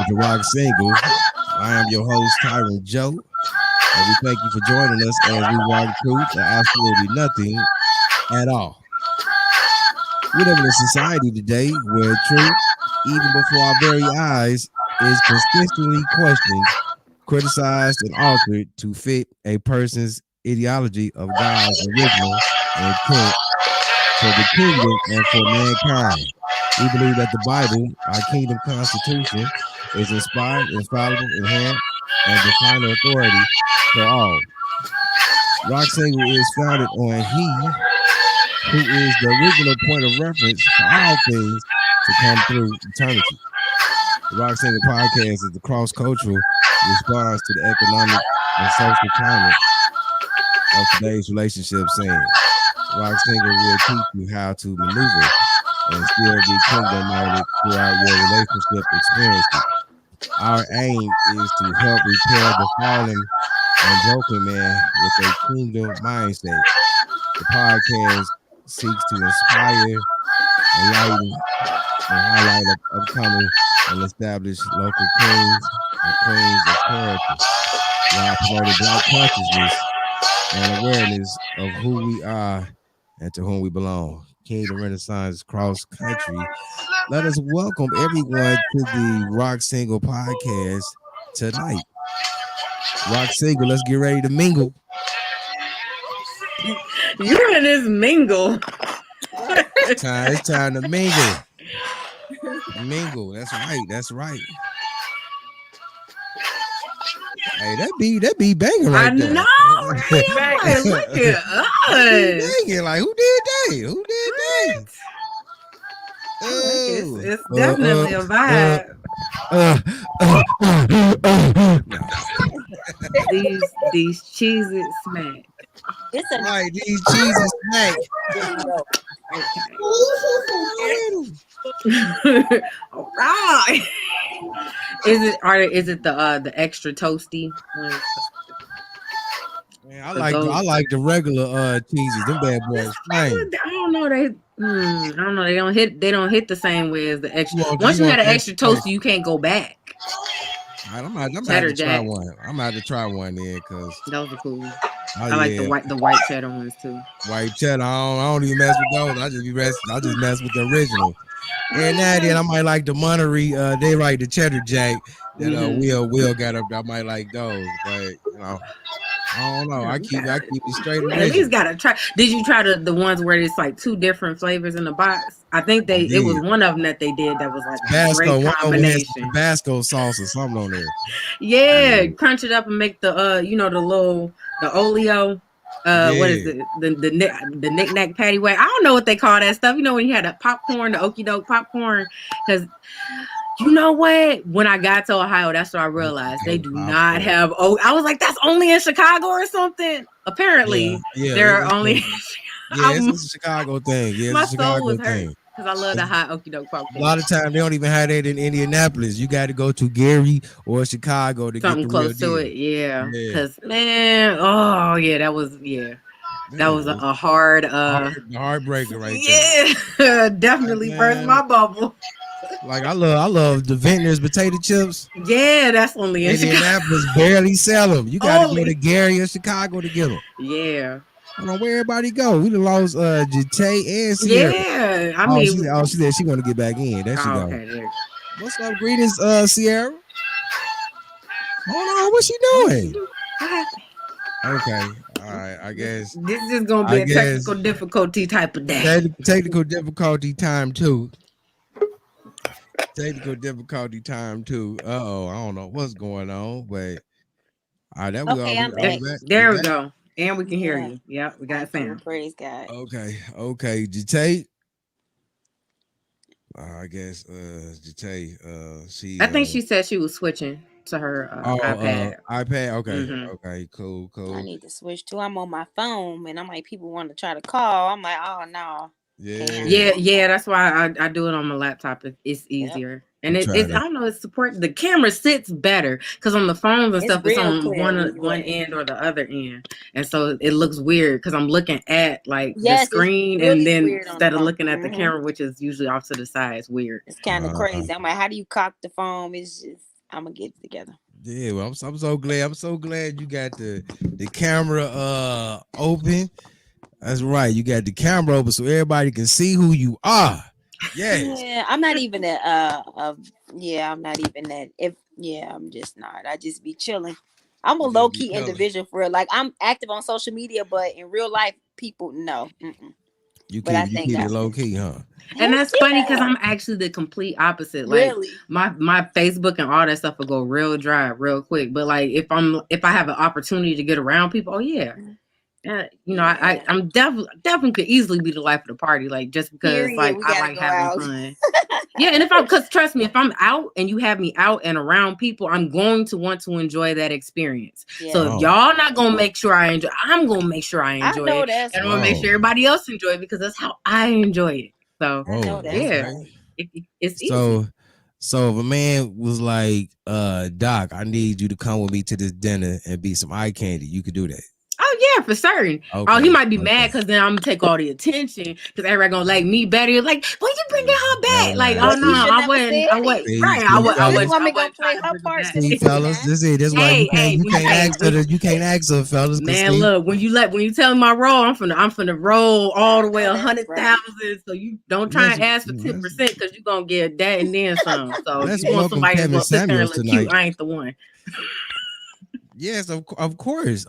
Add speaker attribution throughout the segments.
Speaker 1: to RockSingle. I am your host, Tyron Joe, and we thank you for joining us as we walk truth or absolutely nothing at all. We live in a society today where truth, even before our very eyes, is consistently questioned, criticized, and altered to fit a person's ideology of God's original intent for the kingdom and for mankind. We believe that the Bible, our kingdom constitution, is inspired, infallible, inherent, and the final authority for all. RockSingle is founded on He, who is the original point of reference for all things to come through eternity. The RockSingle podcast is the cross-cultural response to the economic and social climate of today's relationship scene. RockSingle will teach you how to maneuver and still be kingdom minded throughout your relationship experiences. Our aim is to help repair the fallen and broken man with a kingdom mindset. The podcast seeks to inspire, enlighten, and highlight upcoming and established local kings and queens of character while promoting Black consciousness and awareness of who we are and to whom we belong. Kingdom Renaissance Cross Country. Let us welcome everyone to the RockSingle podcast tonight. RockSingle, let's get ready to mingle.
Speaker 2: You're in this mingle.
Speaker 1: It's time to mingle. Mingle. That's right. That's right. Hey, that be banging right there.
Speaker 2: I know. Right? Like, look at us.
Speaker 1: Banging. Like, who did that? Who did that?
Speaker 2: It's definitely a vibe. These cheeses smack.
Speaker 3: It's a
Speaker 1: right. These cheeses smack.
Speaker 2: All right. Is it the extra toasty ones?
Speaker 1: Man, I like the regular cheeses. Them bad boys.
Speaker 2: I don't know. They don't hit the same way as the extra. Once you had an extra toasty, you can't go back.
Speaker 1: All right, I'm about to try one. I'm about to try one then because
Speaker 2: those are cool. I like the white cheddar ones too.
Speaker 1: White cheddar. I don't even mess with those. I just mess with the original. And now then I might like the Monterey. They like the cheddar jack that Will got up. I might like those, but I don't know. I keep it straight.
Speaker 2: At least gotta try. Did you try the ones where it's like two different flavors in the box? I think it was one of them that they did that was like
Speaker 1: Tabasco,
Speaker 2: a great combination.
Speaker 1: Tabasco sauce or something on there.
Speaker 2: Yeah, crunch it up and make the the oleo. What is it? The knick-knack patty way. I don't know what they call that stuff. You know when you had the popcorn, the okie doke popcorn, because you know what? When I got to Ohio, that's what I realized. They do not have. I was like, that's only in Chicago or something. Apparently, there are only.
Speaker 1: Yeah, it's a Chicago thing. Yeah,
Speaker 2: my
Speaker 1: it's a Chicago
Speaker 2: soul was
Speaker 1: thing.
Speaker 2: hurt because I love the hot okie doke popcorn.
Speaker 1: A lot of times they don't even have that in Indianapolis. You got to go to Gary or Chicago to
Speaker 2: something
Speaker 1: get the
Speaker 2: close to
Speaker 1: real
Speaker 2: it. Yeah, because man, that was a hard
Speaker 1: heartbreaker right
Speaker 2: there. Yeah, definitely burst my bubble.
Speaker 1: Like I love the Vintners potato chips.
Speaker 2: Yeah, that's only in
Speaker 1: Indianapolis barely sell them. You got to go to Gary or Chicago to get them.
Speaker 2: Yeah.
Speaker 1: I don't know where everybody go. We done lost Jate and Sierra.
Speaker 2: Yeah, I mean,
Speaker 1: she said she want to get back in. There she go.
Speaker 2: Okay, there.
Speaker 1: What's up, greetings, Sierra? Hold on, what's she doing? Okay, all right. I guess
Speaker 2: this is gonna be a technical difficulty type of day.
Speaker 1: Technical difficulty time too. Technical difficulty time too. I don't know what's going on, but all right, there we go.
Speaker 2: There we go. And we can hear you. Yeah, we got sound.
Speaker 3: Praise God.
Speaker 1: Okay. Jate. I guess Jate. She.
Speaker 2: I think she said she was switching to her iPad.
Speaker 1: iPad. Okay. Okay. Cool.
Speaker 3: I need to switch too. I'm on my phone, and I'm like, people want to try to call. I'm like, oh no.
Speaker 2: Yeah. That's why I do it on my laptop. It's easier. Yep. And I don't know, it's support. The camera sits better because on the phones and stuff, it's on one end or the other end, and so it looks weird because I'm looking at the screen really, and then instead of looking at the camera, which is usually off to the side, it's weird.
Speaker 3: It's kind of crazy. I'm like, how do you cock the phone? It's just I'm gonna get it together.
Speaker 1: Yeah, well, I'm so glad. I'm so glad you got the camera open. That's right. You got the camera open so everybody can see who you are. Yes.
Speaker 3: Yeah, I'm not even that. Yeah, I'm not even that. I'm just not. I just be chilling. I'm a
Speaker 1: You
Speaker 3: low
Speaker 1: just be
Speaker 3: key
Speaker 1: chilling.
Speaker 3: individual for real. Like I'm active on social media, but in real life, people no. Mm-mm.
Speaker 1: You
Speaker 3: But I
Speaker 1: keep
Speaker 3: thank
Speaker 1: it
Speaker 3: God.
Speaker 1: low key, huh?
Speaker 2: And
Speaker 3: Heck
Speaker 2: that's funny because
Speaker 3: yeah.
Speaker 2: I'm actually the complete opposite. Like
Speaker 3: Really?
Speaker 2: my Facebook and all that stuff will go real dry real quick. But like if I have an opportunity to get around people, oh yeah. You know,
Speaker 3: Yeah.
Speaker 2: I'm definitely could easily be the life of the party, like just because
Speaker 3: Period.
Speaker 2: like
Speaker 3: We
Speaker 2: I
Speaker 3: gotta
Speaker 2: like
Speaker 3: go
Speaker 2: having
Speaker 3: out.
Speaker 2: fun. Yeah, and because trust me, if I'm out and you have me out and around people, I'm going to want to enjoy that experience. So
Speaker 3: Yeah.
Speaker 2: if
Speaker 1: Oh,
Speaker 2: y'all not gonna make sure I enjoy, I'm gonna make sure I
Speaker 3: I
Speaker 2: enjoy
Speaker 3: know
Speaker 2: it,
Speaker 3: that's
Speaker 2: and I'm gonna make
Speaker 3: right.
Speaker 2: sure
Speaker 1: oh,
Speaker 2: everybody else enjoy it because that's how I enjoy it. So
Speaker 3: I know
Speaker 1: oh,
Speaker 3: that's
Speaker 2: yeah,
Speaker 1: okay.
Speaker 3: right.
Speaker 2: it's easy.
Speaker 1: So so if a man was like, Doc, I need you to come with me to this dinner and be some eye candy, you could do that.
Speaker 2: Oh yeah, for certain. Oh, he
Speaker 1: Okay.
Speaker 2: might be mad
Speaker 1: Okay.
Speaker 2: because then I'm gonna take all the attention because everybody gonna like me better. Like, why you bringing her back? Like,
Speaker 1: Nah,
Speaker 2: oh
Speaker 3: Well,
Speaker 2: no,
Speaker 3: you
Speaker 1: see,
Speaker 3: should never said
Speaker 2: I
Speaker 3: it.
Speaker 2: wasn't
Speaker 1: see,
Speaker 2: right.
Speaker 1: see,
Speaker 3: This
Speaker 1: fellas.
Speaker 2: I
Speaker 3: woman gonna
Speaker 2: wasn't
Speaker 3: play
Speaker 2: trying to
Speaker 3: her
Speaker 2: bring her
Speaker 3: part
Speaker 2: back.
Speaker 1: See,
Speaker 3: sister
Speaker 1: fellas,
Speaker 3: now.
Speaker 1: this is this why
Speaker 2: Hey, hey,
Speaker 1: you
Speaker 2: when
Speaker 1: can't ask her
Speaker 2: when
Speaker 1: you can't ask her, fellas, cause
Speaker 2: man,
Speaker 1: see,
Speaker 2: look, when you tell me my role, I'm finna roll all
Speaker 3: I
Speaker 2: the way
Speaker 3: know that's right.
Speaker 2: 100,000. So you don't try
Speaker 1: let's
Speaker 2: and ask for
Speaker 1: let's
Speaker 2: 10% because you're gonna get that and then some. So if
Speaker 1: let's
Speaker 2: you want
Speaker 1: welcome
Speaker 2: somebody that's
Speaker 1: Kevin
Speaker 2: gonna sit there and
Speaker 1: Samuels
Speaker 2: look cute,
Speaker 1: tonight.
Speaker 2: I ain't the one.
Speaker 1: Yes, of course,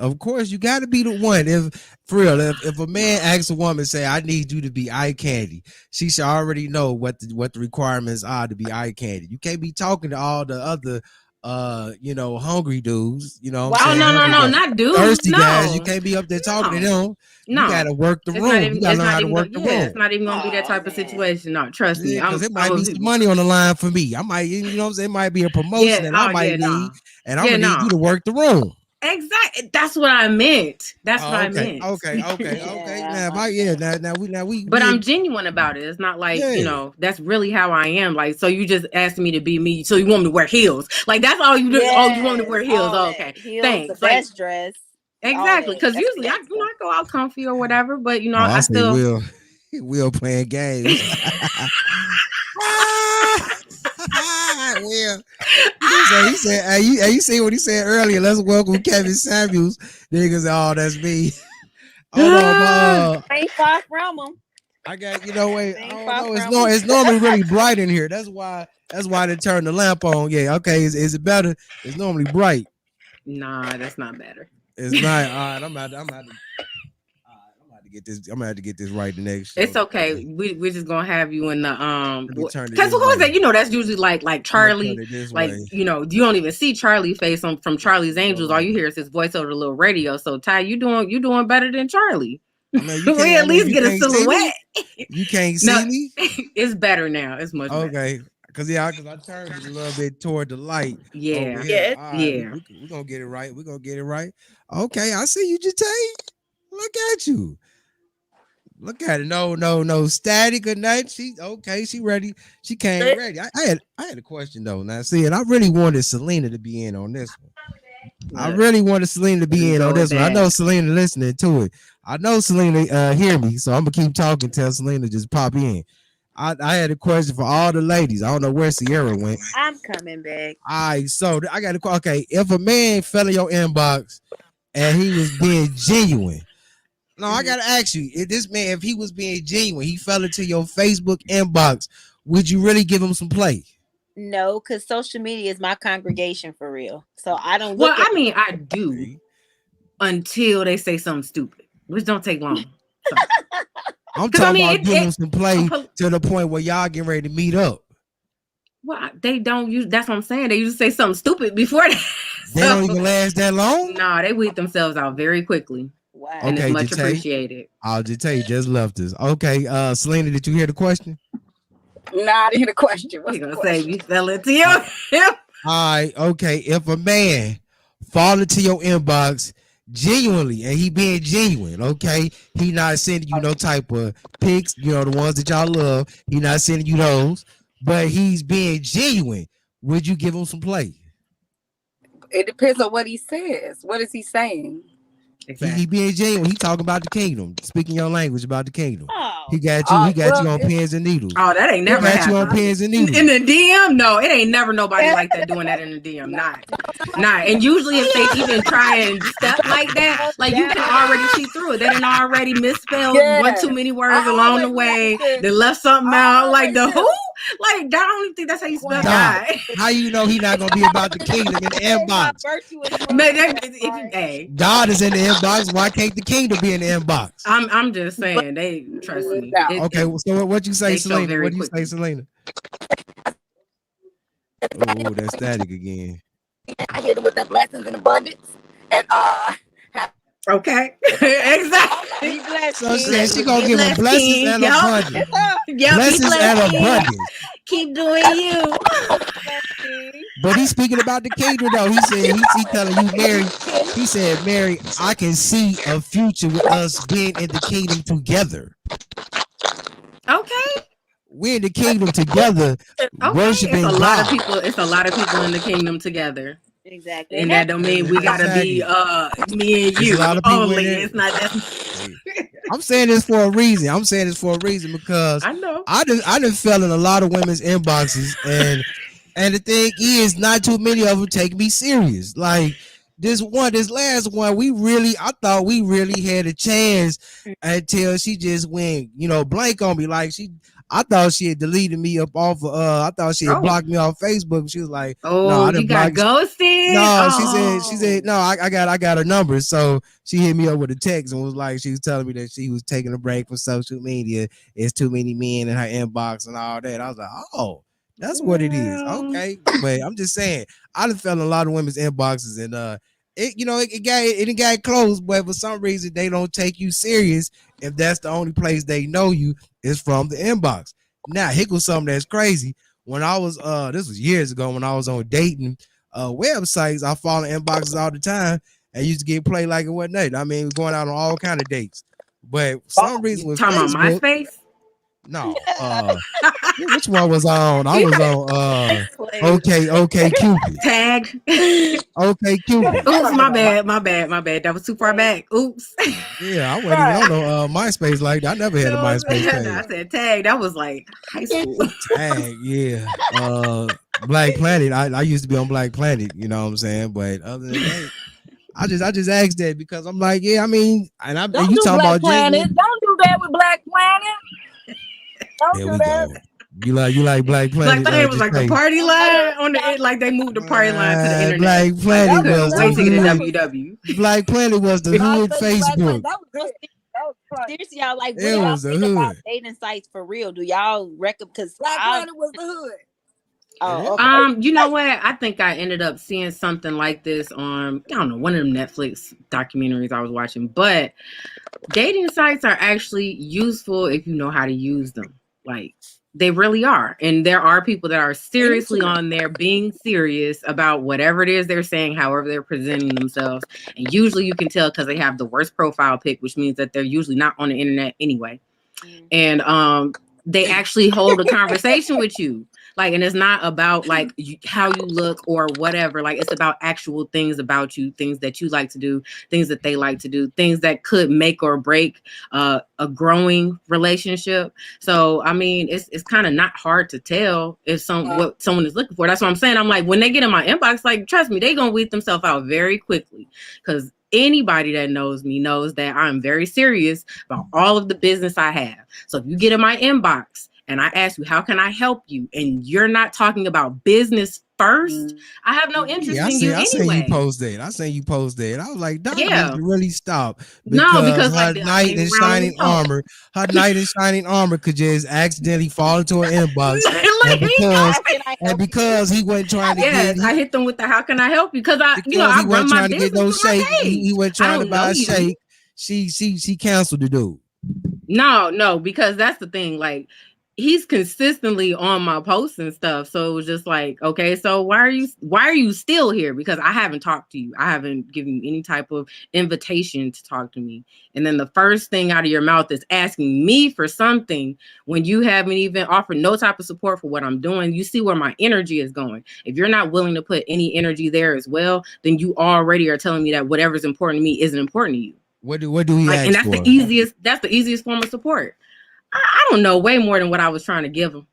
Speaker 1: you got to be the one. If for real, if a man asks a woman, say, "I need you to be eye candy," she should already know what the requirements are to be eye candy. You can't be talking to all the other, hungry dudes. You know what I'm
Speaker 2: Oh
Speaker 3: Why?
Speaker 1: saying?
Speaker 2: no, no,
Speaker 1: Hungry
Speaker 2: no,
Speaker 1: guys,
Speaker 2: not dudes.
Speaker 1: thirsty guys. You
Speaker 2: No,
Speaker 1: can't be up there talking to
Speaker 2: no,
Speaker 1: them. You got
Speaker 2: no.
Speaker 1: to work the room. You got to
Speaker 2: It's
Speaker 1: learn
Speaker 2: not
Speaker 1: how to
Speaker 2: even
Speaker 1: work
Speaker 2: gonna,
Speaker 1: the
Speaker 2: yeah, it's
Speaker 1: room.
Speaker 2: not even gonna be that
Speaker 3: Oh
Speaker 2: type of
Speaker 3: man.
Speaker 2: situation. No, trust me.
Speaker 1: Yeah, because it might
Speaker 2: I'm
Speaker 1: be some money on the line for me. I might, you know what I'm saying? It might be a promotion
Speaker 2: yeah,
Speaker 1: that I
Speaker 2: oh
Speaker 1: might
Speaker 2: yeah,
Speaker 1: need,
Speaker 2: no.
Speaker 1: and I'm
Speaker 2: Yeah,
Speaker 1: gonna need
Speaker 2: no.
Speaker 1: you to work the room.
Speaker 2: Exactly. That's what I meant. That's what
Speaker 1: Oh,
Speaker 2: I
Speaker 1: okay,
Speaker 2: meant.
Speaker 1: okay, okay, okay.
Speaker 3: Yeah,
Speaker 1: Now,
Speaker 3: my
Speaker 1: yeah,
Speaker 3: man.
Speaker 1: now
Speaker 2: But
Speaker 1: we
Speaker 2: I'm genuine about it. It's not like,
Speaker 1: yeah.
Speaker 2: that's really how I am. Like, so you just asked me to be me. So you want me to wear heels? Like, that's all you do. Oh, you want me to
Speaker 3: Yes,
Speaker 2: wear heels?
Speaker 3: all
Speaker 2: Oh,
Speaker 3: that.
Speaker 2: okay.
Speaker 3: Heels, the
Speaker 2: Thanks. Like,
Speaker 3: best dress, all
Speaker 2: exactly.
Speaker 3: that.
Speaker 2: Because
Speaker 3: That's
Speaker 2: usually
Speaker 3: what you
Speaker 2: I,
Speaker 3: asked for.
Speaker 2: I go out comfy or whatever. But,
Speaker 1: Oh, I
Speaker 2: I
Speaker 1: say
Speaker 2: still,
Speaker 1: Will playing games. Will. He said, you see what he said earlier? Let's welcome Kevin Samuels. Niggas, oh, that's me. Hold on,
Speaker 3: Ain't far from them.
Speaker 1: I got wait. I
Speaker 3: Ain't
Speaker 1: don't
Speaker 3: far
Speaker 1: know.
Speaker 3: from them.
Speaker 1: It's normally really bright in here. That's why they turned the lamp on. Yeah, okay. Is it better? It's normally bright.
Speaker 2: nah, that's not better.
Speaker 1: It's not. All right, I'm about to get this. I'm gonna have to get this right the next show.
Speaker 2: It's okay. We're just gonna have you in the
Speaker 1: Let me turn it
Speaker 2: because
Speaker 1: this
Speaker 2: of course
Speaker 1: way.
Speaker 2: that that's usually like
Speaker 1: I'm gonna turn
Speaker 2: Charlie,
Speaker 1: it this
Speaker 2: like
Speaker 1: way.
Speaker 2: you don't even see Charlie face on from Charlie's
Speaker 1: All
Speaker 2: Angels. All
Speaker 1: right.
Speaker 2: you hear is his voice over the little radio. So Ty, you doing better than Charlie.
Speaker 1: I mean, you
Speaker 2: We
Speaker 1: can't. I
Speaker 2: at
Speaker 1: mean,
Speaker 2: least
Speaker 1: you
Speaker 2: get a
Speaker 1: can't see me.
Speaker 2: silhouette.
Speaker 1: You can't
Speaker 2: No,
Speaker 1: see me.
Speaker 2: it's better now. It's much better.
Speaker 1: Okay. Because I turned it a little bit toward the light over
Speaker 2: Yeah,
Speaker 1: here.
Speaker 3: Yes.
Speaker 1: All right,
Speaker 2: yeah.
Speaker 1: we gonna get it right. We're gonna get it right. Okay, I see you, Jate. Look at you. Look at it. No static or nothing. She okay. She ready. She came ready. I had a question though. Now, see, and I really wanted Selena to be in on this one. I
Speaker 2: Look,
Speaker 1: really wanted Selena to
Speaker 2: let
Speaker 1: be
Speaker 2: me
Speaker 1: in on
Speaker 2: roll it
Speaker 1: this one. I know
Speaker 2: back.
Speaker 1: Selena listening to it. I know Selena hear me, so I'm gonna keep talking. Tell Selena just pop in. I had a question for all the ladies. I don't know where Sierra went.
Speaker 3: I'm coming back.
Speaker 1: All right, so I got to okay. If a man fell in your inbox and he was being genuine, no, I
Speaker 3: Mhm.
Speaker 1: gotta ask you, if he was being genuine, he fell into your Facebook inbox, would you really give him some play?
Speaker 3: No, because social media is my congregation for real. So I don't
Speaker 2: Well,
Speaker 3: look at
Speaker 2: I mean, I do
Speaker 1: Okay.
Speaker 2: until they say something stupid, which don't take long. So,
Speaker 1: I'm
Speaker 2: because I
Speaker 1: talking
Speaker 2: mean,
Speaker 1: about giving him some play
Speaker 2: it
Speaker 1: to the point where y'all getting ready to meet up.
Speaker 2: well, they don't use. That's what I'm saying. They usually say something stupid before that.
Speaker 1: They don't
Speaker 2: So,
Speaker 1: even last that long.
Speaker 2: nah, they weed themselves out very quickly, and it's
Speaker 3: wow.
Speaker 1: Okay,
Speaker 2: much
Speaker 1: Jate.
Speaker 2: appreciated.
Speaker 1: I'll just tell you, just left us. Okay, Selena, did you hear the question?
Speaker 4: Nah, I didn't hear the question.
Speaker 2: He
Speaker 4: What's the
Speaker 2: gonna say
Speaker 4: question?
Speaker 2: you fell into
Speaker 1: Uh,
Speaker 2: your him.
Speaker 1: all right, okay. If a man fall into your inbox genuinely and he being genuine, okay, he not sending you no type of pics, the ones that y'all love. He not sending you those, but he's being genuine. Would you give him some play?
Speaker 4: It depends on what he says. What is he saying?
Speaker 1: He
Speaker 2: Exactly.
Speaker 1: being genuine. He talking about the kingdom, speaking your language about the kingdom.
Speaker 3: Oh
Speaker 1: He got you. He got you on pins and needles.
Speaker 2: Oh, that ain't never
Speaker 1: He got
Speaker 2: happened.
Speaker 1: you on pins and needles.
Speaker 2: In the DM, no, it ain't never nobody like that doing that in the DM. Not. And usually, if they even try and step like that, like you can already see through it. They done already misspelled one too many words along the way. They left something out, like the who. Like, I don't even think that's how you spell God.
Speaker 1: How you know he not gonna be about the kingdom in the inbox?
Speaker 2: Hey,
Speaker 1: God is in the inbox. Why can't the kingdom be in the inbox?
Speaker 2: I'm just saying. They trust me.
Speaker 1: Okay, so what you say, Selena? What do you say, Selena? Oh, that's static again.
Speaker 4: I hit him with the blessings in abundance, and
Speaker 2: okay, exactly.
Speaker 1: So she gonna give him blessings and abundance. Blessings and abundance.
Speaker 2: Keep doing you.
Speaker 1: But he's speaking about the kingdom though. He said he telling you, Mary. He said, Mary, I can see a future with us being in the kingdom together.
Speaker 2: Okay.
Speaker 1: We're in the kingdom together, worshiping
Speaker 2: it's a
Speaker 1: God.
Speaker 2: lot of people. It's a lot of people in the kingdom together.
Speaker 3: Exactly.
Speaker 2: And that don't mean we gotta be me and you only. It's not that.
Speaker 1: I'm saying this for a reason. Because
Speaker 2: I know
Speaker 1: I done fell in a lot of women's inboxes, and the thing is, not too many of them take me serious. Like this last one, I thought we really had a chance until she just went, blank on me. Like I thought she had deleted me up off of I thought she had blocked me off Facebook. She was like,
Speaker 2: no, I didn't got ghosted.
Speaker 1: No, she said, no, I got her number. So she hit me up with a text and was like, she was telling me that she was taking a break from social media. It's too many men in her inbox and all that. I was like, oh, that's what it is. Okay. But I'm just saying, I done fell in a lot of women's inboxes, and it got closed, but for some reason they don't take you serious if that's the only place they know you is from the inbox. Now, here goes something that's crazy. When I was this was years ago, when I was on dating websites, I follow inboxes all the time and used to get played like it wasn't nothing. I mean, going out on all kind of dates. But for some reason with
Speaker 2: talking
Speaker 1: Facebook,
Speaker 2: about MySpace?
Speaker 1: No, which one was I on? I was on okay Cupid.
Speaker 2: Tag.
Speaker 1: Okay Cupid.
Speaker 2: Oops, my bad. That was too far back. Oops.
Speaker 1: Yeah, I wasn't even on MySpace like that. I never had a MySpace page.
Speaker 2: I said Tag. That was like high school.
Speaker 1: Tag, yeah. Black Planet. I used to be on Black Planet. You know what I'm saying? But other than that, I just asked that because I'm like, yeah, I mean, and you talking about
Speaker 4: Planet. Don't do that with Black Planet.
Speaker 1: There we go. You like Black Planet?
Speaker 2: Black Planet was like the party line on the like they moved the party line to the internet.
Speaker 1: Black Planet was
Speaker 2: wait to get a WW.
Speaker 1: Black Planet was the hood Facebook.
Speaker 3: That was good. Seriously, y'all like
Speaker 1: it was the hood.
Speaker 3: About dating sites for real? Do y'all recommend? Because
Speaker 4: Black Planet was the hood.
Speaker 3: Oh, okay.
Speaker 2: You know what? I think I ended up seeing something like this on, I don't know, one of them Netflix documentaries I was watching. But dating sites are actually useful if you know how to use them. Like, they really are. And there are people that are seriously on there being serious about whatever it is they're saying, however they're presenting themselves. And usually you can tell because they have the worst profile pic, which means that they're usually not on the internet anyway. And they actually hold a conversation with you. Like, and it's not about like how you look or whatever. Like, it's about actual things about you, things that you like to do, things that they like to do, things that could make or break a growing relationship. So, I mean, it's kind of not hard to tell if what someone is looking for. That's what I'm saying. I'm like, when they get in my inbox, like, trust me, they're gonna weed themselves out very quickly, because anybody that knows me knows that I'm very serious about all of the business I have. So if you get in my inbox and I ask you, how can I help you? And you're not talking about business first, I have no interest in you anyway.
Speaker 1: I seen you post that. I was like, Donna needs to really stop.
Speaker 2: Because
Speaker 1: her knight in shining armor could just accidentally fall into an inbox. because he wasn't trying to get...
Speaker 2: I hit them with the how can I help you? Because I run my business to get no
Speaker 1: shake. He wasn't trying to buy a shake. She canceled the dude.
Speaker 2: No, because that's the thing. Like, he's consistently on my posts and stuff. So it was just like, okay, so why are you still here? Because I haven't talked to you. I haven't given you any type of invitation to talk to me. And then the first thing out of your mouth is asking me for something when you haven't even offered no type of support for what I'm doing. You see where my energy is going. If you're not willing to put any energy there as well, then you already are telling me that whatever's important to me isn't important to you.
Speaker 1: What do we ask
Speaker 2: and that's
Speaker 1: for?
Speaker 2: that's the easiest form of support. I don't know, way more than what I was trying to give him.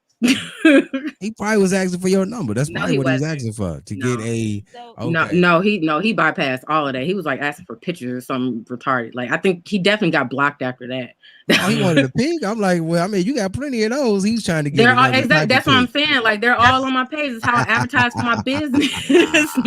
Speaker 1: He probably was asking for your number. That's
Speaker 2: No,
Speaker 1: probably
Speaker 2: he
Speaker 1: what he was
Speaker 2: wasn't.
Speaker 1: asking for to get
Speaker 2: No.
Speaker 1: a.
Speaker 3: So
Speaker 1: Okay.
Speaker 2: He bypassed all of that. He was like asking for pictures or something retarded. Like I think he definitely got blocked after that.
Speaker 1: Oh, he wanted a pig. I'm like, well, I mean, you got plenty of those. He's trying to get
Speaker 2: They're all
Speaker 1: another
Speaker 2: exactly.
Speaker 1: type of
Speaker 2: That's what I'm
Speaker 1: pig.
Speaker 2: saying. Like they're all on my page. It's how I advertise for my business.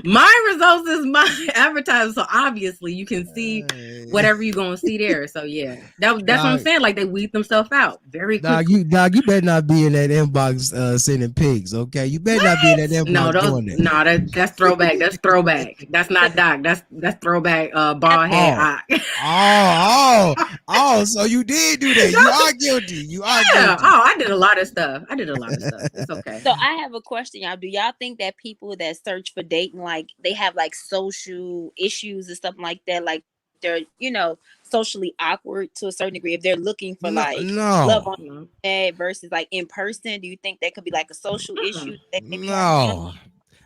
Speaker 2: My results is my advertising. So obviously you can see whatever you're gonna see there. So yeah, that's what I'm
Speaker 1: Dog,
Speaker 2: saying. Like they weed themselves out very quickly.
Speaker 1: you better not be in that inbox sending pigs, okay? You better not be in that
Speaker 2: No,
Speaker 1: inbox doing that.
Speaker 2: that's throwback. That's throwback. That's not Doc. That's throwback. Bald head.
Speaker 1: Oh, oh, so you did do that. You are guilty. You are
Speaker 2: Yeah.
Speaker 1: guilty.
Speaker 2: Oh, I did a lot of stuff. It's okay.
Speaker 3: So I have a question, y'all. Do y'all think that people that search for dating, like they have like social issues and stuff like that, like they're socially awkward to a certain degree? If they're looking for
Speaker 1: No,
Speaker 3: like love
Speaker 1: no,
Speaker 3: on that versus like in person, do you think that could be like a social issue that they be having?
Speaker 1: no.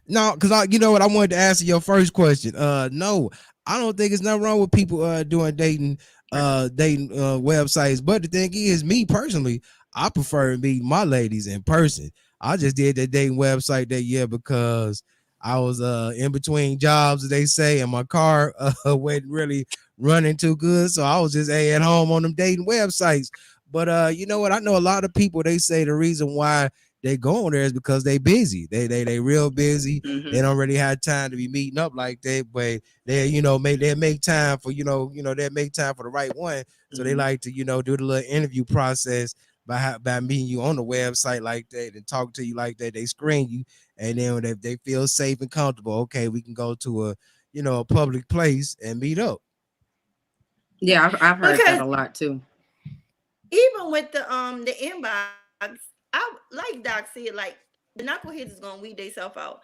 Speaker 1: No, because you know what, I wanted to answer your first question. No, I don't think it's nothing wrong with people doing dating websites. But the thing is, me personally, I prefer to meet my ladies in person. I just did that dating website that year because I was in between jobs, as they say, and my car wasn't really running too good. So I was just at home on them dating websites. But you know what? I know a lot of people, they say the reason why they go on there is because they busy. They real busy. They don't really have time to be meeting up like that, but they make time for they make time for the right one. So they like to do the little interview process by meeting you on the website like that and talk to you like that. They screen you, and then when they feel safe and comfortable, okay, we can go to a public place and meet up.
Speaker 2: Yeah, I've heard that
Speaker 5: Because
Speaker 2: a lot too.
Speaker 5: even with the inbox, I like Doc said, like the knuckleheads is gonna weed themselves out.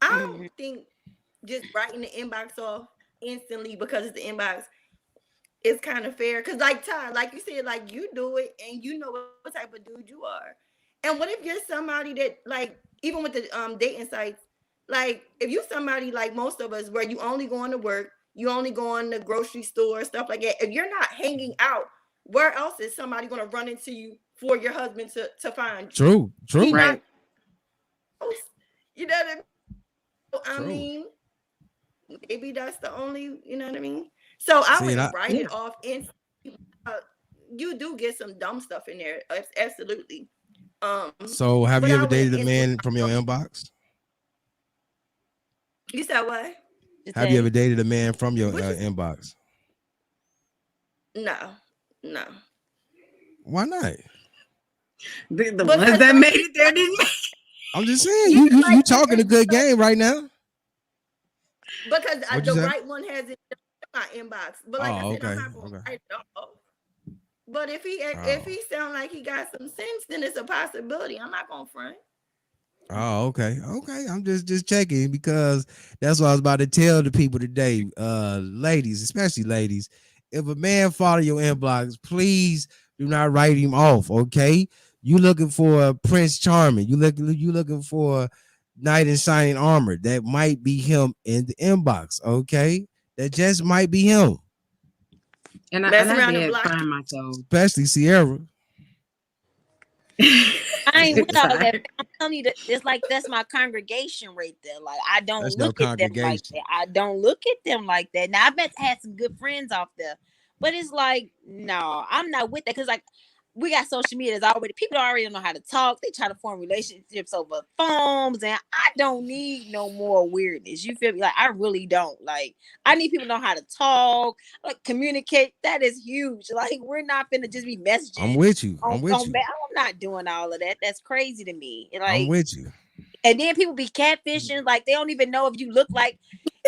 Speaker 5: I don't
Speaker 3: Mhm.
Speaker 5: think just writing the inbox off instantly because it's the inbox is kind of fair. Cause like Ty, like you said, like you do it and you know what type of dude you are. And what if you're somebody that like even with the dating sites, like if you somebody like most of us where you only going to work, you only going to grocery store, stuff like that. If you're not hanging out, where else is somebody gonna run into you for your husband to find you?
Speaker 1: True,
Speaker 5: He
Speaker 1: true,
Speaker 5: not,
Speaker 2: Right.
Speaker 5: you know what I mean? So, I
Speaker 1: true.
Speaker 5: mean, maybe that's the only, you know what I mean? So I
Speaker 1: See, and
Speaker 5: wouldn't
Speaker 1: I
Speaker 5: write
Speaker 2: Yeah.
Speaker 5: it off. And uh, you do get some dumb stuff in there, absolutely.
Speaker 1: so have
Speaker 5: But
Speaker 1: you
Speaker 5: I
Speaker 1: ever
Speaker 5: wouldn't
Speaker 1: dated a
Speaker 5: instantly.
Speaker 1: man from your inbox?
Speaker 5: You said what?
Speaker 3: To
Speaker 1: Have you ever
Speaker 3: say
Speaker 1: dated a man from your
Speaker 5: What you?
Speaker 1: inbox?
Speaker 5: No, no.
Speaker 1: Why not?
Speaker 2: The ones
Speaker 5: Because
Speaker 2: that
Speaker 5: like
Speaker 2: made it there didn't make
Speaker 1: I'm just saying
Speaker 5: yeah,
Speaker 1: you
Speaker 5: like
Speaker 1: talking a good game right now.
Speaker 5: because
Speaker 1: What'd you
Speaker 5: the
Speaker 1: say?
Speaker 5: right one has it in my inbox. But like I
Speaker 1: Oh,
Speaker 5: said, I'm
Speaker 1: okay,
Speaker 5: not gonna
Speaker 1: okay.
Speaker 5: write it off. But if
Speaker 1: Oh,
Speaker 5: he sound like he got some sense, then it's a possibility. I'm not gonna front.
Speaker 1: oh, okay, okay. I'm just checking because that's what I was about to tell the people today. Ladies, especially ladies, if a man follow your inbox, please do not write him off. Okay, you looking for Prince Charming? You looking for knight in shining armor? That might be him in the inbox. Okay, that just might be him,
Speaker 5: Mess
Speaker 2: I
Speaker 5: around and
Speaker 2: did
Speaker 5: block.
Speaker 2: find myself.
Speaker 1: especially Sierra.
Speaker 3: I ain't with all that.
Speaker 2: Sorry.
Speaker 3: I'm telling you that it's like that's my congregation right there. Like I
Speaker 1: That's
Speaker 3: don't
Speaker 1: your
Speaker 3: look at them like
Speaker 1: congregation.
Speaker 3: that. I don't look at them like that. Now I bet I had some good friends off there, but it's like no, I'm not with that because like we got social media. That's already people already know how to talk. They try to form relationships over phones, and I don't need no more weirdness. You feel me? Like I really don't. Like I need people to know how to talk, like communicate. That is huge. Like we're not gonna just be
Speaker 1: I'm
Speaker 3: messaging
Speaker 1: with you. I'm
Speaker 3: on,
Speaker 1: with
Speaker 3: on
Speaker 1: you.
Speaker 3: I'm not doing all of that. That's crazy to me.
Speaker 1: I'm
Speaker 3: Like,
Speaker 1: with you.
Speaker 3: and then people be catfishing. Like they don't even know if you look like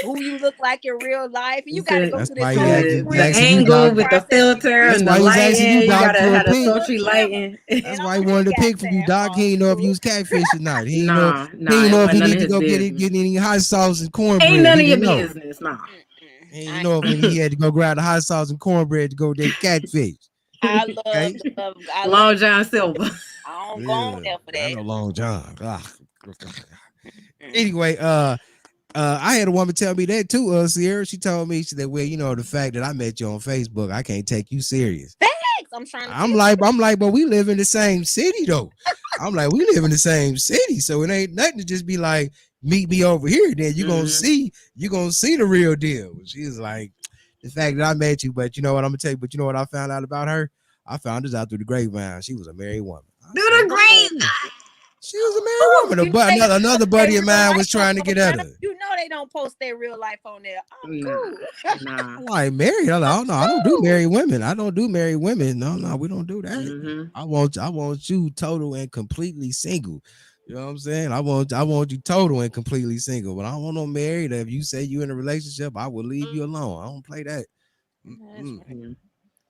Speaker 3: who you look like in real life, and you got to go
Speaker 1: That's
Speaker 3: through this
Speaker 1: why
Speaker 3: whole
Speaker 1: he
Speaker 2: The
Speaker 1: asking you,
Speaker 2: angle
Speaker 1: Doc.
Speaker 2: with the
Speaker 3: process to
Speaker 2: filter
Speaker 1: That's
Speaker 2: and
Speaker 1: why
Speaker 2: the
Speaker 1: he was asking you,
Speaker 2: lighting, you
Speaker 1: Doc,
Speaker 2: gotta
Speaker 1: for a
Speaker 2: have the
Speaker 1: pic.
Speaker 2: sultry lighting.
Speaker 1: That's
Speaker 3: and
Speaker 1: why he
Speaker 3: on
Speaker 1: wanted
Speaker 3: his
Speaker 1: to pick from you,
Speaker 3: goddamn
Speaker 1: Doc. He ain't know if you
Speaker 3: food.
Speaker 1: was catfishing or not.
Speaker 2: Nah,
Speaker 1: He ain't
Speaker 2: it
Speaker 1: know if
Speaker 2: wasn't
Speaker 1: he
Speaker 2: none
Speaker 1: need
Speaker 2: of
Speaker 1: to
Speaker 2: his
Speaker 1: go
Speaker 2: business.
Speaker 1: get any hot sauce and
Speaker 2: Ain't
Speaker 1: cornbread.
Speaker 2: none
Speaker 1: He
Speaker 2: of your
Speaker 1: didn't know.
Speaker 2: business, nah.
Speaker 1: He didn't
Speaker 3: I,
Speaker 1: know if he had to go grab the hot sauce and cornbread to go get catfish. Okay.
Speaker 3: I love.
Speaker 2: Long John Silver.
Speaker 3: I don't go on
Speaker 1: Yeah,
Speaker 3: there for
Speaker 1: I
Speaker 3: that.
Speaker 1: know Long John. Ah.
Speaker 3: Mm-mm.
Speaker 1: Anyway, I had a woman tell me that too, Sierra. She told me, she said, well, the fact that I met you on Facebook, I can't take you serious.
Speaker 3: Facts. inbox. I'm trying to tell
Speaker 1: I'm like, but we live in the same city though. I'm like, we live in the same city, so it ain't nothing to just be like, meet me over here. Then you gonna see the real deal. She's like, the fact that I met you, but you know what I'm gonna tell you. But you know what I found out about her? I found this out through the grapevine. She was a married woman.
Speaker 2: Do the great.
Speaker 1: She was a married woman. But another buddy of mine was trying to get at her.
Speaker 3: You know they don't post their real life on there. I'm cool.
Speaker 2: Nah.
Speaker 1: I'm like, married? I'm like, oh no, I don't do married women. I don't do married women. No, we don't do that. I want you total and completely single. You know what I'm saying? I want you total and completely single. But I don't want no married. If you say you in a relationship, I will leave you alone. I don't play that.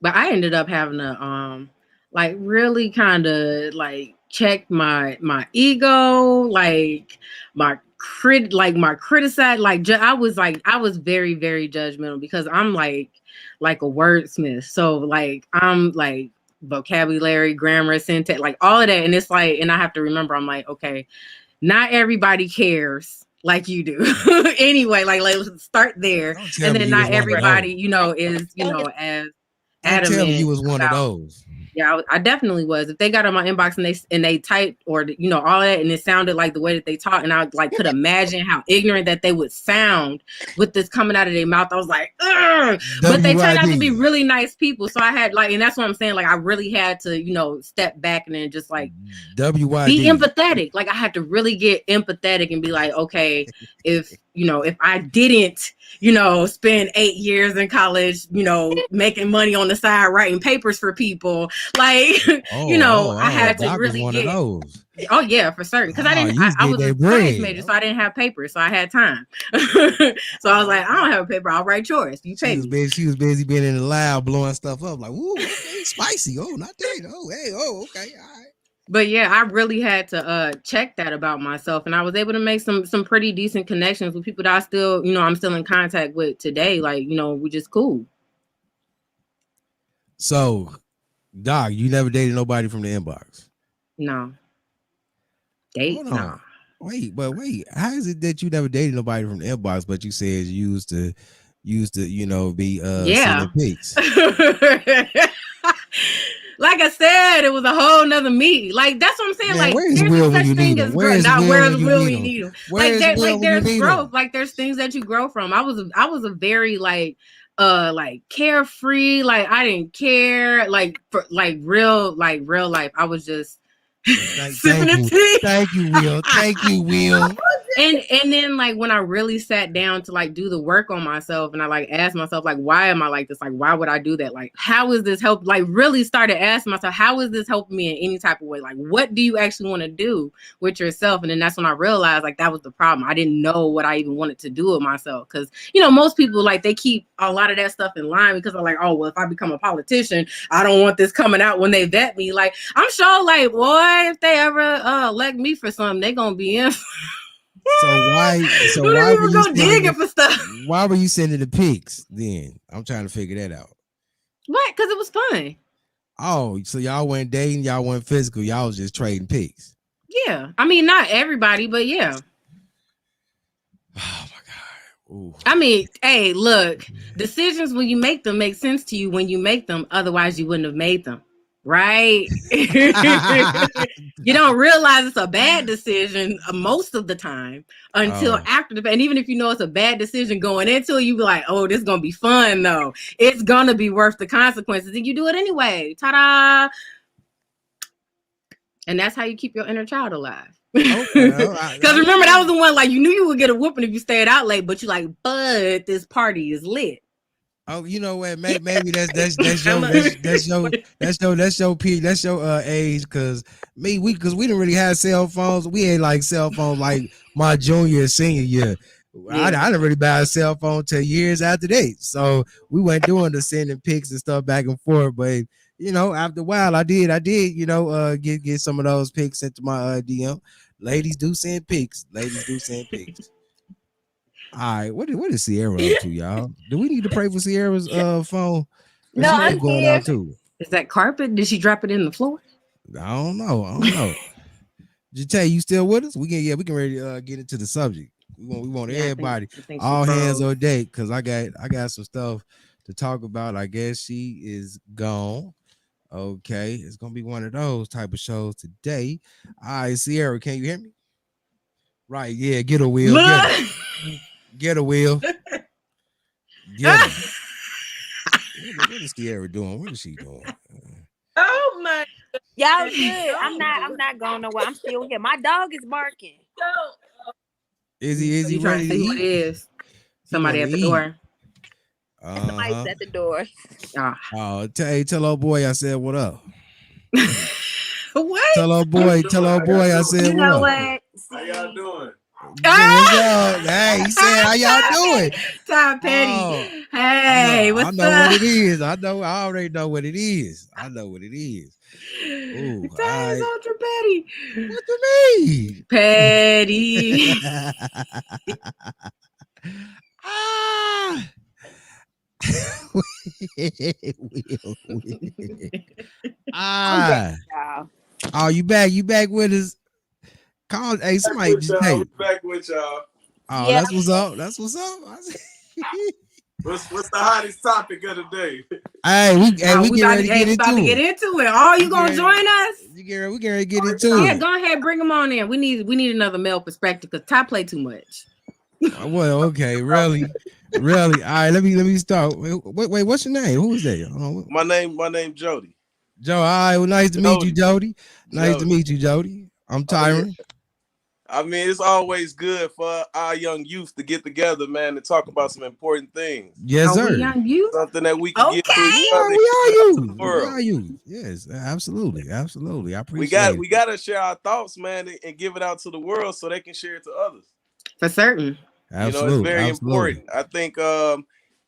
Speaker 2: But I ended up having to like really kind of like check my ego, like my criticize, like I was very, very judgmental because I'm like a wordsmith. So like I'm like vocabulary, grammar, syntax, like all of that. And it's like, and I have to remember, I'm like, okay, not everybody cares like you do. Anyway, like let's start there. And then not everybody, you know, is, you know, as adamant.
Speaker 1: Tell me you was one of those.
Speaker 2: Yeah, I definitely was. If they got on my inbox and they typed or you know all that, and it sounded like the way that they talk, and I like could imagine how ignorant that they would sound with this coming out of their mouth. I was like, ugh. But they turned out to be really nice people. So I had like, and that's what I'm saying. Like I really had to, you know, step back and then just like be empathetic. Like I had to really get empathetic and be like, okay, if you know, if I didn't, you know, spend 8 years in college, you know, making money on the side, writing papers for people, like, you know, I had to really get. Oh yeah, for certain. Because I was a science major, so I didn't have papers, so I had time. So I was like, I don't have a paper, I'll write yours. You pay me.
Speaker 1: She was busy being in the lab blowing stuff up, like, ooh, okay, spicy. Oh, not that. Oh, hey, oh, okay, all right.
Speaker 2: But yeah, I really had to check that about myself, and I was able to make some pretty decent connections with people that I still, you know, I'm still in contact with today. Like, you know, we just cool.
Speaker 1: So, Doc, you never dated nobody from the inbox?
Speaker 2: No. No.
Speaker 1: Wait. How is it that you never dated nobody from the inbox, but you said you used to, you know, be sending pics?
Speaker 2: Like I said, it was a whole nother me. Like that's what I'm saying. Man, like
Speaker 1: where's Will when you need him?
Speaker 2: Where's Will when you need him? Like there's growth. Like there's things that you grow from. I was a very like carefree. Like I didn't care. Like for like real life. I was just
Speaker 1: Thank you, Will. Thank you, Will.
Speaker 2: And then like when I really sat down to like do the work on myself and I like asked myself like why am I like this? Like why would I do that? Like how is this help? Like really started asking myself how is this helping me in any type of way? Like what do you actually want to do with yourself? And then that's when I realized like that was the problem. I didn't know what I even wanted to do with myself because you know most people like they keep a lot of that stuff in line because they're like, oh well, if I become a politician, I don't want this coming out when they vet me. Like I'm sure like boy, if they ever elect me for something, they gonna be in.
Speaker 1: So why were you go digging for stuff? Why were you sending the pics then? I'm trying to figure that out.
Speaker 2: What? Because it was fun.
Speaker 1: Oh, so y'all went dating, y'all went physical, y'all was just trading pics.
Speaker 2: Yeah. I mean, not everybody, but yeah.
Speaker 1: Oh my God. Ooh.
Speaker 2: I mean, hey, look, decisions when you make them make sense to you when you make them. Otherwise, you wouldn't have made them. Right? You don't realize it's a bad decision most of the time until after the fact. And even if you know it's a bad decision going into it, you be like, oh, this is going to be fun, though. It's going to be worth the consequences. And you do it anyway. Ta-da! And that's how you keep your inner child alive. Because remember, that was the one, like, you knew you would get a whooping if you stayed out late, but you're like, but this party is lit.
Speaker 1: Oh, you know what? Maybe that's your age. Cause we didn't really have cell phones. We had like cell phones like my junior and senior year. Yeah. I didn't really buy a cell phone till years after that. So we went doing the sending pics and stuff back and forth. But you know, after a while, I did you know get some of those pics sent to my DM. Ladies do send pics. All right, what is Sierra up to, y'all? Do we need to pray for Sierra's phone?
Speaker 5: No, I'm
Speaker 1: going
Speaker 5: here.
Speaker 1: on too.
Speaker 2: Is that carpet? Did she drop it in the floor?
Speaker 1: I don't know. Just tell you still with us? We can ready to get into the subject. We want everybody, I think all hands on deck, because I got some stuff to talk about. I guess she is gone. Okay, it's gonna be one of those type of shows today. All right, Sierra, can you hear me? Right, yeah, get a wheel, get a wheel, get him. What is Sierra doing? What is she doing?
Speaker 5: Oh my
Speaker 3: Y'all
Speaker 5: God.
Speaker 3: good. I'm not going nowhere. I'm still here. My dog is barking.
Speaker 1: Is he
Speaker 2: You trying to
Speaker 1: ready to
Speaker 2: see who it
Speaker 1: eat?
Speaker 2: is?
Speaker 1: He
Speaker 2: Somebody
Speaker 1: want to
Speaker 2: at the
Speaker 1: eat.
Speaker 2: door.
Speaker 3: Somebody's at the door.
Speaker 2: Ah.
Speaker 1: Oh, tell old boy I said what up.
Speaker 2: What?
Speaker 1: Tell old boy I said
Speaker 3: You
Speaker 1: what
Speaker 3: know
Speaker 1: up.
Speaker 3: what?
Speaker 6: How y'all doing?
Speaker 1: Good, what's up? Hey, he said how y'all doing?
Speaker 2: Tom Petty.
Speaker 1: Oh,
Speaker 2: Hey,
Speaker 1: I
Speaker 2: what's
Speaker 1: know
Speaker 2: up?
Speaker 1: what it is. I already know what it is. I know what it is. Ooh, all
Speaker 2: Ty's
Speaker 1: right.
Speaker 2: Ultra Petty.
Speaker 1: What you mean?
Speaker 2: Petty.
Speaker 1: Ah.
Speaker 3: I'm back,
Speaker 1: Ah.
Speaker 3: y'all.
Speaker 1: Oh, you back? You back with us? Call. Hey,
Speaker 6: Back
Speaker 1: somebody
Speaker 6: with
Speaker 1: just
Speaker 6: y'all.
Speaker 1: hey.
Speaker 6: We back with y'all.
Speaker 1: Oh,
Speaker 3: Yeah.
Speaker 1: that's what's up. That's what's up.
Speaker 6: What's the hottest topic of the day?
Speaker 1: Hey, we get ready to get
Speaker 2: we about to
Speaker 1: into
Speaker 2: get
Speaker 1: it.
Speaker 2: into it. Oh, you
Speaker 1: We
Speaker 2: gonna
Speaker 1: get
Speaker 2: join us?
Speaker 1: we get ready to get
Speaker 6: Oh,
Speaker 1: into
Speaker 2: Yeah,
Speaker 1: it.
Speaker 2: go ahead, bring them on in. We need another male perspective because Ty play too much.
Speaker 1: Well, okay, really. All right, let me start. Wait, what's your name? Who is that? Hold on.
Speaker 6: My name Jody.
Speaker 1: Joe. All right, well, nice to meet you, Jody. Nice to
Speaker 6: Jody.
Speaker 1: meet you, Jody. I'm
Speaker 6: Oh yeah.
Speaker 1: Tyron.
Speaker 6: I mean, it's always good for our young youth to get together, man, and talk about some important things.
Speaker 1: Yes,
Speaker 2: Are we
Speaker 1: sir.
Speaker 2: young you?
Speaker 6: Something that we can give to each
Speaker 2: Okay.
Speaker 6: other and
Speaker 1: We are
Speaker 6: give it out to the
Speaker 1: you. We
Speaker 6: world.
Speaker 1: are you. Yes, absolutely. I
Speaker 6: We
Speaker 1: appreciate it.
Speaker 6: got to share our thoughts, man, and give it out to the world so they can share it to others.
Speaker 2: For certain.
Speaker 6: You know, it's
Speaker 1: Absolutely.
Speaker 6: very
Speaker 1: Absolutely.
Speaker 6: important. I think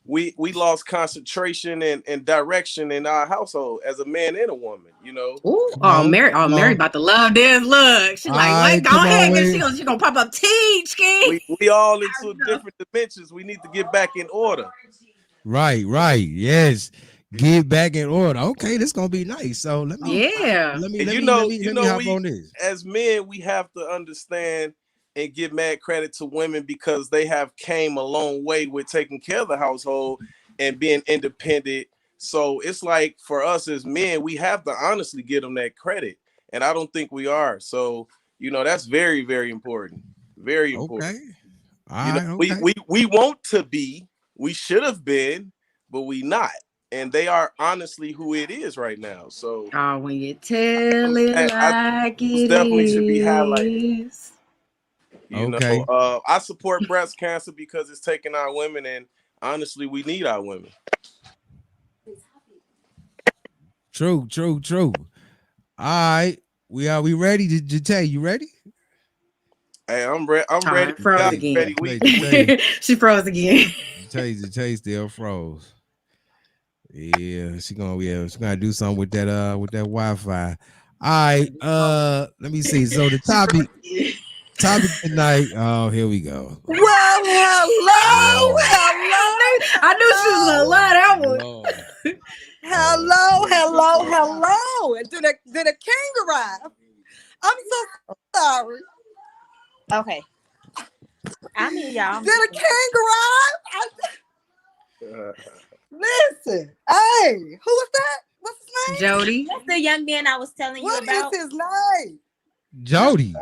Speaker 6: we lost concentration and direction in our household as a man and a woman. You know,
Speaker 2: Ooh,
Speaker 1: Come on.
Speaker 2: Mary
Speaker 1: Come
Speaker 2: Mary
Speaker 1: on.
Speaker 2: about to love this. Look, she
Speaker 1: All
Speaker 2: like,
Speaker 1: right,
Speaker 2: what? Go
Speaker 1: come on
Speaker 2: ahead,
Speaker 1: with
Speaker 2: she
Speaker 1: it.
Speaker 2: gonna pop up teach, king.
Speaker 6: we all into different dimensions. We need to get back in order.
Speaker 1: Right. Yes. Get back in order. Okay, this gonna be nice. So
Speaker 2: Yeah.
Speaker 6: And
Speaker 1: let me hop
Speaker 6: we
Speaker 1: on this.
Speaker 6: as men we have to understand and give mad credit to women because they have came a long way with taking care of the household and being independent. So it's like for us as men, we have to honestly give them that credit, and I don't think we are. So that's very very important, very important.
Speaker 1: Okay. All
Speaker 6: You know,
Speaker 1: right.
Speaker 6: we
Speaker 1: Okay.
Speaker 6: we we want to be, we should have been, but we not. And they are honestly who it is right now. So
Speaker 2: Oh, when you tell it
Speaker 6: I
Speaker 2: like
Speaker 6: those
Speaker 2: it
Speaker 6: definitely should be highlighted.
Speaker 2: is.
Speaker 1: Okay.
Speaker 6: I support breast cancer because it's taking our women, and honestly, we need our women.
Speaker 1: True. All right. We ready? Did you tell you ready?
Speaker 6: Hey, I'm
Speaker 2: All
Speaker 6: ready.
Speaker 2: right, froze
Speaker 6: Y'all
Speaker 2: again.
Speaker 6: ready? We
Speaker 2: She froze again.
Speaker 1: Tay still froze. Yeah, she gonna do something with that Wi-Fi. All right, let me see. So the topic tonight. Oh, here we go.
Speaker 4: Well, hello,
Speaker 1: Lord,
Speaker 2: I knew she was gonna love that one.
Speaker 1: Lord,
Speaker 4: hello. And did a king arrive? I'm so sorry.
Speaker 3: Okay. I'm here, y'all.
Speaker 4: Did a king arrive? Listen, hey, who was that? What's his name?
Speaker 2: Jody.
Speaker 3: That's the young man I was telling you
Speaker 4: What is
Speaker 3: about.
Speaker 4: his name?
Speaker 1: Jody.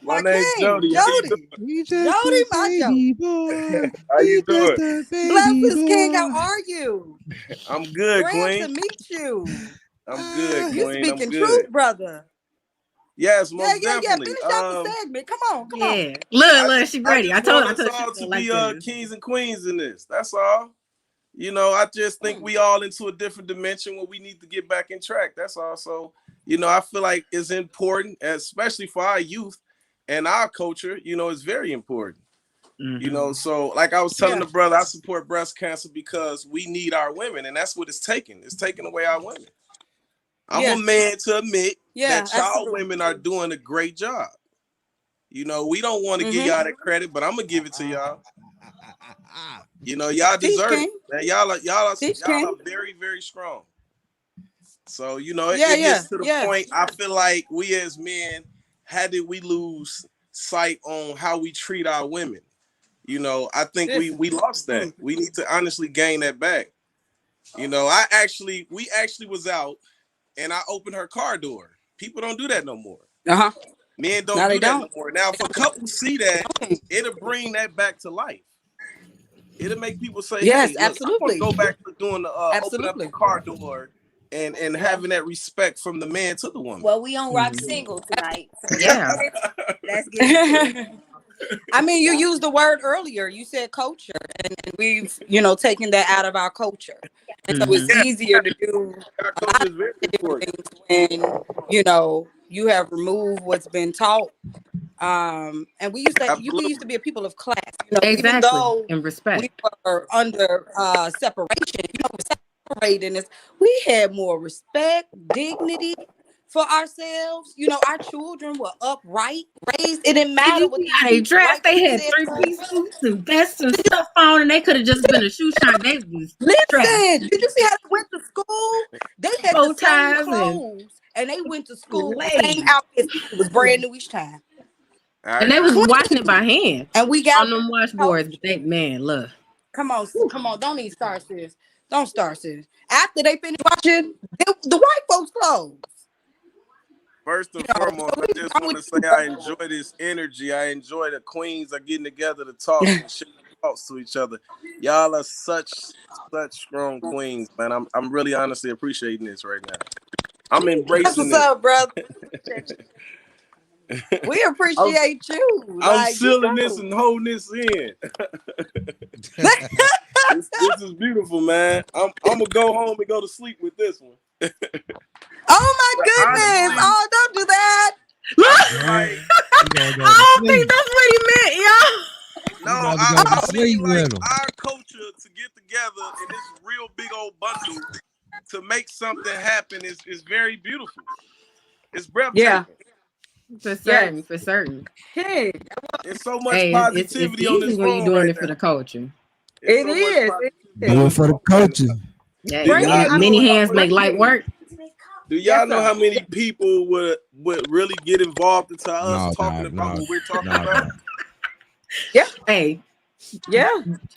Speaker 6: My
Speaker 4: My
Speaker 6: name's
Speaker 4: king,
Speaker 6: Jody. How you
Speaker 4: Jody.
Speaker 1: He just
Speaker 4: Jody,
Speaker 1: a
Speaker 4: my
Speaker 1: baby
Speaker 4: Jody.
Speaker 1: boy.
Speaker 6: How you doing?
Speaker 1: A baby
Speaker 4: Blessings, King. How
Speaker 1: boy.
Speaker 4: are you?
Speaker 6: I'm good,
Speaker 4: Glad to
Speaker 6: Queen.
Speaker 4: meet you.
Speaker 6: I'm good,
Speaker 4: You
Speaker 6: Queen. I'm
Speaker 4: speaking
Speaker 6: good.
Speaker 4: truth, brother.
Speaker 6: Yes,
Speaker 4: Yeah.
Speaker 6: most definitely.
Speaker 4: Finish out the segment. Come on.
Speaker 2: Yeah.
Speaker 6: I
Speaker 2: Look,
Speaker 6: just
Speaker 2: she
Speaker 6: I
Speaker 2: ready. I
Speaker 6: just
Speaker 2: told
Speaker 6: want
Speaker 2: her
Speaker 6: us
Speaker 2: she was
Speaker 6: all
Speaker 2: gonna
Speaker 6: to
Speaker 2: like
Speaker 6: be
Speaker 2: this.
Speaker 6: kings and queens in this. That's all. I just think we all into a different dimension where we need to get back in track. That's all. So, I feel like it's important, especially for our youth and our culture, it's very important. So like I was telling the brother, I support breast cancer because we need our women, and that's what it's taking. It's taking away our women. I'm a man to admit that y'all women are doing a great job. We don't want to give y'all that credit, but I'm gonna give it to y'all. Y'all deserve it. Man, y'all are very, very strong. So, it gets to the point. I feel like we as men, how did we lose sight on how we treat our women? I think we lost that. We need to honestly gain that back. We actually was out and I open her car door. People don't do that no more.
Speaker 4: Uh-huh.
Speaker 6: Men don't
Speaker 4: Now
Speaker 6: do
Speaker 4: they
Speaker 6: that
Speaker 4: don't.
Speaker 6: no more. Now, if a couple see that, it'll bring that back to life. It'll make people say,
Speaker 4: Yes,
Speaker 6: "Hey, look, I want to
Speaker 4: absolutely.
Speaker 6: go back to doing the open up
Speaker 4: Absolutely.
Speaker 6: the car door and having that respect from the man to the woman."
Speaker 3: Well, we on RockSingle tonight. So
Speaker 2: Yeah.
Speaker 3: let's get into it.
Speaker 4: I mean, you used the word earlier. You said culture, and we've, taken that out of our culture. And so it's
Speaker 6: Yeah,
Speaker 4: easier to do
Speaker 6: our
Speaker 4: a lot
Speaker 6: culture
Speaker 4: of
Speaker 6: is very
Speaker 4: different
Speaker 6: important.
Speaker 4: things when, you have removed what's been taught. And we used
Speaker 6: Absolutely.
Speaker 4: to be a people of class, even
Speaker 2: Exactly.
Speaker 4: though
Speaker 2: And
Speaker 4: we
Speaker 2: respect.
Speaker 4: were under separation, separating us, we had more respect, dignity for ourselves. Our children were upright, raised. It didn't
Speaker 2: Did
Speaker 4: matter
Speaker 2: you
Speaker 4: what
Speaker 2: see
Speaker 4: these
Speaker 2: how they
Speaker 4: people,
Speaker 2: dressed?
Speaker 4: white
Speaker 2: They
Speaker 4: people
Speaker 2: had
Speaker 4: said to us.
Speaker 2: 3-piece suits and vests and stuff on, and they could have just been a shoe shine. They was dressed.
Speaker 4: Listen, did you see how they went to school? They had the
Speaker 2: Bow
Speaker 4: same
Speaker 2: ties and
Speaker 4: clothes, and they went to school the same
Speaker 2: laid.
Speaker 4: outfits. It was brand new each time.
Speaker 6: I
Speaker 2: And they
Speaker 6: agree.
Speaker 2: was washing
Speaker 4: Clean.
Speaker 2: it by hand
Speaker 4: And we got
Speaker 2: on them washboards. But they, man, look.
Speaker 4: come on, come on. Don't even start, sis. Don't start, sis. After they finish watching the white folks' clothes.
Speaker 6: First and
Speaker 4: So
Speaker 6: foremost, I
Speaker 4: we
Speaker 6: just
Speaker 4: wrong
Speaker 6: want
Speaker 4: with
Speaker 6: to say
Speaker 4: you,
Speaker 6: I
Speaker 4: bro.
Speaker 6: enjoy this energy. I enjoy the queens are getting together to talk and share thoughts to each other. Y'all are such strong queens, man. I'm really honestly appreciating this right now. I'm
Speaker 4: That's
Speaker 6: embracing
Speaker 4: what's
Speaker 6: this.
Speaker 4: up, brother. We
Speaker 6: I'm,
Speaker 4: appreciate you.
Speaker 6: I'm
Speaker 4: Like, you
Speaker 6: sealing this
Speaker 4: know.
Speaker 6: and holding this in. This is beautiful, man. I'm gonna go home and go to sleep with this one.
Speaker 4: Oh my
Speaker 6: But
Speaker 4: goodness.
Speaker 6: honestly,
Speaker 4: Oh, don't do that.
Speaker 6: like
Speaker 1: You gonna go to
Speaker 2: I don't think
Speaker 1: sleep.
Speaker 2: that's what he meant, y'all.
Speaker 6: no,
Speaker 1: You about to
Speaker 6: I,
Speaker 1: go to
Speaker 6: I
Speaker 1: sleep
Speaker 6: mean like
Speaker 1: with him.
Speaker 6: our culture to get together in this real big old bundle to make something happen is very beautiful. It's
Speaker 4: Yeah.
Speaker 6: breathtaking.
Speaker 2: For
Speaker 4: Yes.
Speaker 2: certain, for certain.
Speaker 4: Hey,
Speaker 6: There's so much
Speaker 2: Hey, it's
Speaker 6: positivity on
Speaker 2: easy
Speaker 6: this
Speaker 2: when you're
Speaker 6: phone
Speaker 2: doing
Speaker 6: right
Speaker 2: it for
Speaker 6: now.
Speaker 2: the culture.
Speaker 6: There's
Speaker 4: it
Speaker 6: so much
Speaker 4: is. It
Speaker 6: positivity
Speaker 4: is.
Speaker 6: on
Speaker 1: Do it
Speaker 6: this
Speaker 1: for the
Speaker 6: phone right
Speaker 1: culture.
Speaker 6: now.
Speaker 2: Yeah,
Speaker 6: Do
Speaker 4: Bring
Speaker 6: y'all
Speaker 4: it.
Speaker 6: know
Speaker 2: many
Speaker 6: how
Speaker 2: hands
Speaker 6: much?
Speaker 2: make light work.
Speaker 6: Do y'all
Speaker 4: Yes,
Speaker 6: know
Speaker 4: sir.
Speaker 6: how many people would really get involved into us
Speaker 1: No,
Speaker 6: talking
Speaker 1: dog.
Speaker 6: about
Speaker 1: No,
Speaker 6: what we're talking
Speaker 1: no,
Speaker 6: about?
Speaker 1: dog.
Speaker 4: Yeah.
Speaker 2: Hey,
Speaker 4: Yeah.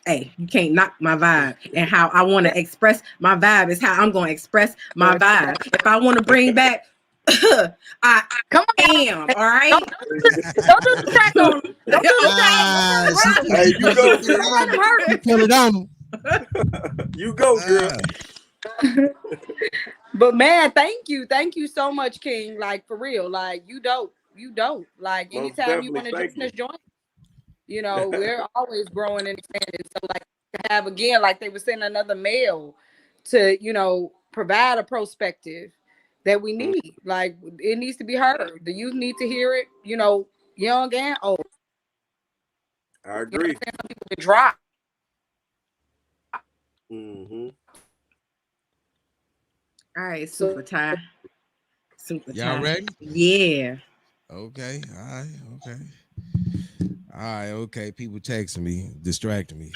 Speaker 2: hey, you can't knock my vibe and how I want
Speaker 4: Yeah.
Speaker 2: to express my vibe is how I'm going to express my vibe. If I want to bring back, I
Speaker 4: Come on,
Speaker 2: am. All right.
Speaker 4: don't do the track on them. Don't do the track.
Speaker 1: Ah,
Speaker 4: Don't
Speaker 1: she,
Speaker 6: Hey,
Speaker 1: she
Speaker 6: you
Speaker 1: put
Speaker 6: go,
Speaker 1: it
Speaker 6: girl.
Speaker 1: on him.
Speaker 4: let
Speaker 1: She
Speaker 4: them
Speaker 1: put it on him.
Speaker 6: You go, girl.
Speaker 1: Ah,
Speaker 4: But man, thank you so much, King. Like, for real, like, you dope. Like,
Speaker 6: Most
Speaker 4: anytime you
Speaker 6: definitely.
Speaker 4: want to
Speaker 6: Thank
Speaker 4: join
Speaker 6: you.
Speaker 4: us, join. We're always growing and expanding. So, like, to have again, like they were saying, another male to provide a perspective that we
Speaker 6: Mm,
Speaker 4: need. Like, it needs to be heard. The youth need to hear it. Young and old.
Speaker 6: I
Speaker 4: You know what
Speaker 6: agree.
Speaker 4: I'm saying? Some people get dry.
Speaker 6: Mm-hmm.
Speaker 2: All right,
Speaker 4: So
Speaker 2: super tie. Super
Speaker 1: y'all
Speaker 2: tie.
Speaker 1: ready?
Speaker 2: Yeah.
Speaker 1: Okay. All right. Okay. All right. Okay. People texting me, distracting me.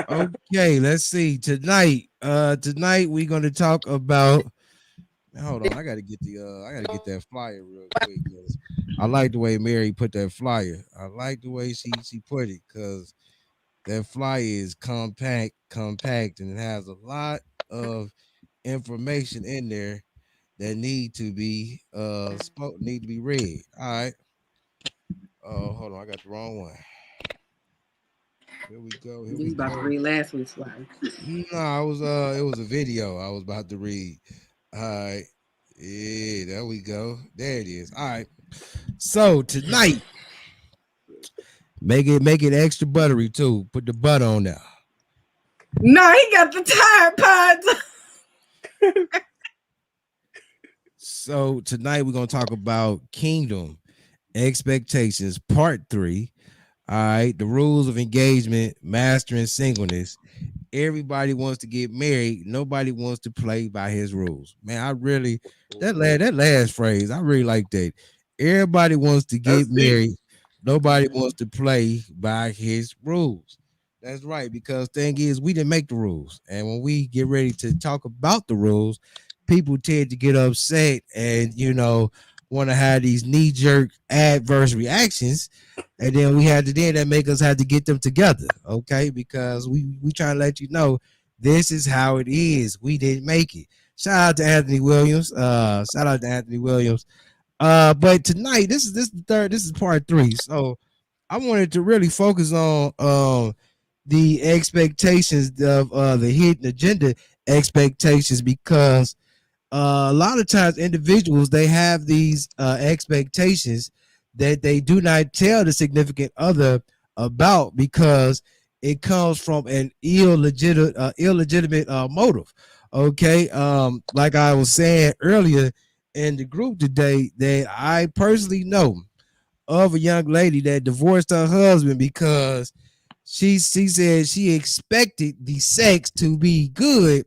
Speaker 1: Okay. Let's see. Tonight we're gonna talk about. Hold on. I gotta get that flyer real quick because I like the way Mary put that flyer. I like the way she put it because that flyer is compact, and it has a lot of information in there that need to be read. All right. Oh, hold on, I got the wrong one. Here we go. Here
Speaker 2: You
Speaker 1: we
Speaker 2: was about to
Speaker 1: go.
Speaker 2: read last week's flyer.
Speaker 1: No, it was a video I was about to read. All right. Yeah, there we go. There it is. All right. So tonight, make it extra buttery too. Put the butter on there.
Speaker 2: No, he got the tire pods.
Speaker 1: So tonight we're gonna talk about Kingdom Expectations Part 3. All right, the rules of engagement, mastering singleness. Everybody wants to get married. Nobody wants to play by his rules. Man, I really that last phrase, I really like that. Everybody wants to
Speaker 6: That's
Speaker 1: get
Speaker 6: deep.
Speaker 1: married. Nobody wants to play by his rules. That's right, because thing is, we didn't make the rules, and when we get ready to talk about the rules, people tend to get upset and want to have these knee jerk adverse reactions, and then we had to then that make us have to get them together, okay? Because we trying to let you know This is how it is. We didn't make it. Shout out to Anthony Williams. Shout out to Anthony Williams. But tonight, this is part three. So I wanted to really focus on the expectations of the hidden agenda expectations, because a lot of times individuals, they have these expectations that they do not tell the significant other about, because it comes from an illegitimate motive. Okay, like I was saying earlier in the group today, that I personally know of a young lady that divorced her husband because she said she expected the sex to be good,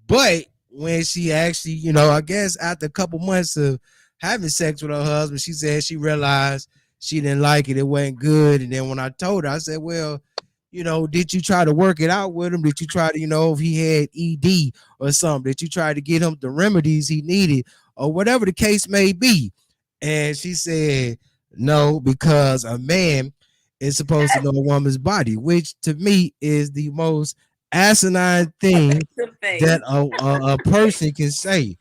Speaker 1: but when she actually, I guess after a couple months of having sex with her husband, she said she realized she didn't like it. It wasn't good. And then when I told her, I said, well, did you try to work it out with him? Did you try to, if he had ED or something, did you try to get him the remedies he needed or whatever the case may be? And she said, no, because a man is supposed to know a woman's body, which to me is the most asinine thing that a person can say.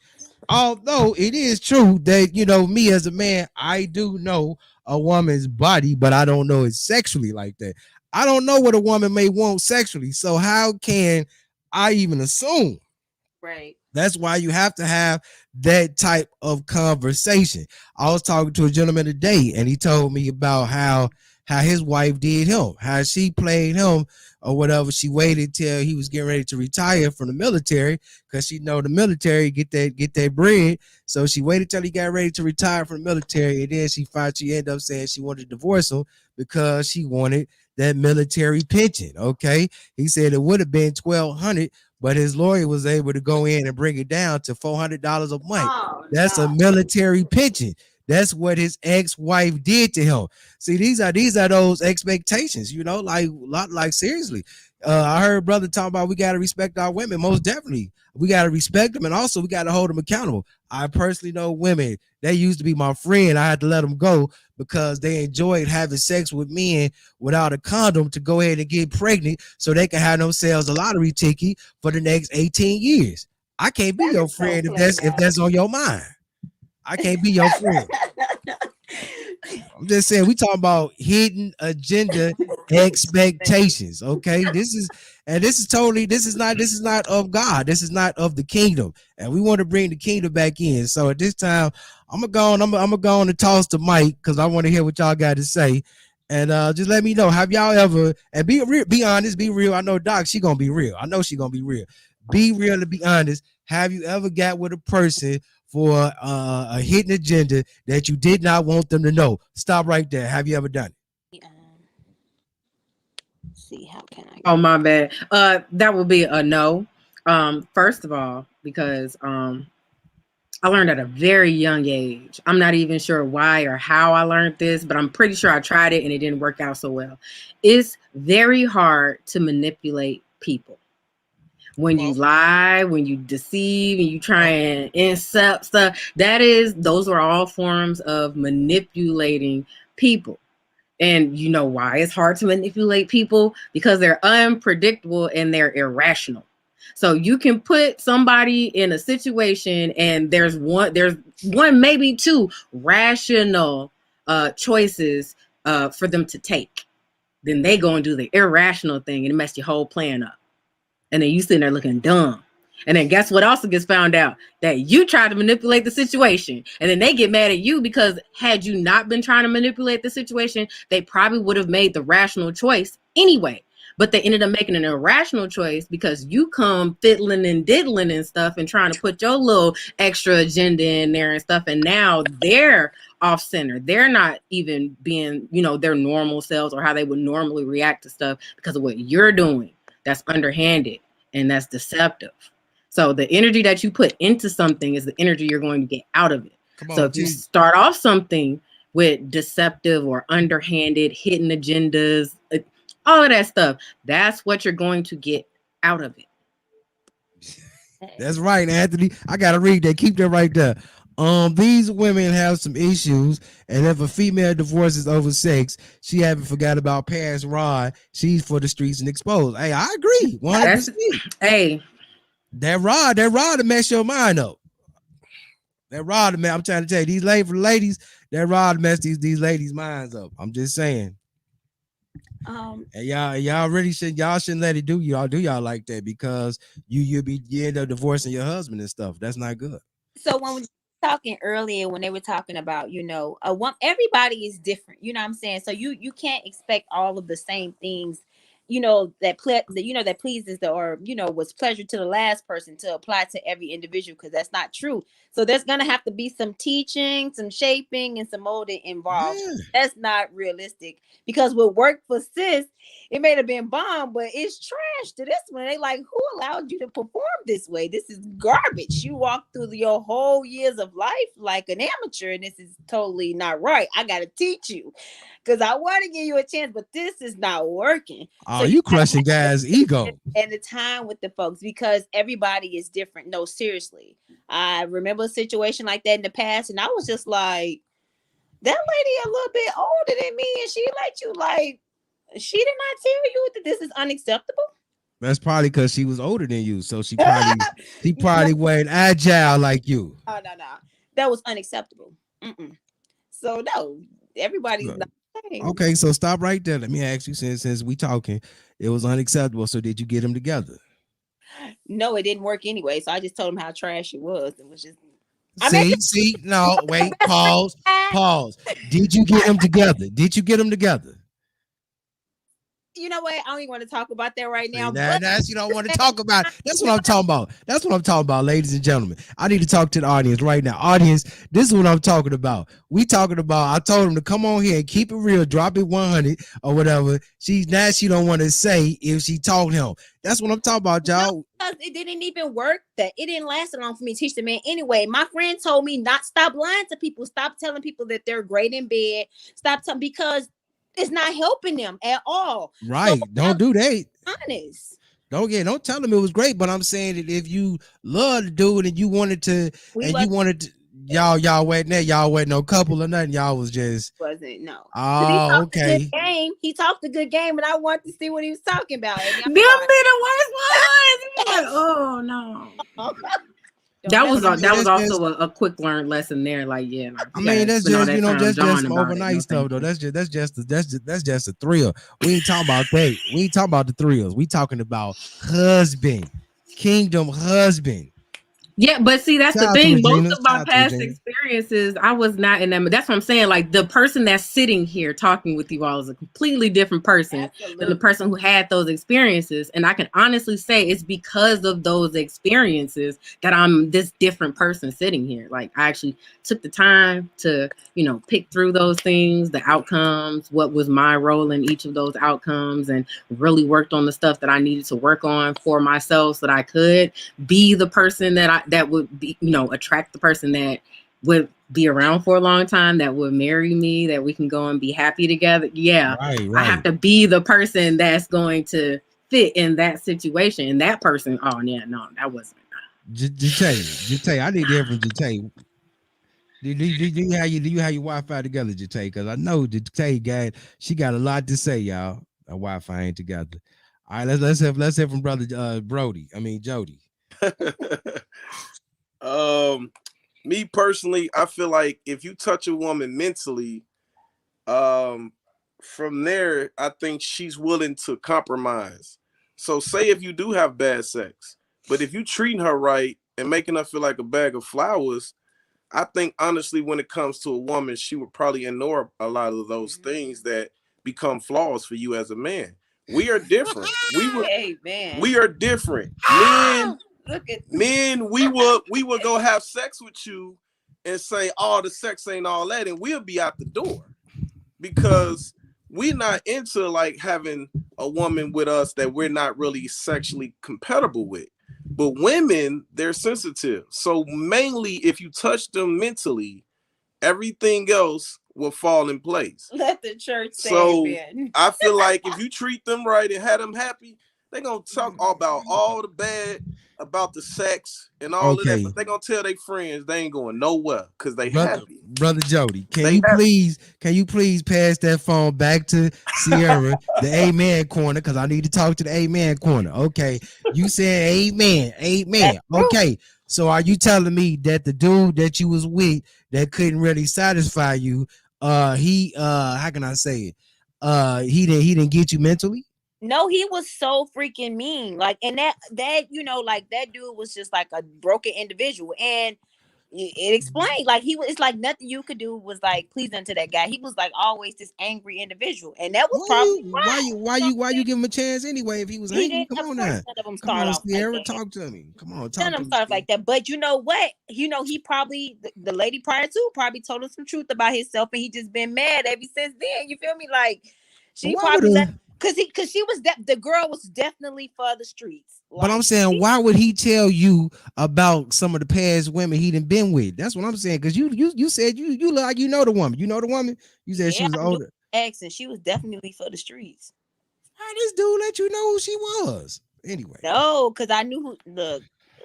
Speaker 1: Although it is true that, me as a man, I do know a woman's body, but I don't know it sexually like that. I don't know what a woman may want sexually. So how can I even assume?
Speaker 3: Right.
Speaker 1: That's why you have to have that type of conversation. I was talking to a gentleman today, and he told me about how his wife did him, how she played him or whatever. She waited till he was getting ready to retire from the military, because she know the military get that bread. So she waited till he got ready to retire from the military, and then she ended up saying she wanted to divorce him because she wanted that military pension. Okay, he said it would have been $1,200, but his lawyer was able to go in and bring it down to $400 a month.
Speaker 3: Oh
Speaker 1: That's a
Speaker 3: no.
Speaker 1: military pension. That's what his ex-wife did to him. See, these are those expectations, like seriously. I heard brother talk about we got to respect our women. Most definitely, we got to respect them, and also we got to hold them accountable. I personally know women, they used to be my friend. I had to let them go because they enjoyed having sex with men without a condom to go ahead and get pregnant so they can have themselves a lottery ticket for the next 18 years. I can't be
Speaker 3: That
Speaker 1: your
Speaker 3: is so
Speaker 1: friend
Speaker 3: played
Speaker 1: if
Speaker 3: out.
Speaker 1: that's on your mind. I can't be your friend. I'm just saying, we talking about hidden agenda expectations. Okay, this is not of God. This is not of the kingdom, and we want to bring the kingdom back in. So at this time, I'm gonna go on and toss the mic because I want to hear what y'all got to say, and just let me know. Have y'all ever, and be real, be honest, be real. I know Doc, she gonna be real. I know she gonna be real. Be real and be honest. Have you ever got with a person for a hidden agenda that you did not want them to know? Stop right there. Have you ever done it?
Speaker 3: See, how can I
Speaker 2: Oh
Speaker 3: go?
Speaker 2: my bad. That would be a no. First of all, because I learned at a very young age. I'm not even sure why or how I learned this, but I'm pretty sure I tried it and it didn't work out so well. It's very hard to manipulate people. When you lie, when you deceive, and you try and insult stuff, those are all forms of manipulating people. And you know why it's hard to manipulate people? Because they're unpredictable and they're irrational. So you can put somebody in a situation and there's one, maybe two rational choices for them to take. Then they go and do the irrational thing and mess your whole plan up. And then you sitting there looking dumb. And then guess what also gets found out? That you tried to manipulate the situation. And then they get mad at you because had you not been trying to manipulate the situation, they probably would have made the rational choice anyway. But they ended up making an irrational choice because you come fiddling and diddling and stuff and trying to put your little extra agenda in there and stuff. And now they're off center. They're not even being, their normal selves or how they would normally react to stuff because of what you're doing. That's underhanded and that's deceptive. So the energy that you put into something is the energy you're going to get out of it. So if you start off something with deceptive or underhanded, hidden agendas, all of that stuff, that's what you're going to get out of it.
Speaker 1: That's right, Anthony. I gotta read that. Keep that right there. These women have some issues, and if a female divorces over sex, she haven't forgot about past Rod. She's for the streets and exposed. Hey, I agree, 100%.
Speaker 2: That's hey.
Speaker 1: That rod to mess your mind up. That rod, man, I'm trying to tell you, these ladies, that rod mess these ladies' minds up. I'm just saying. And y'all really shouldn't let it do y'all like that, because you end up divorcing your husband and stuff. That's not good.
Speaker 3: So when we were talking earlier, when they were talking about, everybody is different. You know what I'm saying? So you can't expect all of the same things, that pleases was pleasure to the last person to apply to every individual, because that's not true. So there's gonna have to be some teaching, some shaping, and some molding involved.
Speaker 1: Yeah.
Speaker 3: That's not realistic, because what worked for sis, it may have been bomb, but it's trash to this one. They like, who allowed you to perform this way? This is garbage. You walked through your whole years of life like an amateur, and this is totally not right. I gotta teach you, because I want to give you a chance, but this is not working.
Speaker 1: Oh, so you crushing guys' ego.
Speaker 3: And the time with the folks, because everybody is different. No, seriously. I remember a situation like that in the past, and I was just like, that lady a little bit older than me, and she let you, like, she did not tell you that this is unacceptable.
Speaker 1: That's probably because she was older than you, so she probably wasn't agile like you.
Speaker 3: No. That was unacceptable. So no, everybody's not the same.
Speaker 1: Okay, so stop right there. Let me ask you, since we talking, it was unacceptable. So did you get them together?
Speaker 3: No, it didn't work anyway. So I just told him how trash it was. It was just.
Speaker 1: No, wait, pause. Did you get them together?
Speaker 3: You know what? I don't even want to talk about that right now.
Speaker 1: That's you don't want to talk about. That's what I'm talking about. Ladies and gentlemen. I need to talk to the audience right now. Audience, this is what I'm talking about. I told him to come on here and keep it real, drop it 100 or whatever. She don't want to say if she told him. That's what I'm talking about, y'all.
Speaker 3: Because it didn't even work. That it didn't last long for me to teach the man. Anyway, my friend told me not stop lying to people. Stop telling people that they're great in bed. Because it's not helping them at all.
Speaker 1: Right. So, don't do that.
Speaker 3: Honest.
Speaker 1: Don't tell them it was great. But I'm saying that if you love the dude and you wanted to, y'all wasn't there, y'all wasn't no couple or nothing. Y'all was just
Speaker 3: wasn't no.
Speaker 1: Oh, okay.
Speaker 3: He talked a good game, and I wanted to see what he was talking about.
Speaker 2: Them be the worst ones. Oh no. That was also a quick learned lesson there. Like, yeah,
Speaker 1: I mean, that's just some overnight stuff though. That's just a thrill. We ain't talking about that. We ain't talking about the thrills. We talking about husband, kingdom husband.
Speaker 2: Yeah, but see, that's the thing. Most of my past experiences, I was not in them. That's what I'm saying. Like, the person that's sitting here talking with you all is a completely different person than the person who had those experiences. And I can honestly say it's because of those experiences that I'm this different person sitting here. Like, I actually took the time to, pick through those things, the outcomes, what was my role in each of those outcomes, and really worked on the stuff that I needed to work on for myself so that I could be the person that would be, attract the person that would be around for a long time, that would marry me, that we can go and be happy together. Yeah. Right. I have to be the person that's going to fit in that situation. And that person, oh yeah, no, that wasn't.
Speaker 1: Jate, I need to hear from Jate. Do you have your Wi-Fi together, Jate? Because I know Jate she got a lot to say, y'all. Our Wi-Fi ain't together. All right, let's hear from brother Jody.
Speaker 6: Me personally, I feel like if you touch a woman mentally, from there, I think she's willing to compromise. So say if you do have bad sex, but if you treating her right and making her feel like a bag of flowers, I think honestly, when it comes to a woman, she would probably ignore a lot of those things that become flaws for you as a man. We are different. We are different. Men, we would go have sex with you and say, oh, the sex ain't all that, and we'll be out the door because we're not into like having a woman with us that we're not really sexually compatible with. But women, they're sensitive. So mainly if you touch them mentally, everything else will fall in place.
Speaker 3: Let the church say
Speaker 6: so
Speaker 3: amen.
Speaker 6: I feel like if you treat them right and have them happy, they're going to talk about all the bad about the sex and all of that,
Speaker 1: Okay,
Speaker 6: but they gonna tell their friends they ain't going nowhere because they
Speaker 1: brother,
Speaker 6: happy.
Speaker 1: brother Jody,
Speaker 6: They happy.
Speaker 1: can you please pass that phone back to Sierra, the Amen corner, because I need to talk to the Amen corner. Okay, you said Amen,
Speaker 3: That's
Speaker 1: Amen.
Speaker 3: true.
Speaker 1: Okay, so are you telling me that the dude that you was with that couldn't really satisfy you, he how can I say it? He didn't get you mentally?
Speaker 3: No, he was so freaking mean. Like, and that like that dude was just like a broken individual, and it explained like he was. It's like nothing you could do was like pleasing to that guy. He was like always this angry individual, and that was
Speaker 1: Why
Speaker 3: probably
Speaker 1: you why
Speaker 3: why.
Speaker 1: you why
Speaker 3: You know
Speaker 1: you
Speaker 3: what
Speaker 1: why
Speaker 3: I'm
Speaker 1: you
Speaker 3: saying?
Speaker 1: give him a chance anyway if he was
Speaker 3: He
Speaker 1: angry?
Speaker 3: didn't.
Speaker 1: Come
Speaker 3: Of
Speaker 1: on
Speaker 3: course,
Speaker 1: now.
Speaker 3: none of them
Speaker 1: Come
Speaker 3: start
Speaker 1: on,
Speaker 3: off like
Speaker 1: Sierra,
Speaker 3: that.
Speaker 1: talk to me. Come on,
Speaker 3: None
Speaker 1: talk
Speaker 3: of
Speaker 1: to
Speaker 3: them
Speaker 1: me,
Speaker 3: start off
Speaker 1: Sierra.
Speaker 3: like that. But you know what? He probably the lady prior to probably told him some truth about himself, and he just been mad ever since then. You feel me? Like
Speaker 1: But
Speaker 3: she
Speaker 1: why would
Speaker 3: probably let
Speaker 1: a
Speaker 3: because she was the girl was definitely for the streets.
Speaker 1: but I'm
Speaker 3: Like
Speaker 1: saying, why would he tell you about some of the past women he done been with? That's what I'm saying. Because you said you look like you know the woman. You know the woman. You said she
Speaker 3: yeah,
Speaker 1: was
Speaker 3: I knew
Speaker 1: older.
Speaker 3: accent. She was definitely for the streets.
Speaker 1: How this dude let you know who she was? Anyway,
Speaker 3: No, because I knew who the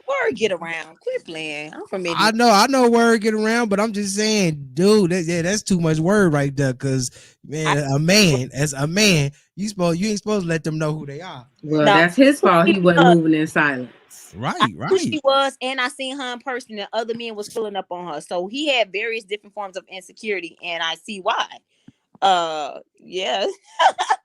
Speaker 3: word get around. Quit playing. I'm from Indiana.
Speaker 1: I know word get around, but I'm just saying, dude, that's too much word right there. Cause
Speaker 3: I
Speaker 1: man, a man, as a man, you ain't supposed to let them know who they are.
Speaker 2: Well,
Speaker 3: no,
Speaker 2: that's his fault.
Speaker 3: she
Speaker 2: He wasn't
Speaker 3: was.
Speaker 2: moving in silence.
Speaker 3: I
Speaker 1: Right,
Speaker 3: knew
Speaker 1: right.
Speaker 3: she was, and I seen her in person, and other men was filling up on her. So he had various different forms of insecurity, and I see why. Yeah,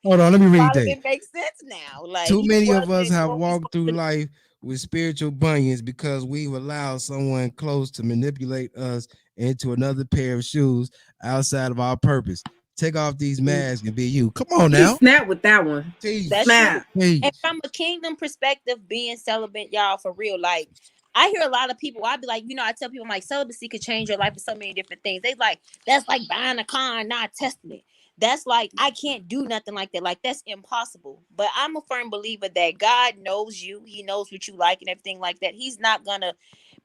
Speaker 1: Hold on, let me
Speaker 3: a
Speaker 1: read
Speaker 3: lot of
Speaker 1: that.
Speaker 3: it makes sense now. Like
Speaker 1: Too
Speaker 3: he
Speaker 1: many of us
Speaker 3: wasn't
Speaker 1: have
Speaker 3: what we
Speaker 1: walked
Speaker 3: supposed
Speaker 1: through
Speaker 3: to do.
Speaker 1: life with spiritual bunions because we've allowed someone close to manipulate us into another pair of shoes outside of our purpose. Take off these masks and be you. Come on
Speaker 2: He
Speaker 1: now.
Speaker 2: snapped with that one.
Speaker 3: That's
Speaker 1: Teach.
Speaker 3: true.
Speaker 2: Snap.
Speaker 3: And
Speaker 1: Teach.
Speaker 3: from a kingdom perspective, being celibate, y'all, for real, like I hear a lot of people. I'd be like, I tell people, I'm like, celibacy could change your life with so many different things. They like that's like buying a car and not testing it. That's like I can't do nothing like that. Like that's impossible. But I'm a firm believer that God knows you. He knows what you like and everything like that. He's not gonna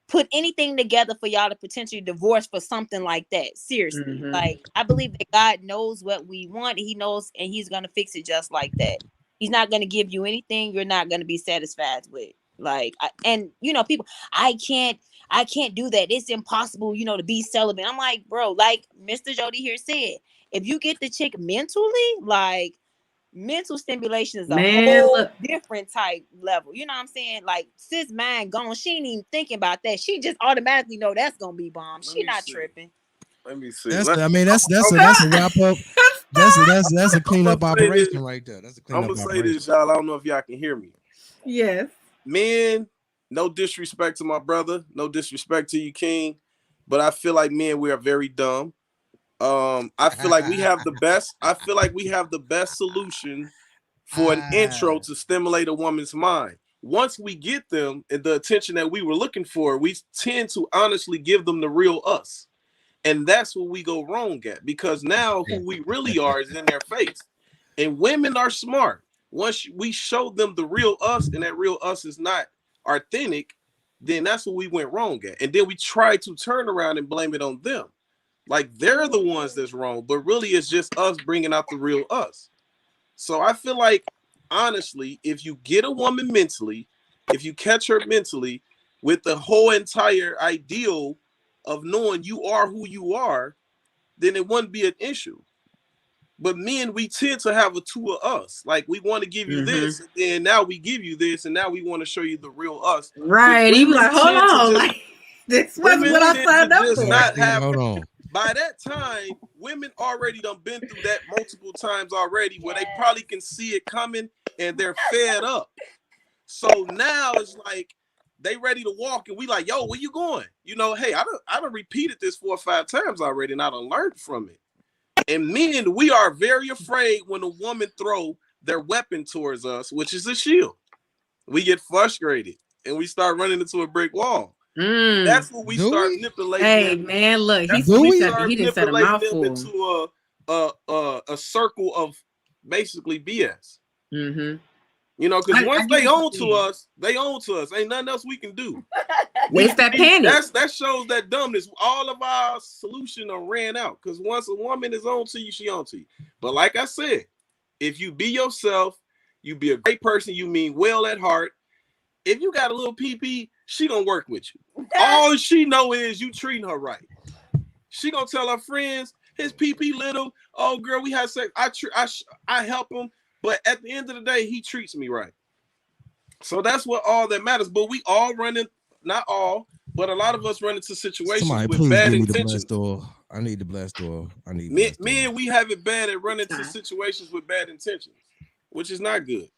Speaker 3: put anything together for y'all to potentially divorce for something like that. Seriously.
Speaker 2: Mm-hmm.
Speaker 3: Like I believe that God knows what we want. He knows and he's gonna fix it just like that. He's not gonna give you anything you're not gonna be satisfied with. Like people, I can't do that. It's impossible, to be celibate. I'm like, bro, like Mr. Jody here said, if you get the chick mentally, like mental stimulation is a
Speaker 2: Man,
Speaker 3: whole
Speaker 2: look,
Speaker 3: different type level. You know what I'm saying? Like sis mind gone. She ain't even thinking about that. She just automatically know that's gonna be bomb.
Speaker 6: Let
Speaker 3: She
Speaker 6: me
Speaker 3: not
Speaker 6: see.
Speaker 3: tripping.
Speaker 6: Let me see.
Speaker 1: That's
Speaker 6: Let,
Speaker 1: I mean
Speaker 6: I'm, I'm,
Speaker 1: that's a wrap up. That's a
Speaker 6: I'm gonna
Speaker 1: cleanup
Speaker 6: say this.
Speaker 1: operation right there. That's a
Speaker 6: I'm
Speaker 1: cleanup
Speaker 6: gonna say
Speaker 1: operation.
Speaker 6: this, y'all. I don't know if y'all can hear me.
Speaker 2: yes.
Speaker 6: Men, no disrespect to my brother, no disrespect to you, King, but I feel like men, we are very dumb. I feel like we have the best. I feel like we have the best solution for an intro to stimulate a woman's mind. Once we get them and the attention that we were looking for, we tend to honestly give them the real us. And that's what we go wrong at because now who we really are is in their face. And women are smart. Once we show them the real us and that real us is not authentic, then that's what we went wrong at. And then we try to turn around and blame it on them. Like they're the ones that's wrong, but really it's just us bringing out the real us. So I feel like, honestly, if you get a woman mentally, if you catch her mentally with the whole entire ideal of knowing you are who you are, then it wouldn't be an issue. But men, we tend to have a two of us. Like we want to give you
Speaker 2: Mm-hmm.
Speaker 6: this, and then now we give you this, and now we want to show you the real us. Which
Speaker 2: Right. He be
Speaker 6: women
Speaker 2: like, hold
Speaker 6: tend to
Speaker 2: on.
Speaker 6: just
Speaker 2: Like, this wasn't
Speaker 6: women
Speaker 2: what I
Speaker 6: tend to
Speaker 2: signed up
Speaker 6: just
Speaker 1: Yeah,
Speaker 2: for.
Speaker 6: not
Speaker 1: see,
Speaker 6: have.
Speaker 1: hold on.
Speaker 6: By that time, women already done been through that multiple times already, where they probably can see it coming and they're fed up. So now it's like they ready to walk, and we like, yo, where you going? Hey, I done repeated this 4 or 5 times already, and I done learned from it. And men, we are very afraid when a woman throw their weapon towards us, which is a shield. We get frustrated and we start running into a brick wall.
Speaker 2: Mm.
Speaker 6: That's when we
Speaker 1: Do
Speaker 6: start
Speaker 1: we?
Speaker 6: manipulating
Speaker 2: Hey,
Speaker 6: them.
Speaker 2: man, look,
Speaker 6: That's when
Speaker 1: Do
Speaker 2: he
Speaker 6: we
Speaker 1: we?
Speaker 2: said that
Speaker 6: start
Speaker 2: he didn't set a
Speaker 6: manipulating them
Speaker 2: mouthful.
Speaker 6: into a circle of basically BS.
Speaker 2: Mm-hmm.
Speaker 6: Because
Speaker 2: I
Speaker 6: once
Speaker 2: get
Speaker 6: they
Speaker 2: what you're
Speaker 6: own to
Speaker 2: saying.
Speaker 6: us, they own to us. Ain't nothing else we can do.
Speaker 2: It's that panic.
Speaker 6: That shows that dumbness. All of our solution are ran out because once a woman is on to you, she on to you. But like I said, if you be yourself, you be a great person. You mean well at heart. if you got a little pee, she gonna work with you. All she know is you treating her right. She gonna tell her friends his pee little. Oh girl, we had sex. I help him, but at the end of the day, he treats me right. So that's what all that matters. But we all run in, not all, but a lot of us run into situations
Speaker 1: Somebody
Speaker 6: with
Speaker 1: please
Speaker 6: bad
Speaker 1: give me the
Speaker 6: intentions.
Speaker 1: blessed oil. I need the blessed oil.
Speaker 6: Men, we have it bad at running into situations with bad intentions, which is not good.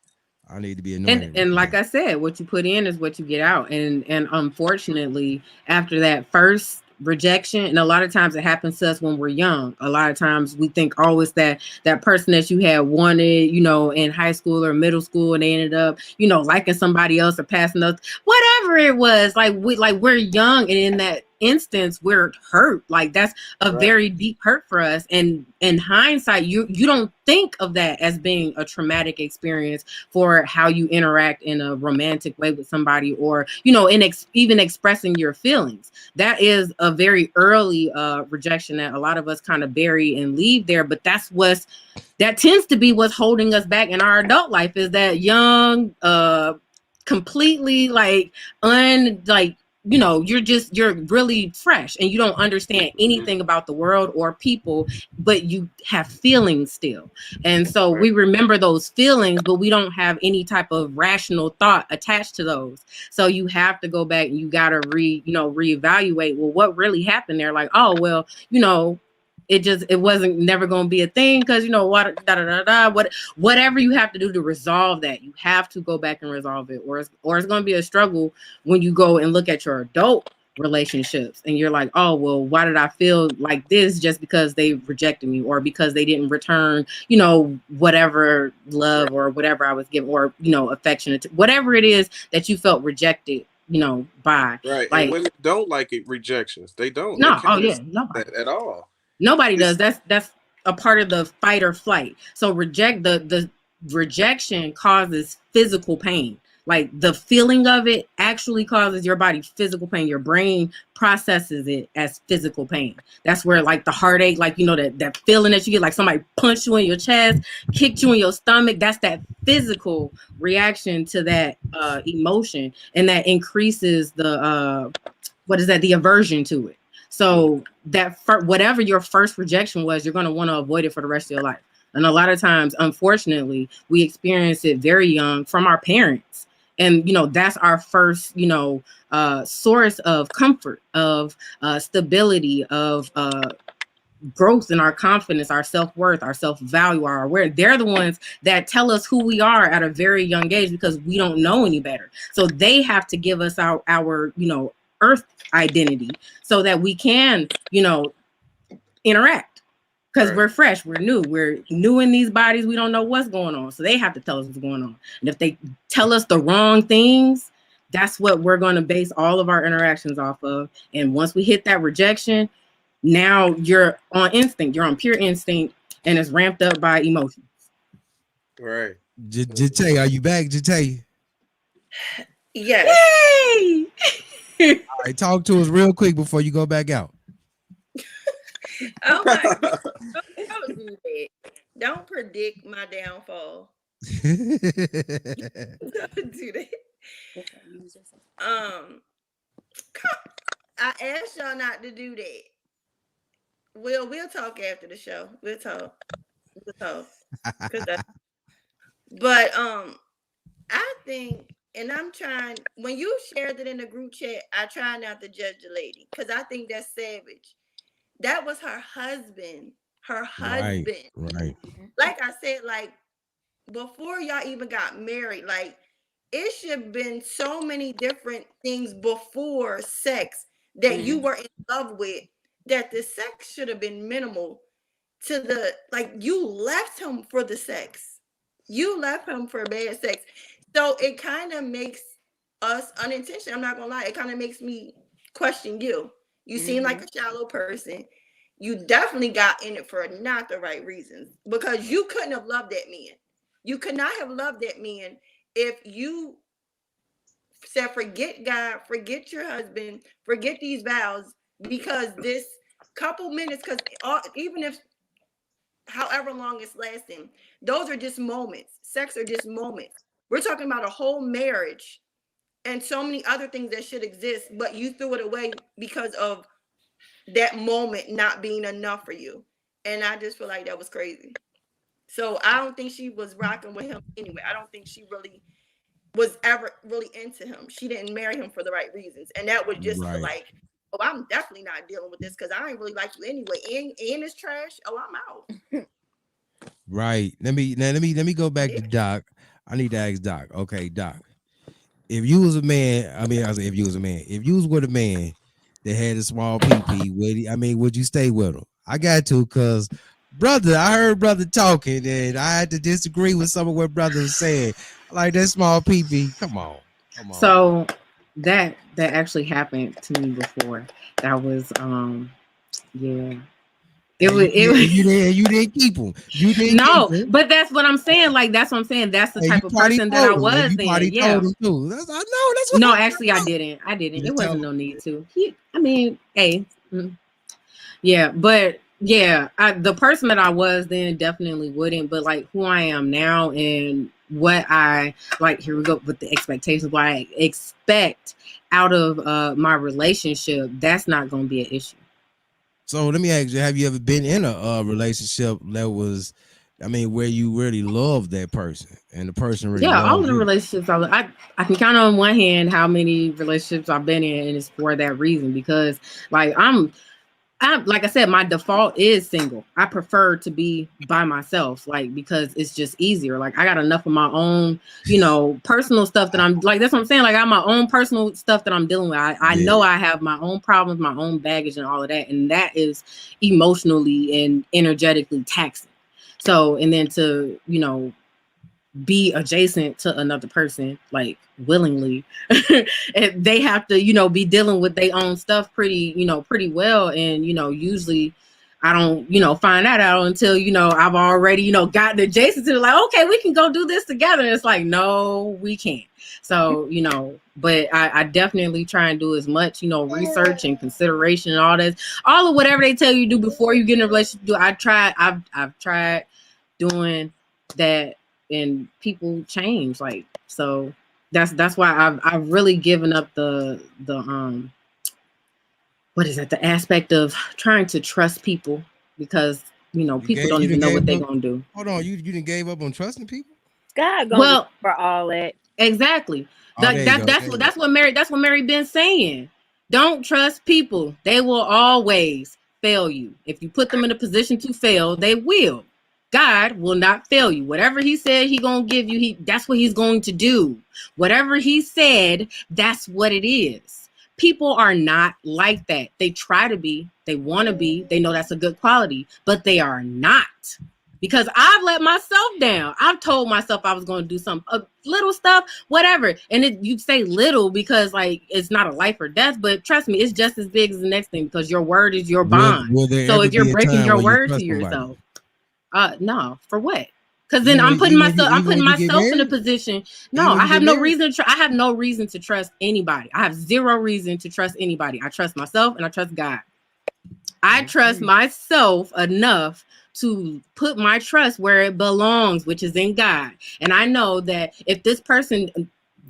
Speaker 1: I need to be anointed.
Speaker 2: And like I said, what you put in is what you get out. And unfortunately, after that first rejection, and a lot of times it happens to us when we're young. A lot of times we think, oh, it's that person that you had wanted, in high school or middle school, and they ended up, liking somebody else or passing us, whatever it was. We're young, and in that instance we're hurt. Like, that's a very deep hurt for us, and in hindsight you don't think of that as being a traumatic experience for how you interact in a romantic way with somebody, or even expressing your feelings. That is a very early rejection that a lot of us kind of bury and leave there, but that tends to be what's holding us back in our adult life, is that young, completely you're really fresh and you don't understand anything about the world or people, but you have feelings still. And so we remember those feelings, but we don't have any type of rational thought attached to those. So you have to go back and you got to reevaluate, well, what really happened there? Like, oh, well, it wasn't never going to be a thing because whatever you have to do to resolve that, you have to go back and resolve it, or it's going to be a struggle when you go and look at your adult relationships and you're like, oh, well, why did I feel like this? Just because they rejected me, or because they didn't return whatever love or whatever I was given, or affectionate, whatever it is that you felt rejected by.
Speaker 6: Right. And women don't like it, rejections. They don't.
Speaker 2: No.
Speaker 6: Nobody at all.
Speaker 2: Nobody does. That's a part of the fight or flight. So the rejection causes physical pain. Like, the feeling of it actually causes your body physical pain. Your brain processes it as physical pain. That's where, like, the heartache, like, that feeling that you get, like somebody punched you in your chest, kicked you in your stomach. That's that physical reaction to that emotion, and that increases the the aversion to it. So that whatever your first rejection was, you're going to want to avoid it for the rest of your life. And a lot of times, unfortunately, we experience it very young from our parents. And, that's our first, source of comfort, of stability, of growth in our confidence, our self-worth, our self-value, our awareness. They're the ones that tell us who we are at a very young age, because we don't know any better. So they have to give us our earth identity so that we can, interact, because we're fresh, we're new in these bodies. We don't know what's going on. So they have to tell us what's going on. And if they tell us the wrong things, that's what we're going to base all of our interactions off of. And once we hit that rejection, now you're on instinct, you're on pure instinct, and it's ramped up by emotions.
Speaker 6: Right.
Speaker 1: Jate, are you back, Jate?
Speaker 5: Yes.
Speaker 2: Yay!
Speaker 1: All right, talk to us real quick before you go back out.
Speaker 5: Oh my God. Don't do that. Don't predict my downfall. Don't do that. I asked y'all not to do that. We'll talk after the show. We'll talk. But I think, and I'm trying, when you shared it in the group chat, I try not to judge the lady, because I think that's savage. That was her husband. Right. Like I said, like, before y'all even got married, like, it should have been so many different things before sex that you were in love with, that the sex should have been minimal to the, like, you left him for the sex. You left him for bad sex. So it kind of makes us unintentional. I'm not gonna lie. It kind of makes me question you. You seem like a shallow person. You definitely got in it for not the right reasons, because you couldn't have loved that man. You could not have loved that man if you said, forget God, forget your husband, forget these vows, because this couple minutes, because even if however long it's lasting, those are just moments. Sex are just moments. We're talking about a whole marriage and so many other things that should exist, but you threw it away because of that moment not being enough for you. And I just feel like that was crazy. So I don't think she was rocking with him anyway. I don't think she really was ever really into him. She didn't marry him for the right reasons. And that was just for
Speaker 1: Right.
Speaker 5: like, oh, I'm definitely not dealing with this because I ain't really like you anyway. And it's trash. Oh, I'm out.
Speaker 1: Right. Let me go back
Speaker 5: Yeah.
Speaker 1: to Doc. I need to ask Doc. Okay, Doc. If you was a man, I say if you was a man, if you was with a man that had a small PP, would you stay with him? I got to, cause brother, I heard brother talking, and I had to disagree with some of what brother was saying. Like that small PP. Come on, come on.
Speaker 2: So that actually happened to me before. That was yeah. It
Speaker 1: And
Speaker 2: was it was
Speaker 1: you didn't keep him. You didn't keep
Speaker 2: no,
Speaker 1: him.
Speaker 2: but that's what I'm saying. Like that's what I'm saying. That's the
Speaker 1: And you
Speaker 2: type of
Speaker 1: probably
Speaker 2: person that I
Speaker 1: told him, and
Speaker 2: was
Speaker 1: you
Speaker 2: then.
Speaker 1: probably
Speaker 2: Yeah.
Speaker 1: told him too. I know that's what
Speaker 2: No,
Speaker 1: I
Speaker 2: actually I
Speaker 1: know.
Speaker 2: didn't. I didn't.
Speaker 1: You
Speaker 2: It
Speaker 1: didn't tell
Speaker 2: wasn't
Speaker 1: him.
Speaker 2: no need to. I mean, hey. Yeah, but yeah, the person that I was then definitely wouldn't. But like who I am now and what I like, here we go with the expectations. What I expect out of my relationship, that's not going to be an issue.
Speaker 1: So let me ask you: have you ever been in a relationship that was, where you really loved that person and the person really
Speaker 2: Yeah, all
Speaker 1: loved
Speaker 2: of the
Speaker 1: you?
Speaker 2: relationships I can count on one hand how many relationships I've been in, and it's for that reason because like I like I said, my default is single. I prefer to be by myself, like because it's just easier. Like I got enough of my own, personal stuff that I'm like. That's what I'm saying. Like I have my own personal stuff that I'm dealing with. I
Speaker 1: Yeah.
Speaker 2: know I have my own problems, my own baggage, and all of that, and that is emotionally and energetically taxing. So, and then to be adjacent to another person like willingly and they have to be dealing with their own stuff pretty well, and usually I don't find that out until I've already gotten adjacent to like, okay, we can go do this together, and it's like, no, we can't. So but I definitely try and do as much research and consideration and all of whatever they tell you to do before you get in a relationship. I've tried doing that, and people change. Like, so that's why I've really given up the what is it, the aspect of trying to trust people, because people don't
Speaker 1: You
Speaker 2: even
Speaker 1: done
Speaker 2: know
Speaker 1: gave
Speaker 2: what they're
Speaker 1: up.
Speaker 2: gonna do.
Speaker 1: Hold on, you didn't gave up on trusting people?
Speaker 3: God gonna
Speaker 2: Well,
Speaker 3: remember all that.
Speaker 2: exactly.
Speaker 1: Oh, there you go.
Speaker 2: That's what Mary been saying. Don't trust people. They will always fail you. If you put them in a position to fail, they will. God will not fail you. Whatever he said he gonna give you, that's what he's going to do. Whatever he said, that's what it is. People are not like that. They try to be, they want to be, they know that's a good quality, but they are not. Because I've let myself down. I've told myself I was going to do some little stuff, whatever. And you say little because like it's not a life or death, but trust me, it's just as big as the next thing, because your word is your bond.
Speaker 1: Will there
Speaker 2: So
Speaker 1: ever
Speaker 2: if you're
Speaker 1: be a
Speaker 2: breaking
Speaker 1: time
Speaker 2: your
Speaker 1: when you
Speaker 2: word to
Speaker 1: trust somebody?
Speaker 2: yourself, no, for what? Because then I'm putting
Speaker 1: Even when you get
Speaker 2: myself in a
Speaker 1: married?
Speaker 2: position. No,
Speaker 1: Even when
Speaker 2: I
Speaker 1: you
Speaker 2: have
Speaker 1: get
Speaker 2: no
Speaker 1: married?
Speaker 2: reason to. I have no reason to trust anybody. I have zero reason to trust anybody. I trust myself and I trust God. I trust myself enough to put my trust where it belongs, which is in God. And I know that if this person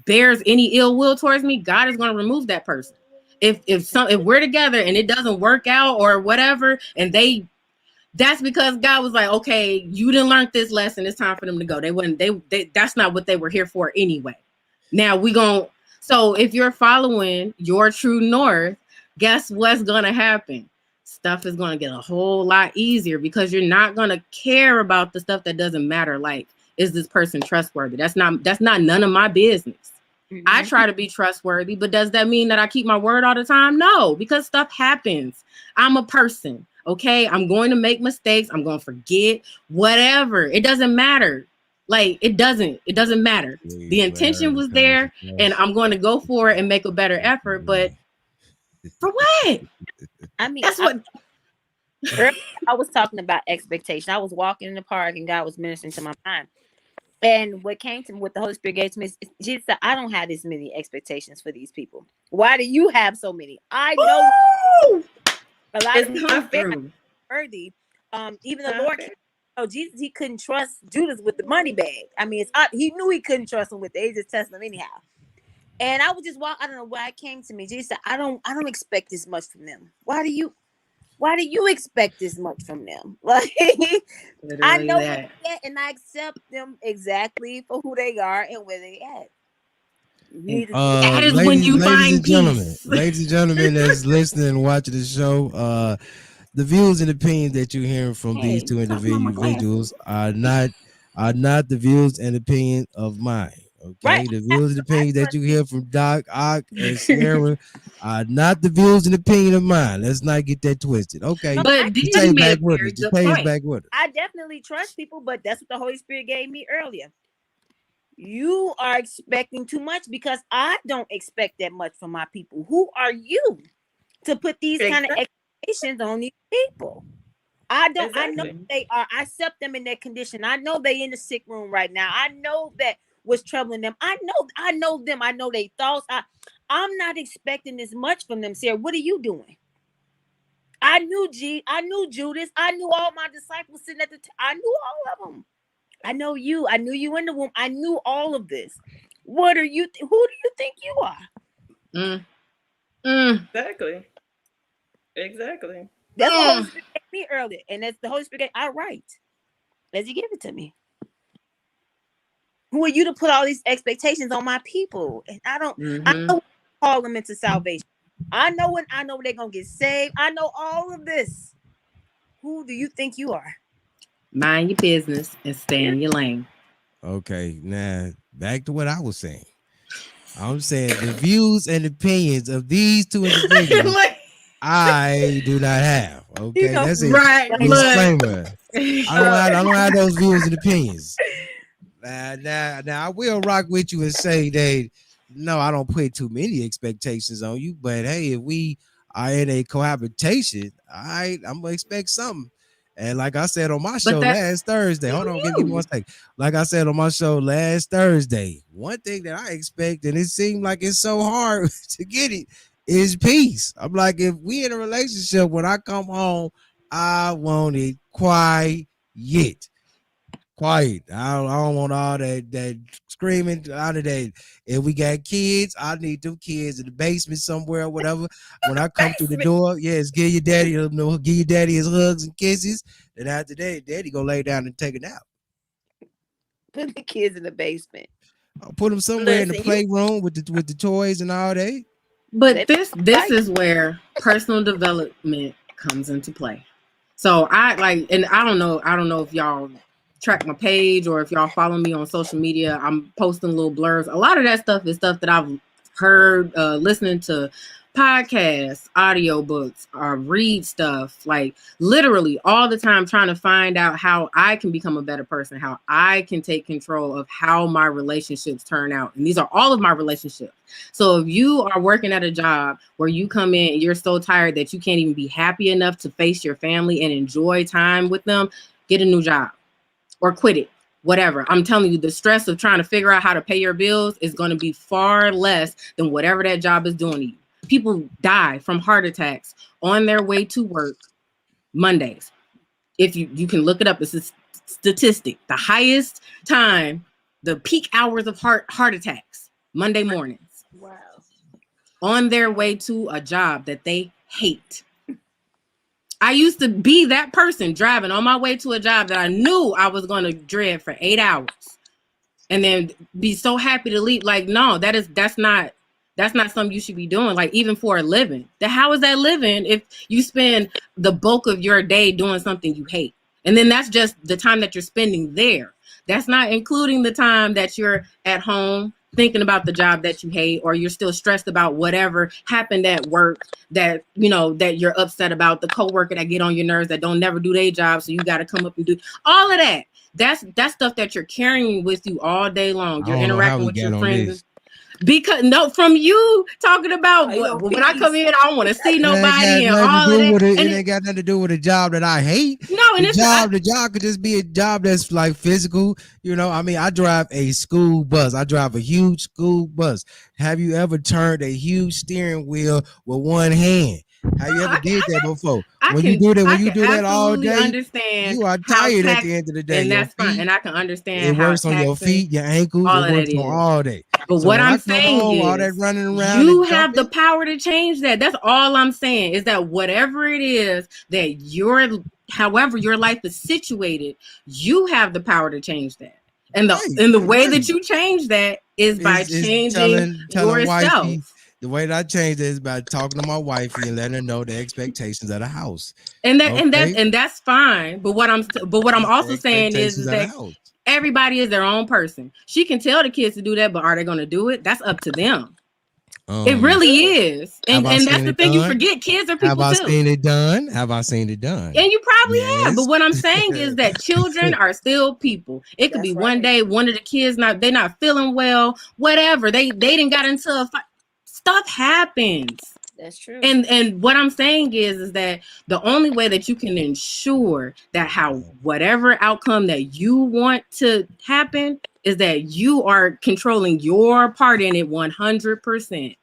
Speaker 2: bears any ill will towards me, God is going to remove that person. If we're together and it doesn't work out or whatever, and that's because God was like, okay, you didn't learn this lesson. It's time for them to go. They that's not what they were here for anyway. Now so if you're following your true north, guess what's gonna happen? Stuff is gonna get a whole lot easier, because you're not gonna care about the stuff that doesn't matter. Like, is this person trustworthy? That's not none of my business. Mm-hmm. I try to be trustworthy, but does that mean that I keep my word all the time? No, because stuff happens. I'm a person. Okay, I'm going to make mistakes. I'm going to forget, whatever. It doesn't matter. Like, it doesn't matter. The intention was there, and I'm going to go for it and make a better effort. But for what?
Speaker 3: I mean,
Speaker 2: that's what.
Speaker 3: I was talking about expectation. I was walking in the park and God was ministering to my mind. And what came to me, what the Holy Spirit gave to me, is Jesus said, I don't have this many expectations for these people. Why do you have so many? I know a lot of people are worthy. Even the Lord, Jesus, he couldn't trust Judas with the money bag. I mean, he knew he couldn't trust him with it. He just tested him anyhow. And I was just walk. I don't know why it came to me. She said, I don't expect this much from them. Why do you expect this much from them? Like, I
Speaker 2: Literally
Speaker 3: know where
Speaker 2: that.
Speaker 3: they at, and I accept them exactly for who they are and where they at. You
Speaker 2: And
Speaker 3: need to do
Speaker 2: that is when
Speaker 1: Ladies,
Speaker 2: you
Speaker 1: ladies
Speaker 2: find
Speaker 1: and gentlemen,
Speaker 2: peace.
Speaker 1: ladies and gentlemen that's listening and watching the show, the views and opinions that you're hearing from these
Speaker 2: Hey,
Speaker 1: two
Speaker 2: talking about my
Speaker 1: individuals
Speaker 2: glasses.
Speaker 1: are not the views and opinions of mine.
Speaker 3: right.
Speaker 1: Okay, the views and
Speaker 3: I
Speaker 1: opinions that
Speaker 3: trust
Speaker 1: you
Speaker 3: you.
Speaker 1: hear from Doc, Ock, and Sierra are not the views and opinion of mine. Let's not get that twisted.
Speaker 3: No,
Speaker 1: Okay,
Speaker 3: I
Speaker 2: But
Speaker 1: just
Speaker 2: Diddy
Speaker 1: stay
Speaker 2: made
Speaker 1: back
Speaker 2: a
Speaker 1: with us.
Speaker 2: very
Speaker 1: Just
Speaker 2: good
Speaker 1: pay us
Speaker 2: point.
Speaker 1: back with us.
Speaker 3: I definitely trust people, but that's what the Holy Spirit gave me earlier. You are expecting too much because I don't expect that much from my people. Who are you to put these kind of
Speaker 5: Exactly.
Speaker 3: expectations on these people? I don't. I know
Speaker 5: Exactly.
Speaker 3: they are. I accept them in their condition. I know they in the sick room right now. I know that what's troubling them. I know. I know them. I know their thoughts. I'm not expecting this much from them, Sarah. What are you doing? I knew I knew Judas. I knew all my disciples sitting at the. I knew all of them. I know you. I knew you in the womb. I knew all of this. What are you? Who do you think you are?
Speaker 2: Mm, mm,
Speaker 5: Exactly. Exactly.
Speaker 3: That's what Holy
Speaker 2: mm.
Speaker 3: Spirit gave me earlier, and that's the Holy Spirit gave. I write as He gave it to me. Who are you to put all these expectations on my people? And I don't. I
Speaker 2: Mm-hmm.
Speaker 3: know call them into salvation. I know when. I know they're gonna get saved. I know all of this. Who do you think you are?
Speaker 2: Mind your business and stay in your lane.
Speaker 1: Okay, now back to what I was saying. I'm saying the views and opinions of these two individuals
Speaker 2: Like,
Speaker 1: I do not have.
Speaker 3: You
Speaker 1: Okay,
Speaker 3: know,
Speaker 1: that's a
Speaker 2: right, look.
Speaker 1: disclaimer. I don't have those views and opinions. Now I will rock with you and say that no, I don't put too many expectations on you. But hey, if we are in a cohabitation, I'm gonna expect something. And like I said on my
Speaker 2: But
Speaker 1: show
Speaker 2: that's
Speaker 1: last Thursday,
Speaker 2: on
Speaker 1: hold on, give me one
Speaker 2: you.
Speaker 1: second. Like I said on my show last Thursday, one thing that I expect, and it seemed like it's so hard to get it, is peace. I'm like, if we in a relationship, when I come home, I want it quiet. Quiet. I don't want all that screaming out of that. If we got kids, I need them kids in the basement somewhere or whatever. When I come through the
Speaker 3: basement.
Speaker 1: door, yes, give your daddy, give your daddy his hugs and kisses. Then after that, daddy go lay down and take a nap.
Speaker 3: Put the kids in the basement.
Speaker 1: I'll put him somewhere in the
Speaker 5: Listen, you
Speaker 1: playroom with the toys and all that.
Speaker 3: They
Speaker 2: But
Speaker 3: probably
Speaker 2: this
Speaker 3: like
Speaker 2: is where personal development comes into play. So and I don't know if y'all track my page or if y'all follow me on social media. I'm posting little blurbs. A lot of that stuff is stuff that I've heard listening to podcasts, audiobooks, or read stuff like literally all the time trying to find out how I can become a better person, how I can take control of how my relationships turn out. And these are all of my relationships. So if you are working at a job where you come in and you're so tired that you can't even be happy enough to face your family and enjoy time with them, get a new job or quit it. Whatever. I'm telling you, the stress of trying to figure out how to pay your bills is going to be far less than whatever that job is doing to you. People die from heart attacks on their way to work Mondays. If you can look it up, it's a statistic. The highest time, the peak hours of heart attacks, Monday mornings,
Speaker 3: wow.
Speaker 2: on their way to a job that they hate. I used to be that person driving on my way to a job that I knew I was going to dread for 8 hours and then be so happy to leave. Like, no, that's not something you should be doing. Like, even for a living. How is that living if you spend the bulk of your day doing something you hate? And then that's just the time that you're spending there. That's not including the time that you're at home thinking about the job that you hate, or you're still stressed about whatever happened at work that that you're upset about, the coworker that get on your nerves that don't never do their job, so you got to come up and do all of that. That's stuff that you're carrying with you all day long.
Speaker 1: I
Speaker 2: You're
Speaker 1: don't know how
Speaker 2: interacting
Speaker 1: we
Speaker 2: with your
Speaker 1: got on
Speaker 2: friends.
Speaker 1: this.
Speaker 2: Because no, from you talking about
Speaker 3: Ain't no
Speaker 2: when I come
Speaker 3: peace.
Speaker 2: in, I don't want to see
Speaker 1: It ain't
Speaker 2: nobody
Speaker 1: got
Speaker 2: and
Speaker 1: nothing to
Speaker 2: all of
Speaker 1: do
Speaker 2: that.
Speaker 1: with it.
Speaker 2: And
Speaker 1: It ain't got nothing to do with a job that I hate.
Speaker 2: no, and
Speaker 1: The job could just be a job that's like physical. I mean, I drive a school bus. I drive a huge school bus. Have you ever turned a huge steering wheel with one hand? Have you ever did that before? When you do that,
Speaker 2: I
Speaker 1: when you
Speaker 2: can
Speaker 1: do that all
Speaker 2: absolutely
Speaker 1: day,
Speaker 2: understand
Speaker 1: you are
Speaker 2: how
Speaker 1: tired at
Speaker 2: tax,
Speaker 1: the end of the day.
Speaker 2: and
Speaker 1: Your
Speaker 2: that's fine.
Speaker 1: feet,
Speaker 2: And I can
Speaker 1: it
Speaker 2: understand how
Speaker 1: works on your
Speaker 2: taxing
Speaker 1: feet, your ankles,
Speaker 2: all
Speaker 1: it
Speaker 2: of that
Speaker 1: works on
Speaker 2: is.
Speaker 1: all day.
Speaker 2: But
Speaker 1: So
Speaker 2: what
Speaker 1: when I
Speaker 2: I'm
Speaker 1: come
Speaker 2: saying
Speaker 1: home, all that
Speaker 2: is,
Speaker 1: running around
Speaker 2: you
Speaker 1: and
Speaker 2: have the
Speaker 1: jumping,
Speaker 2: power to change that. That's all I'm saying is that whatever it is that however your life is situated, you have the power to change that.
Speaker 1: right,
Speaker 2: And the way
Speaker 1: right,
Speaker 2: that you change that is by
Speaker 1: is
Speaker 2: changing
Speaker 1: telling wifey.
Speaker 2: yourself.
Speaker 1: The way that I changed it is by talking to my wifey and letting her know the expectations of the house.
Speaker 2: And
Speaker 1: Okay,
Speaker 2: that's fine. But what I'm
Speaker 1: the
Speaker 2: also saying
Speaker 1: expectations
Speaker 2: is
Speaker 1: of the
Speaker 2: that
Speaker 1: house.
Speaker 2: everybody is their own person. She can tell the kids to do that, but are they going to do it? That's up to them. It really is.
Speaker 1: Have I
Speaker 2: And that's
Speaker 1: seen
Speaker 2: the
Speaker 1: it
Speaker 2: thing you
Speaker 1: done?
Speaker 2: forget. Kids are
Speaker 1: Have
Speaker 2: people
Speaker 1: I
Speaker 2: too.
Speaker 1: seen it done? Have I seen it done?
Speaker 2: And you probably have. But
Speaker 1: Yes.
Speaker 2: what I'm saying is that children are still people. It could be
Speaker 3: That's
Speaker 2: one
Speaker 3: right.
Speaker 2: day one of the kids they're not feeling well, whatever. They didn't got into a fight. Stuff happens.
Speaker 3: That's true.
Speaker 2: And what I'm saying is that the only way that you can ensure that whatever outcome that you want to happen is that you are controlling your part in it 100%.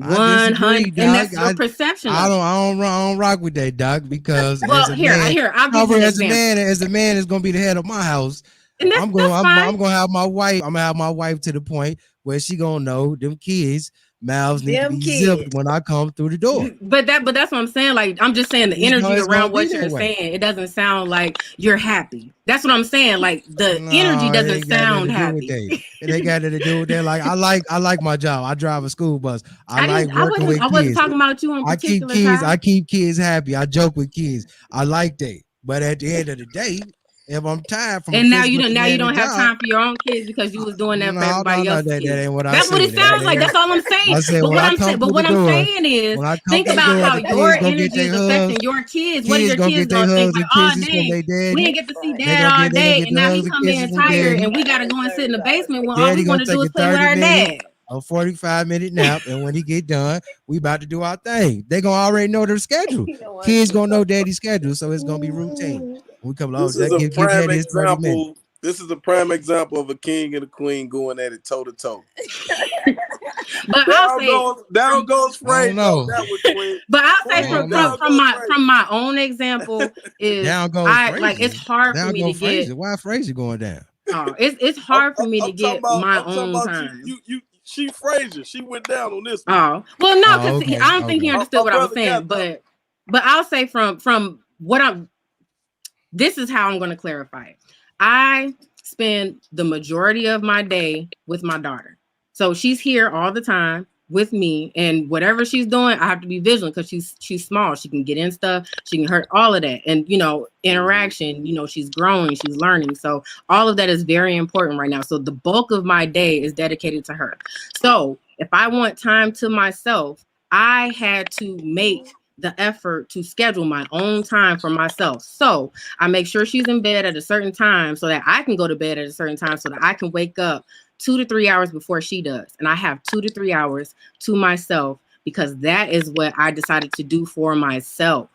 Speaker 1: I disagree,
Speaker 2: 100, and
Speaker 1: Doc.
Speaker 2: that's your perception of it.
Speaker 1: I don't rock with that, Doc, because
Speaker 2: Well,
Speaker 1: as a man,
Speaker 2: I'll give you an example.
Speaker 1: as a man is gonna be the head of my house.
Speaker 2: And that's
Speaker 1: I'm
Speaker 2: fine.
Speaker 1: gonna have my wife. I'm gonna have my wife to the point where she gonna know them kids' mouths need to
Speaker 5: Them
Speaker 1: be
Speaker 5: kids.
Speaker 1: zipped when I come through the door.
Speaker 2: But that's what I'm saying. Like, I'm just saying the energy
Speaker 1: It's gonna
Speaker 2: around
Speaker 1: be
Speaker 2: what
Speaker 1: that
Speaker 2: you're
Speaker 1: way.
Speaker 2: saying, it doesn't sound like you're happy. That's what I'm saying. Like, the energy
Speaker 1: No, it
Speaker 2: doesn't
Speaker 1: ain't got nothing
Speaker 2: sound
Speaker 1: to do with
Speaker 2: happy.
Speaker 1: that. It ain't got nothing to do with that. Like I like my job. I drive a school bus. I like
Speaker 2: I
Speaker 1: working with
Speaker 2: wasn't
Speaker 1: kids.
Speaker 2: talking about you in particular, Ty.
Speaker 1: I keep kids happy. I joke with kids. I like that. But at the end of the day, if I'm tired from a
Speaker 2: And
Speaker 1: physical
Speaker 2: now you
Speaker 1: demanding
Speaker 2: don't have
Speaker 1: job,
Speaker 2: time for your own kids because you was doing that for everybody
Speaker 1: no,
Speaker 2: else's
Speaker 1: that
Speaker 2: kids.
Speaker 1: ain't what I
Speaker 2: That's what
Speaker 1: said.
Speaker 2: it sounds like. That's all I'm saying.
Speaker 1: I said when I come through the
Speaker 2: But what I'm
Speaker 1: door,
Speaker 2: saying is,
Speaker 1: when I come
Speaker 2: think
Speaker 1: through the
Speaker 2: about
Speaker 1: door,
Speaker 2: how
Speaker 1: the
Speaker 2: your
Speaker 1: kids gonna get
Speaker 2: energy
Speaker 1: their
Speaker 2: is
Speaker 1: hugs.
Speaker 2: affecting your kids. What are
Speaker 1: Kids
Speaker 2: your
Speaker 1: gonna
Speaker 2: kids
Speaker 1: get their
Speaker 2: gonna think?
Speaker 1: hugs
Speaker 2: Like,
Speaker 1: and
Speaker 2: oh
Speaker 1: kisses from
Speaker 2: dang,
Speaker 1: their
Speaker 2: we
Speaker 1: daddy.
Speaker 2: didn't get to see
Speaker 3: Right.
Speaker 2: dad all
Speaker 1: They gonna
Speaker 2: day,
Speaker 1: get
Speaker 2: and
Speaker 1: the
Speaker 2: now he
Speaker 1: hugs and
Speaker 2: come
Speaker 1: kisses
Speaker 2: in
Speaker 1: from
Speaker 2: tired,
Speaker 1: daddy.
Speaker 2: and we gotta go and sit in the basement when all
Speaker 1: Daddy
Speaker 2: we want
Speaker 1: gonna
Speaker 2: to
Speaker 1: take
Speaker 2: do
Speaker 1: a
Speaker 2: is play with our
Speaker 1: 30-minute,
Speaker 2: dad.
Speaker 1: a 45-minute nap, and when he get done, we about to do our thing. They gonna already know their schedule.
Speaker 3: You know what?
Speaker 1: Kids gonna know daddy's schedule, so it's gonna be routine. We come
Speaker 6: This is
Speaker 1: that
Speaker 6: a
Speaker 1: give
Speaker 6: prime
Speaker 1: daddy his 30 minutes.
Speaker 6: example. This is a prime example of a king and a queen going at it toe to toe.
Speaker 2: But I'll say,
Speaker 6: Down goes
Speaker 1: I don't
Speaker 6: Frazier on
Speaker 1: know.
Speaker 6: that one, Queen.
Speaker 2: but I'll say
Speaker 1: I don't
Speaker 6: Queen,
Speaker 1: know.
Speaker 6: down goes
Speaker 2: from
Speaker 6: Frazier.
Speaker 2: my own example is
Speaker 1: Down goes
Speaker 2: it's
Speaker 1: Frazier.
Speaker 2: hard for
Speaker 1: Down
Speaker 2: me to
Speaker 1: goes
Speaker 2: get.
Speaker 1: Frazier. Why Frazier going down?
Speaker 2: It's hard for me to get my
Speaker 6: I'm talking
Speaker 2: own
Speaker 6: about
Speaker 2: time.
Speaker 6: she Frazier. She went down on this one.
Speaker 2: Oh well, no,
Speaker 1: Oh,
Speaker 2: because
Speaker 1: okay.
Speaker 2: I don't think he
Speaker 1: Okay.
Speaker 2: understood what I was
Speaker 6: brother
Speaker 2: saying.
Speaker 6: got the
Speaker 2: But I'll say from what I'm. This is how I'm going to clarify it. I spend the majority of my day with my daughter, so she's here all the time with me, and whatever she's doing, I have to be vigilant because she's small. She can get in stuff, she can hurt, all of that, and interaction. She's growing, she's learning, so all of that is very important right now. So the bulk of my day is dedicated to her. So if I want time to myself, I had to make the effort to schedule my own time for myself. So I make sure she's in bed at a certain time so that I can go to bed at a certain time so that I can wake up 2 to 3 hours before she does. And I have 2 to 3 hours to myself because that is what I decided to do for myself.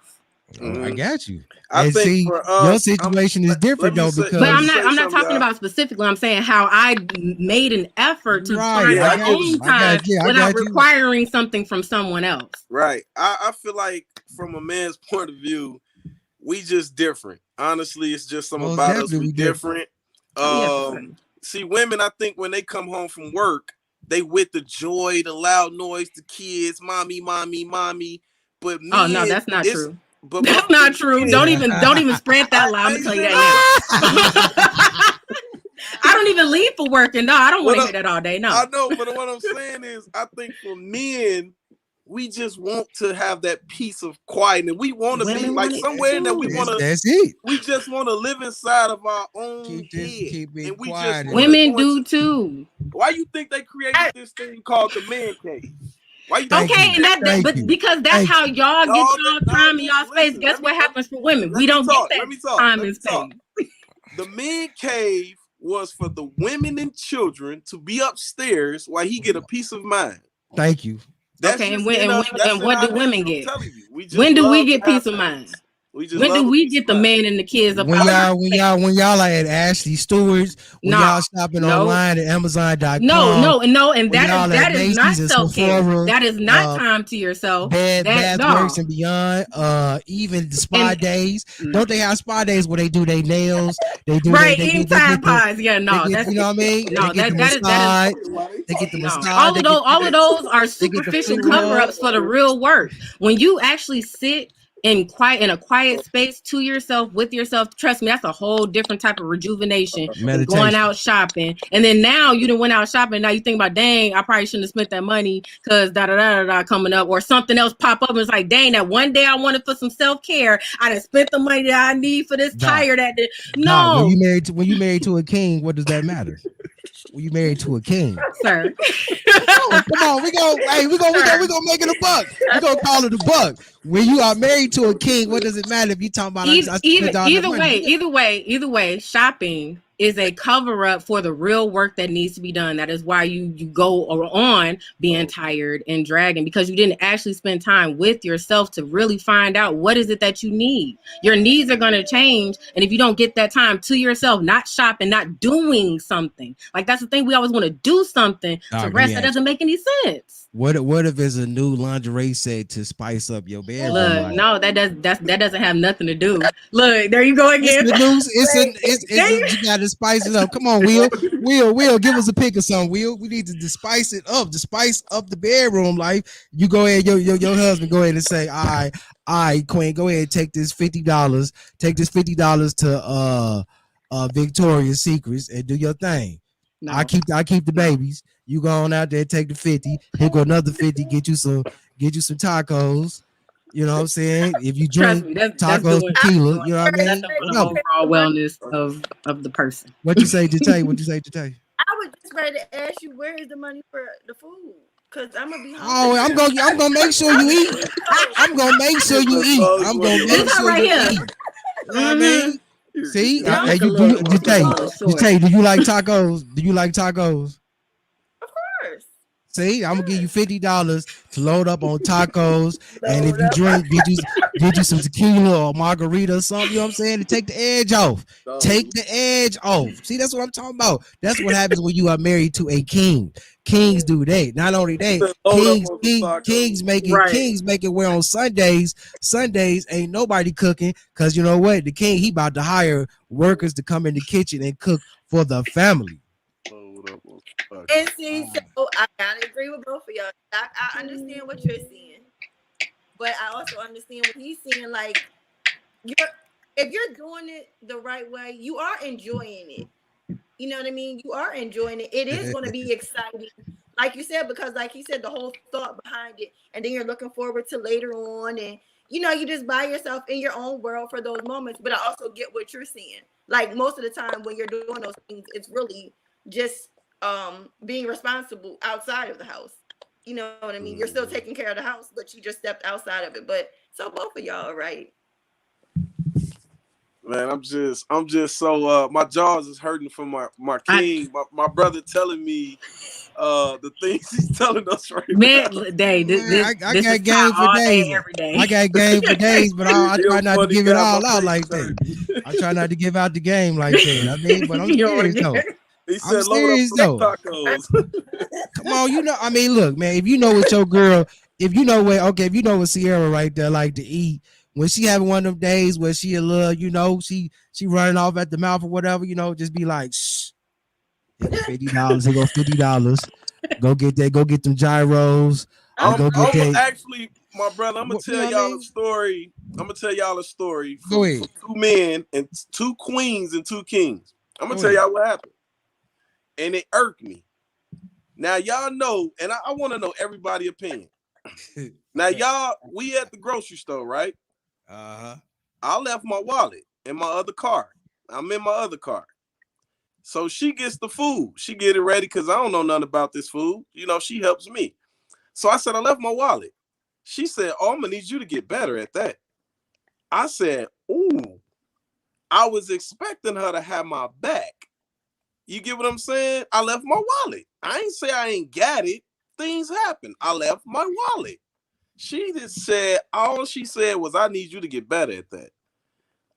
Speaker 1: I got you.
Speaker 6: I
Speaker 1: And
Speaker 6: think
Speaker 1: see,
Speaker 6: for
Speaker 1: your
Speaker 6: us,
Speaker 1: situation is different though,
Speaker 2: But
Speaker 1: because
Speaker 2: I'm not talking about specifically. I'm saying how I made an effort to
Speaker 1: right.
Speaker 2: find
Speaker 6: Yeah,
Speaker 2: my
Speaker 6: I get
Speaker 2: own
Speaker 6: you.
Speaker 2: time
Speaker 1: I
Speaker 2: without
Speaker 1: got you.
Speaker 2: requiring something from someone else.
Speaker 6: Right. I feel like from a man's point of view, we just different. Honestly, it's just something
Speaker 1: Most
Speaker 6: about us.
Speaker 1: definitely
Speaker 6: We
Speaker 1: we
Speaker 6: different. See, women, I think when they come home from work, they with the joy, the loud noise, the kids, mommy, mommy, mommy. But men,
Speaker 2: Oh no, that's not true.
Speaker 6: But
Speaker 2: That's not true. Don't even spread that lie. I'm gonna tell you that now. I don't even leave for work, and no, I don't want to hear that all day. No,
Speaker 6: I know, but what I'm saying is, I think for men, we just want to have that peace of quiet, and we want to be like somewhere that we want to.
Speaker 1: That's it.
Speaker 6: We just want to live inside of our own head,
Speaker 1: keep it
Speaker 6: and we
Speaker 1: quiet.
Speaker 6: just
Speaker 2: women do too.
Speaker 6: Why you think they created this thing called the man cave? Why you
Speaker 2: okay, and because that's how y'all get y'all time and y'all space. Guess what happens for women? We don't get that time and space.
Speaker 6: The man cave was for the women and children to be upstairs while he get a peace of mind.
Speaker 1: Thank you.
Speaker 2: Okay, and what do women get? When do we get peace of mind?
Speaker 6: We just
Speaker 2: When do
Speaker 6: love a
Speaker 2: we
Speaker 6: good
Speaker 2: get the
Speaker 6: spot.
Speaker 2: men and the kids up
Speaker 1: When
Speaker 2: out of
Speaker 1: y'all,
Speaker 2: the house?
Speaker 1: when y'all are at Ashley Stewart's, when
Speaker 2: No,
Speaker 1: y'all shopping
Speaker 2: no,
Speaker 1: online at
Speaker 2: no,
Speaker 1: Amazon.com,
Speaker 2: no, and no, and
Speaker 1: when y'all at
Speaker 2: that is not
Speaker 1: Macy's and
Speaker 2: self-care.
Speaker 1: Sephora,
Speaker 2: That is not
Speaker 1: uh,
Speaker 2: time to yourself.
Speaker 1: Bed
Speaker 2: That
Speaker 1: Bath Works
Speaker 2: no,
Speaker 1: and Beyond, even the spa
Speaker 2: and
Speaker 1: days.
Speaker 2: no.
Speaker 1: Don't they have spa days where they do their nails? They do
Speaker 2: Right, eating
Speaker 1: they
Speaker 2: Tide
Speaker 1: get the
Speaker 2: Pods. Yeah,
Speaker 1: they
Speaker 2: no,
Speaker 1: get,
Speaker 2: that's
Speaker 1: you know what I mean? They
Speaker 2: no,
Speaker 1: get the
Speaker 2: that is
Speaker 1: massage,
Speaker 6: Why they
Speaker 1: they get the
Speaker 6: talking
Speaker 2: no.
Speaker 1: massage,
Speaker 2: All of those are
Speaker 1: they get the
Speaker 2: superficial
Speaker 1: food
Speaker 2: cover
Speaker 1: rub.
Speaker 2: ups for the real work. When you actually sit in a quiet space to yourself with yourself, trust me, that's a whole different type of rejuvenation than going
Speaker 1: Meditation.
Speaker 2: out shopping. And then now you done went out shopping. Now you think about, dang, I probably shouldn't have spent that money because da da da da da coming up, or something else pop up and it's like, dang, that one day I wanted for some self care, I done spent the money that I need for this
Speaker 1: Doc,
Speaker 2: tire that
Speaker 1: Doc,
Speaker 2: no,
Speaker 1: when you married to a king, what does that matter? When you married to a king.
Speaker 2: sir.
Speaker 1: Come on, we gonna make it a buck. We gonna call it a buck. When you are married to a king, what does it matter if you talking about I spent all that money?
Speaker 2: Either way, shopping is a cover up for the real work that needs to be done. That is why you go on being tired and dragging, because you didn't actually spend time with yourself to really find out what is it that you need. Your needs are going to change, and if you don't get that time to yourself, not shopping, not doing something, like that's the thing, we always want to do something to
Speaker 1: Doc, let
Speaker 2: rest.
Speaker 1: me
Speaker 2: That
Speaker 1: ask
Speaker 2: doesn't
Speaker 1: you.
Speaker 2: make any sense.
Speaker 1: What if it's a new lingerie set to spice up your bedroom
Speaker 2: Look,
Speaker 1: life?
Speaker 2: no, that doesn't have nothing to do. Look, there you go
Speaker 1: It's
Speaker 2: again.
Speaker 1: the news.
Speaker 2: There you
Speaker 1: You got to spice it up. Come on, Will, give us a pick of something. Will, we need to spice it up, to spice up the bedroom life. You go ahead, your husband go ahead and say, all right, Queen, go ahead, take this $50, to Victoria's Secrets and do your thing.
Speaker 2: no.
Speaker 1: I keep the babies. You go on out there, take the 50. Here go another 50. Get you some tacos. You know what I'm saying? If you
Speaker 2: Trust
Speaker 1: drink
Speaker 2: me, that's
Speaker 1: tacos,
Speaker 2: doing
Speaker 1: tequila, you know what I
Speaker 2: that's
Speaker 1: mean?
Speaker 2: for the
Speaker 1: Whatever.
Speaker 2: overall wellness of the person.
Speaker 1: What you say, Jay? What you say, Jay?
Speaker 5: I was just ready to ask you, where is the money for the food? Cause I'm gonna be
Speaker 1: Oh,
Speaker 5: hungry.
Speaker 1: I'm gonna make sure you eat. I'm gonna make sure you
Speaker 6: That's
Speaker 1: eat.
Speaker 6: all you
Speaker 1: I'm
Speaker 6: want
Speaker 1: gonna
Speaker 6: to
Speaker 1: make
Speaker 2: This
Speaker 6: know.
Speaker 2: one
Speaker 1: sure
Speaker 2: right
Speaker 1: you
Speaker 2: here.
Speaker 1: eat. You know what I
Speaker 2: Mm-hmm.
Speaker 1: mean? See,
Speaker 2: It's just a
Speaker 1: do
Speaker 2: little,
Speaker 1: you,
Speaker 2: it's just a little short.
Speaker 1: Jay, do you like tacos? Do you like tacos?
Speaker 5: Of course.
Speaker 1: See, I'm gonna give you $50 to load up on tacos, and if
Speaker 5: Load
Speaker 1: you
Speaker 5: up.
Speaker 1: drink, get you some tequila or margarita or something. You know what I'm saying? To take the edge off. Take the edge off. See, that's what I'm talking about. That's what happens when you are married to a king. Kings do that. Not only that,
Speaker 6: Load up on some tacos.
Speaker 2: Right.
Speaker 1: kings make it where on Sundays ain't nobody cooking, because you know what? The king, he about to hire workers to come in the kitchen and cook for the family.
Speaker 6: Load up on some
Speaker 5: And
Speaker 6: tacos.
Speaker 5: see, so I gotta agree with both of y'all. I understand what you're seeing, but I also understand what he's seeing. Like you're, if you're doing it the right way, you are enjoying it. You know what I mean? You are enjoying it. It is going to be exciting, like you said, because like he said, the whole thought behind it, and then you're looking forward to later on, and you just by yourself in your own world for those moments. But I also get what you're seeing. Like most of the time when you're doing those things, it's really just being responsible outside of the house. You know what I mean? You're still taking care of the house, but you just stepped outside of it. But so both of y'all are right.
Speaker 6: Man, I'm just so my jaws is hurting from my king, my brother telling me the things he's telling us right
Speaker 2: Man,
Speaker 6: now.
Speaker 1: Man, I
Speaker 2: this
Speaker 1: got
Speaker 2: is
Speaker 1: game
Speaker 2: Ty
Speaker 1: for
Speaker 2: all day,
Speaker 1: days.
Speaker 2: every day.
Speaker 1: I got game for days, but I
Speaker 6: You're
Speaker 1: try
Speaker 6: a
Speaker 1: not to
Speaker 6: funny
Speaker 1: give it
Speaker 6: guy, my
Speaker 1: all out
Speaker 6: face
Speaker 1: like that.
Speaker 6: hurting.
Speaker 1: I try not to give out the game like that. I mean, but I'm
Speaker 2: You know what I
Speaker 1: serious
Speaker 2: mean?
Speaker 1: though.
Speaker 6: He
Speaker 1: I'm
Speaker 6: said load up
Speaker 1: serious
Speaker 6: on
Speaker 1: though.
Speaker 6: some tacos.
Speaker 1: Come on, I mean, look, man, if you know what your girl, if you know what Sierra right there like to eat, when she having one of them days where she a little, she running off at the mouth or whatever, just be like, shh, here go $50, here go $50. Go get that, go get them gyros, or go get
Speaker 6: I'm
Speaker 1: that.
Speaker 6: actually, my brother. I'm gonna
Speaker 1: You
Speaker 6: tell
Speaker 1: know what I
Speaker 6: y'all a
Speaker 1: mean?
Speaker 6: story. I'm gonna tell y'all a story
Speaker 1: Go
Speaker 6: from
Speaker 1: ahead.
Speaker 6: two men and two queens and two kings. I'm gonna
Speaker 1: Go
Speaker 6: tell
Speaker 1: ahead.
Speaker 6: y'all what happened, and it irked me. Now y'all know, and I want to know everybody's opinion. Now y'all, we at the grocery store, right?
Speaker 1: Uh-huh.
Speaker 6: I left my wallet in my other car. I'm in my other car. So she gets the food. She get it ready because I don't know nothing about this food. She helps me. So I said, I left my wallet. She said, oh, I'm gonna need you to get better at that. I said, ooh, I was expecting her to have my back. You get what I'm saying? I left my wallet. I ain't say I ain't got it. Things happen. I left my wallet. She just said, all she said was, I need you to get better at that.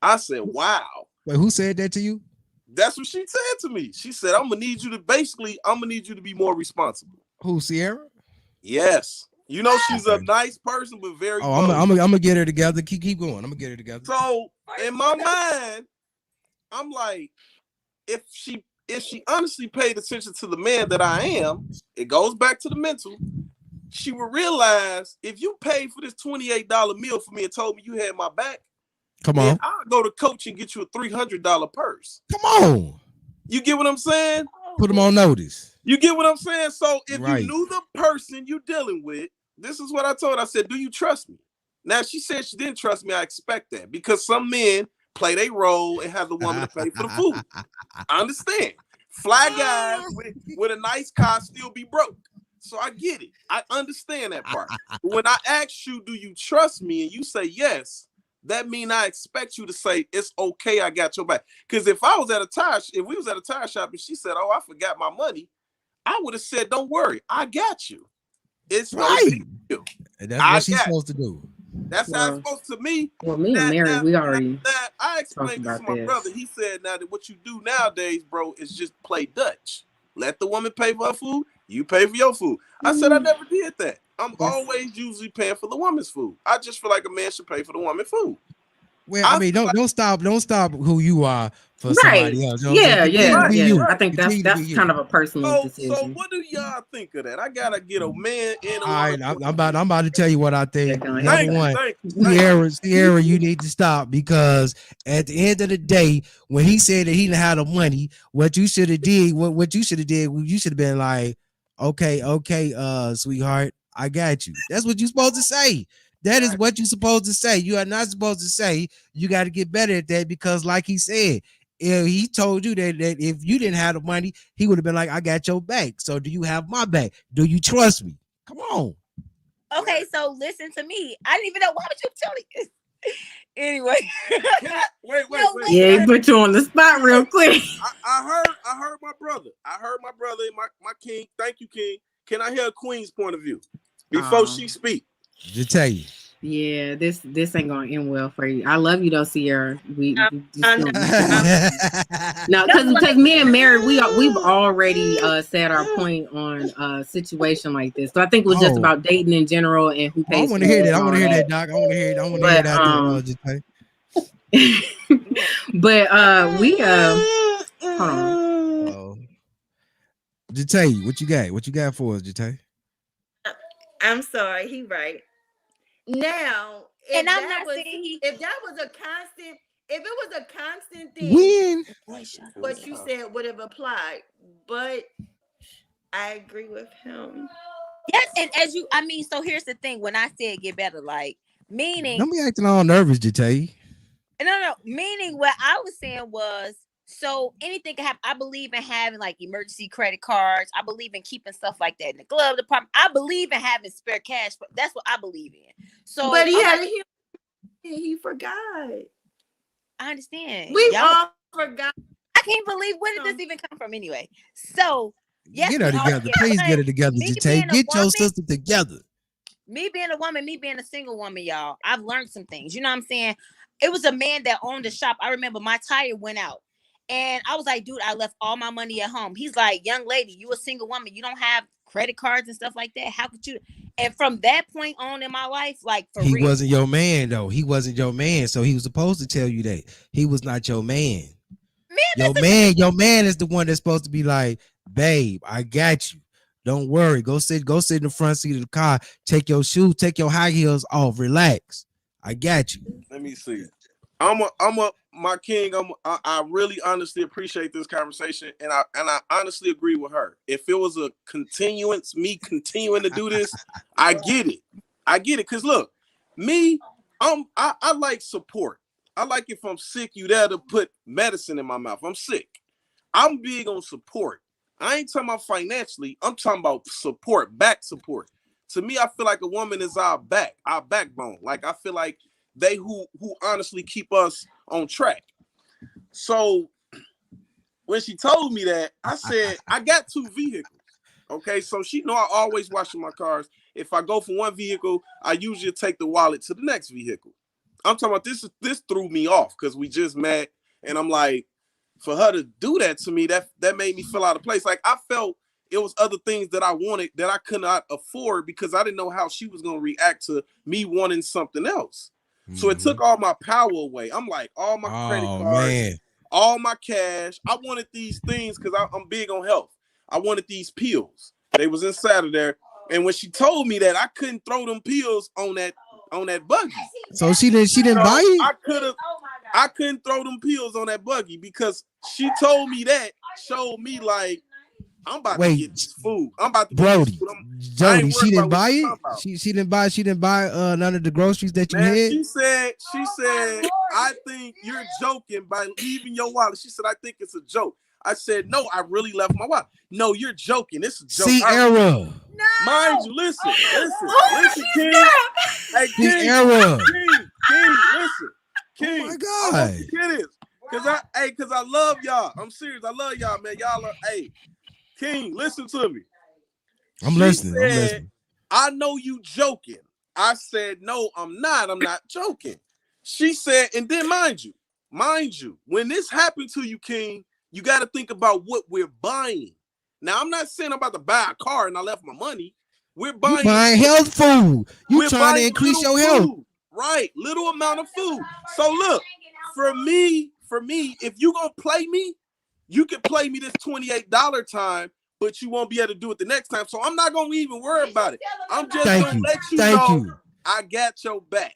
Speaker 6: I said, wow.
Speaker 1: Wait, who said that to you?
Speaker 6: That's what she said to me. She said, I'm gonna need you to be more responsible.
Speaker 1: Who, Sierra?
Speaker 6: Yes. You know, she's a
Speaker 1: Okay.
Speaker 6: nice person, but very
Speaker 1: Oh, I'm
Speaker 6: low.
Speaker 1: gonna get her together. Keep going. I'm gonna get her together.
Speaker 6: So in my mind, I'm like, if she honestly paid attention to the man that I am, it goes back to the mental. She would realize if you paid for this $28 meal for me and told me you had my back,
Speaker 1: Come
Speaker 6: then
Speaker 1: on.
Speaker 6: I'll go to Coach and get you a $300 purse.
Speaker 1: Come on.
Speaker 6: You get what I'm saying?
Speaker 1: Put them on notice.
Speaker 6: You get what I'm saying? So if
Speaker 1: Right.
Speaker 6: you knew the person you're dealing with, this is what I told her. I said, do you trust me? Now, she said she didn't trust me. I expect that because some men play their role and have the woman to pay for the food. I understand. Fly guys with a nice car still be broke. So I get it. I understand that part. But when I ask you, do you trust me? And you say yes, that means I expect you to say, it's okay, I got your back. Because if we was at a tire shop and she said, oh, I forgot my money, I would have said, don't worry, I got you. It's
Speaker 1: right.
Speaker 6: no big deal.
Speaker 1: And that's what she's supposed to do.
Speaker 6: That's how it's supposed to be.
Speaker 2: Well, me and Mary, we already
Speaker 6: I explained this to my brother. He said, now that what you do nowadays, bro, is just play Dutch. Let the woman pay for her food. You pay for your food. I said, I never did that. I'm always usually paying for the woman's food. I just feel like a man should pay for the woman's food.
Speaker 1: Well, I mean, don't stop who you are for somebody else.
Speaker 2: You know yeah. I think that's kind of a personal decision.
Speaker 6: So what do y'all think of that? I gotta get a man and a
Speaker 1: all right, I'm about to tell you what I think.
Speaker 6: Thank
Speaker 1: you. Sierra, you need to stop because at the end of the day, when he said that he didn't have the money, what you should have did, you should have been like, okay, sweetheart, I got you. That's what you're supposed to say. That is what you're supposed to say. You are not supposed to say you got to get better at that because, like he said, if he told you that if you didn't have the money, he would have been like, I got your back. So do you have my back? Do you trust me? Come on.
Speaker 3: Okay, so listen to me. I didn't even know why would you tell me this. Anyway.
Speaker 6: Wait.
Speaker 2: Yeah, he put you on the spot real quick.
Speaker 6: I heard my brother. My king. Thank you, King. Can I hear a queen's point of view before she speak?
Speaker 1: Just tell you.
Speaker 2: Yeah, this ain't gonna end well for you. I love you though, Sierra. No, because me and Mary, we've already said our point on a situation like this. So I think it was just about dating in general and who pays.
Speaker 1: I want to hear that. I want to hear that, Doc. I want to hear it. I want to hear that.
Speaker 2: But we hold on.
Speaker 1: Jatay, what you got? What you got for us, Jatay?
Speaker 5: I'm sorry, he right. Now, if that was a constant thing, what you said would have applied. But I agree with him.
Speaker 3: Yes, and so here's the thing. When I said get better, like meaning
Speaker 1: don't be acting all nervous, Jatay.
Speaker 3: No, meaning what I was saying was, so anything can happen. I believe in having like emergency credit cards. I believe in keeping stuff like that in the glove department. I believe in having spare cash, but that's what I believe in. So,
Speaker 5: but he forgot.
Speaker 3: I understand.
Speaker 5: We all forgot.
Speaker 3: I can't believe where did this even come from anyway. So yes,
Speaker 1: get her together. Please get her together, Jatay. Get your sister together.
Speaker 3: Me being a woman, me being a single woman, y'all, I've learned some things. You know what I'm saying? It was a man that owned the shop. I remember my tire went out. And I was like, dude, I left all my money at home. He's like, young lady, you a single woman. You don't have credit cards and stuff like that. How could you? And from that point on in my life, like
Speaker 1: he wasn't your man, though. He wasn't your man. So he was supposed to tell you that. He was not your man. Your man is the one that's supposed to be like, babe, I got you. Don't worry. Go sit in the front seat of the car. Take your shoes, take your high heels off. Relax. I got you.
Speaker 6: Let me see. My king, I really honestly appreciate this conversation, and I honestly agree with her. If it was a continuance, me continuing to do this, I get it. Cause look, me, I like support. I like if I'm sick, you there to put medicine in my mouth. I'm sick. I'm big on support. I ain't talking about financially. I'm talking about support, back support. To me, I feel like a woman is our backbone. Like I feel like they who honestly keep us on track. So when she told me that, I said, I got 2 vehicles. Okay, so she know I always washing my cars. If I go for one vehicle, I usually take the wallet to the next vehicle. I'm talking about this threw me off because we just met, and I'm like, for her to do that to me, that made me feel out of place. Like I felt it was other things that I wanted that I could not afford because I didn't know how she was gonna react to me wanting something else. So it took all my power away. I'm like, all my credit cards, all my cash. I wanted these things because I'm big on health. I wanted these pills. They was inside of there. And when she told me that, I couldn't throw them pills on that buggy.
Speaker 1: So she didn't buy it?
Speaker 6: I couldn't throw them pills on that buggy because she told me that, showed me like, I'm about to get this food. I'm about to get this food.
Speaker 1: Jody, she didn't buy it? She didn't buy none of the groceries that you had?
Speaker 6: She said, I think you're joking by leaving your wallet. She said, I think it's a joke. I said, no, I really left my wallet. No, you're joking. It's a joke.
Speaker 1: Sierra.
Speaker 6: Mind you, listen, King. Hey, King, listen. King,
Speaker 1: oh my God.
Speaker 6: It is. Cause I love y'all. I'm serious. I love y'all, man. Y'all are, King, listen to me.
Speaker 1: I'm listening.
Speaker 6: I know you joking. I said, no, I'm not. I'm not joking. She said, and then mind you, when this happened to you, King, you got to think about what we're buying. Now, I'm not saying I'm about to buy a car and I left my money. We're buying
Speaker 1: health food. You're trying to increase your health.
Speaker 6: Right. Little amount of food. So look, for me, if you going to play me, you can play me this $28 time, but you won't be able to do it the next time. So I'm not going to even worry about it. I'm just going to let you know I got your back.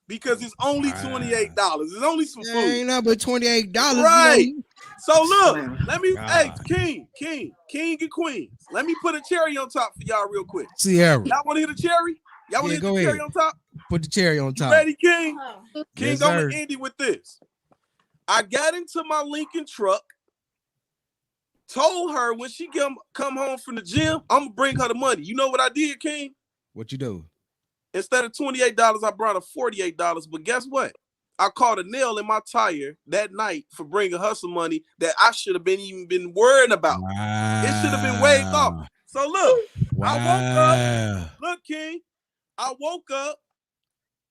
Speaker 6: Because it's only $28. It's only some food.
Speaker 1: Ain't nothing but $28.
Speaker 6: Right. So look, let me, King and Queens. Let me put a cherry on top for y'all real quick.
Speaker 1: Sierra.
Speaker 6: Y'all want to hit a cherry? Y'all want to hit the cherry on top?
Speaker 1: Put the cherry on top.
Speaker 6: You ready, King? King,
Speaker 1: yes,
Speaker 6: I'm going to end it with this. I got into my Lincoln truck, told her when she come home from the gym, I'm going to bring her the money. You know what I did, King?
Speaker 1: What you do?
Speaker 6: Instead of $28, I brought her $48. But guess what? I caught a nail in my tire that night for bringing her some money that I should have been worrying about.
Speaker 1: Wow.
Speaker 6: It should have been waved off. So look, I woke up. Look, King, I woke up,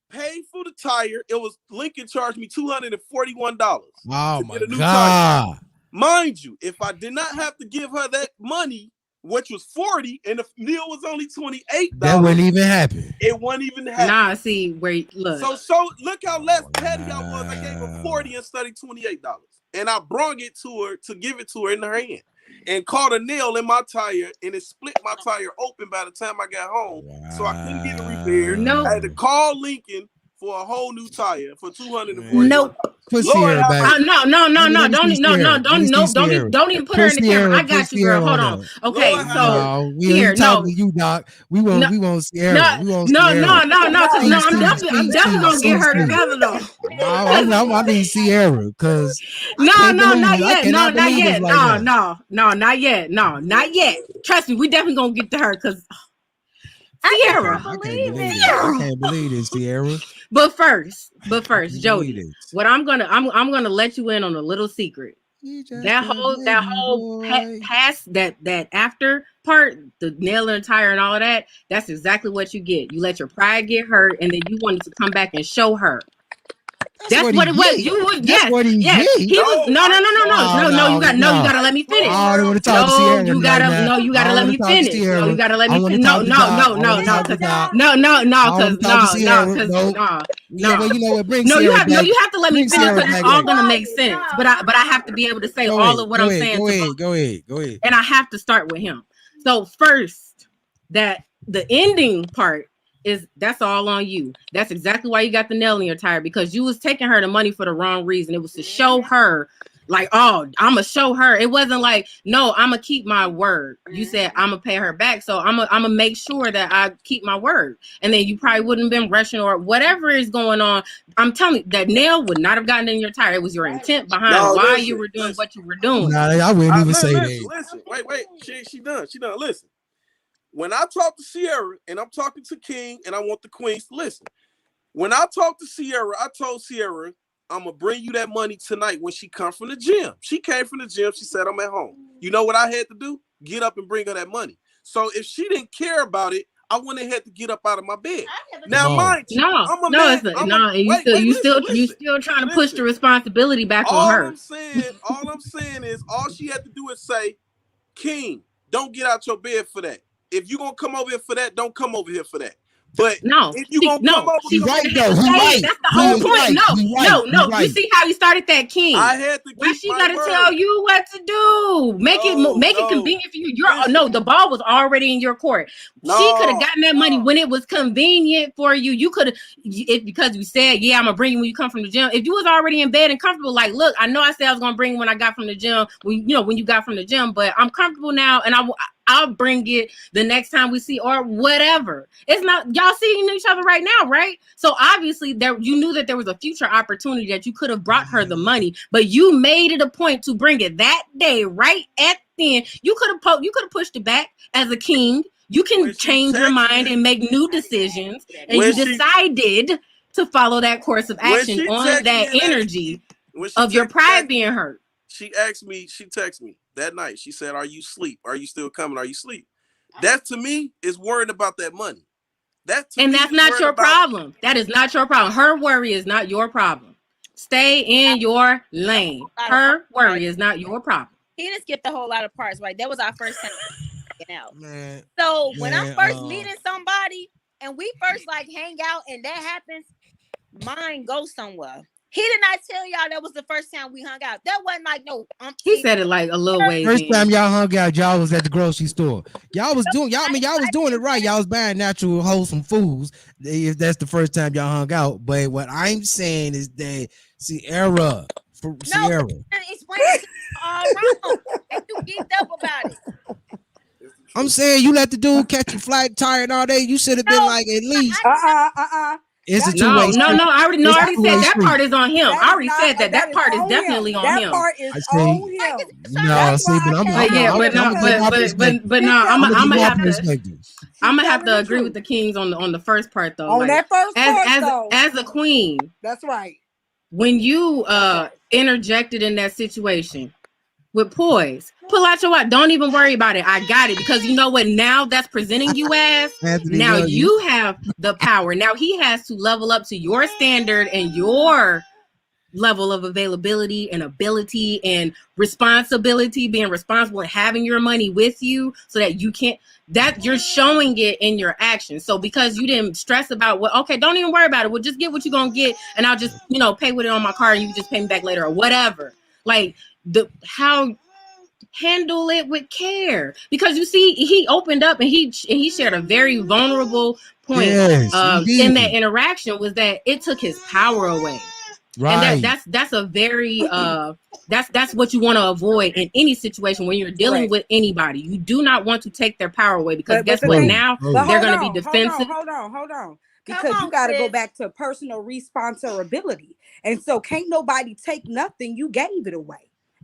Speaker 6: paid for the tire. It was Lincoln charged me $241
Speaker 1: to
Speaker 6: get a new
Speaker 1: God.
Speaker 6: tire. Mind you, if I did not have to give her that money, which was $40, and the meal was only $28.
Speaker 1: That wouldn't even happen.
Speaker 6: It wouldn't even happen.
Speaker 2: Nah, see, wait, look.
Speaker 6: So look how less petty I was. I gave her $40 instead of $28. And I brought it to her to give it to her in her hand. And caught a nail in my tire, and it split my tire open by the time I got home. So I couldn't get it repaired.
Speaker 2: Nope.
Speaker 6: I had to call Lincoln for a whole new tire for $240.
Speaker 2: Nope.
Speaker 1: Put Sierra back.
Speaker 2: No. Don't even put her in the camera. I got you, girl. Hold on. Okay, so
Speaker 1: here, talking to you, Doc. We want Sierra.
Speaker 2: No, because I'm definitely gonna get her together though.
Speaker 1: I need Sierra because
Speaker 2: not yet. Trust me, we definitely gonna get to her because Sierra.
Speaker 1: I can't believe this, Sierra.
Speaker 2: But first, Jody, what I'm gonna let you in on a little secret. That whole past that after part, the nail and tire and all of that, that's exactly what you get. You let your pride get hurt, and then you wanted to come back and show her. That's what it was. You was yes. He was no. You gotta let me finish. You gotta let me finish. You gotta let me finish. No. You have to let me finish because it's all gonna make sense. But I have to be able to say all of what I'm saying.
Speaker 1: Go ahead.
Speaker 2: And I have to start with him. So first, that the ending part. That's all on you. That's exactly why you got the nail in your tire, because you was taking her the money for the wrong reason. It was to show her, like, oh, I'm gonna show her. It wasn't like, no, I'm gonna keep my word. You said I'm gonna pay her back, so I'm gonna make sure that I keep my word. And then you probably wouldn't have been rushing or whatever is going on. I'm telling you, that nail would not have gotten in your tire. It was your intent behind why you were doing what you were doing.
Speaker 1: Nah, I wouldn't even say that.
Speaker 6: Listen, wait. She done. Listen. When I talk to Sierra and I'm talking to King and I want the Queens to listen. When I talk to Sierra, I told Sierra, I'm going to bring you that money tonight when she come from the gym. She came from the gym. She said, I'm at home. You know what I had to do? Get up and bring her that money. So if she didn't care about it, I went ahead to get up out of my bed.
Speaker 3: never
Speaker 6: Now,
Speaker 1: No.
Speaker 6: mind you,
Speaker 2: No,
Speaker 6: I'm a
Speaker 2: no,
Speaker 6: man.
Speaker 2: it's not.
Speaker 6: I'm
Speaker 2: No,
Speaker 6: a,
Speaker 2: and you
Speaker 6: wait,
Speaker 2: still,
Speaker 6: wait,
Speaker 2: you
Speaker 6: listen,
Speaker 2: still, you
Speaker 6: listen,
Speaker 2: still trying to push the
Speaker 6: listen.
Speaker 2: responsibility back on her.
Speaker 6: All I'm saying is, all she had to do is say, King, don't get out your bed for that. If you gonna come over here for that, don't come over here for that. But
Speaker 2: No,
Speaker 6: if you gonna come over,
Speaker 2: she
Speaker 1: He
Speaker 6: come
Speaker 1: right
Speaker 2: shouldn't
Speaker 6: over.
Speaker 2: have
Speaker 1: though.
Speaker 2: to
Speaker 1: He
Speaker 2: say it.
Speaker 1: right.
Speaker 2: That's the
Speaker 1: He
Speaker 2: whole
Speaker 1: is
Speaker 2: point.
Speaker 1: right.
Speaker 2: No,
Speaker 1: He right.
Speaker 2: no,
Speaker 1: He
Speaker 2: no. You
Speaker 1: right.
Speaker 2: see how you started that, King?
Speaker 6: I had to
Speaker 2: Why
Speaker 6: keep
Speaker 2: she
Speaker 6: my
Speaker 2: gotta
Speaker 6: word.
Speaker 2: tell you what to do? Make it convenient for you.
Speaker 6: Listen.
Speaker 2: No, the ball was already in your court. She could have gotten that money when it was convenient for you. You could have, because you said, yeah, I'm gonna bring you when you come from the gym. If you was already in bed and comfortable, like, look, I know I said I was gonna bring you when I got from the gym, when you got from the gym, but I'm comfortable now, and I'll bring it the next time we see, or whatever. It's not, y'all seeing each other right now, right? So obviously you knew that there was a future opportunity that you could have brought her the money, but you made it a point to bring it that day, right at then. You could have pushed it back as a king. You can change your mind and make new decisions, and you decided to follow that course of action on that energy of your pride being hurt.
Speaker 6: She texted me that night. She said, "Are you asleep? Are you still coming? Are you asleep?" That to me is worried about that money.
Speaker 2: That's not your problem. That is not your problem. Her worry is not your problem. Stay in your lane. Her worry is not your problem.
Speaker 3: He didn't skip a whole lot of parts, right? That was our first time out.
Speaker 1: Man,
Speaker 3: so when I'm first meeting somebody and we first like hang out and that happens, mine goes somewhere. He did not tell y'all that was the first time we hung out. That wasn't like no.
Speaker 2: He said it like a little ways.
Speaker 1: First time y'all hung out, y'all was at the grocery store. Y'all was doing it right. Y'all was buying natural, wholesome foods. If that's the first time y'all hung out. But what I'm saying is that Sierra.
Speaker 3: Explain it all wrong. And you geeked up about it.
Speaker 1: I'm saying you let the dude catch your flight tired all day. You should have been like at least. It's a two-way street.
Speaker 2: No. I already said that part is on him. I already said that part is definitely on him.
Speaker 4: That part is on him.
Speaker 1: No, see, but
Speaker 2: I'm gonna have to agree with the Kings on the first part though.
Speaker 4: On that first part though,
Speaker 2: as a queen,
Speaker 4: that's right.
Speaker 2: When you interjected in that situation with poise, pull out your watch. Don't even worry about it. I got it, because you know what? Now that's presenting you as now you have the power. Now he has to level up to your standard and your level of availability and ability and responsibility, being responsible and having your money with you, so that you can't, that you're showing it in your actions. So because you didn't stress about okay, don't even worry about it. We'll just get what you're gonna get, and I'll just pay with it on my card, and you can just pay me back later or whatever. Like how handle it with care, because you see he opened up and he shared a very vulnerable point in that interaction, was that it took his power away. Right. And that's a very that's what you want to avoid in any situation when you're dealing with anybody. You do not want to take their power away, because guess what? Now they're going to be defensive.
Speaker 4: Hold on. Because you got to go back to personal responsibility. And so can't nobody take nothing. You gave it away.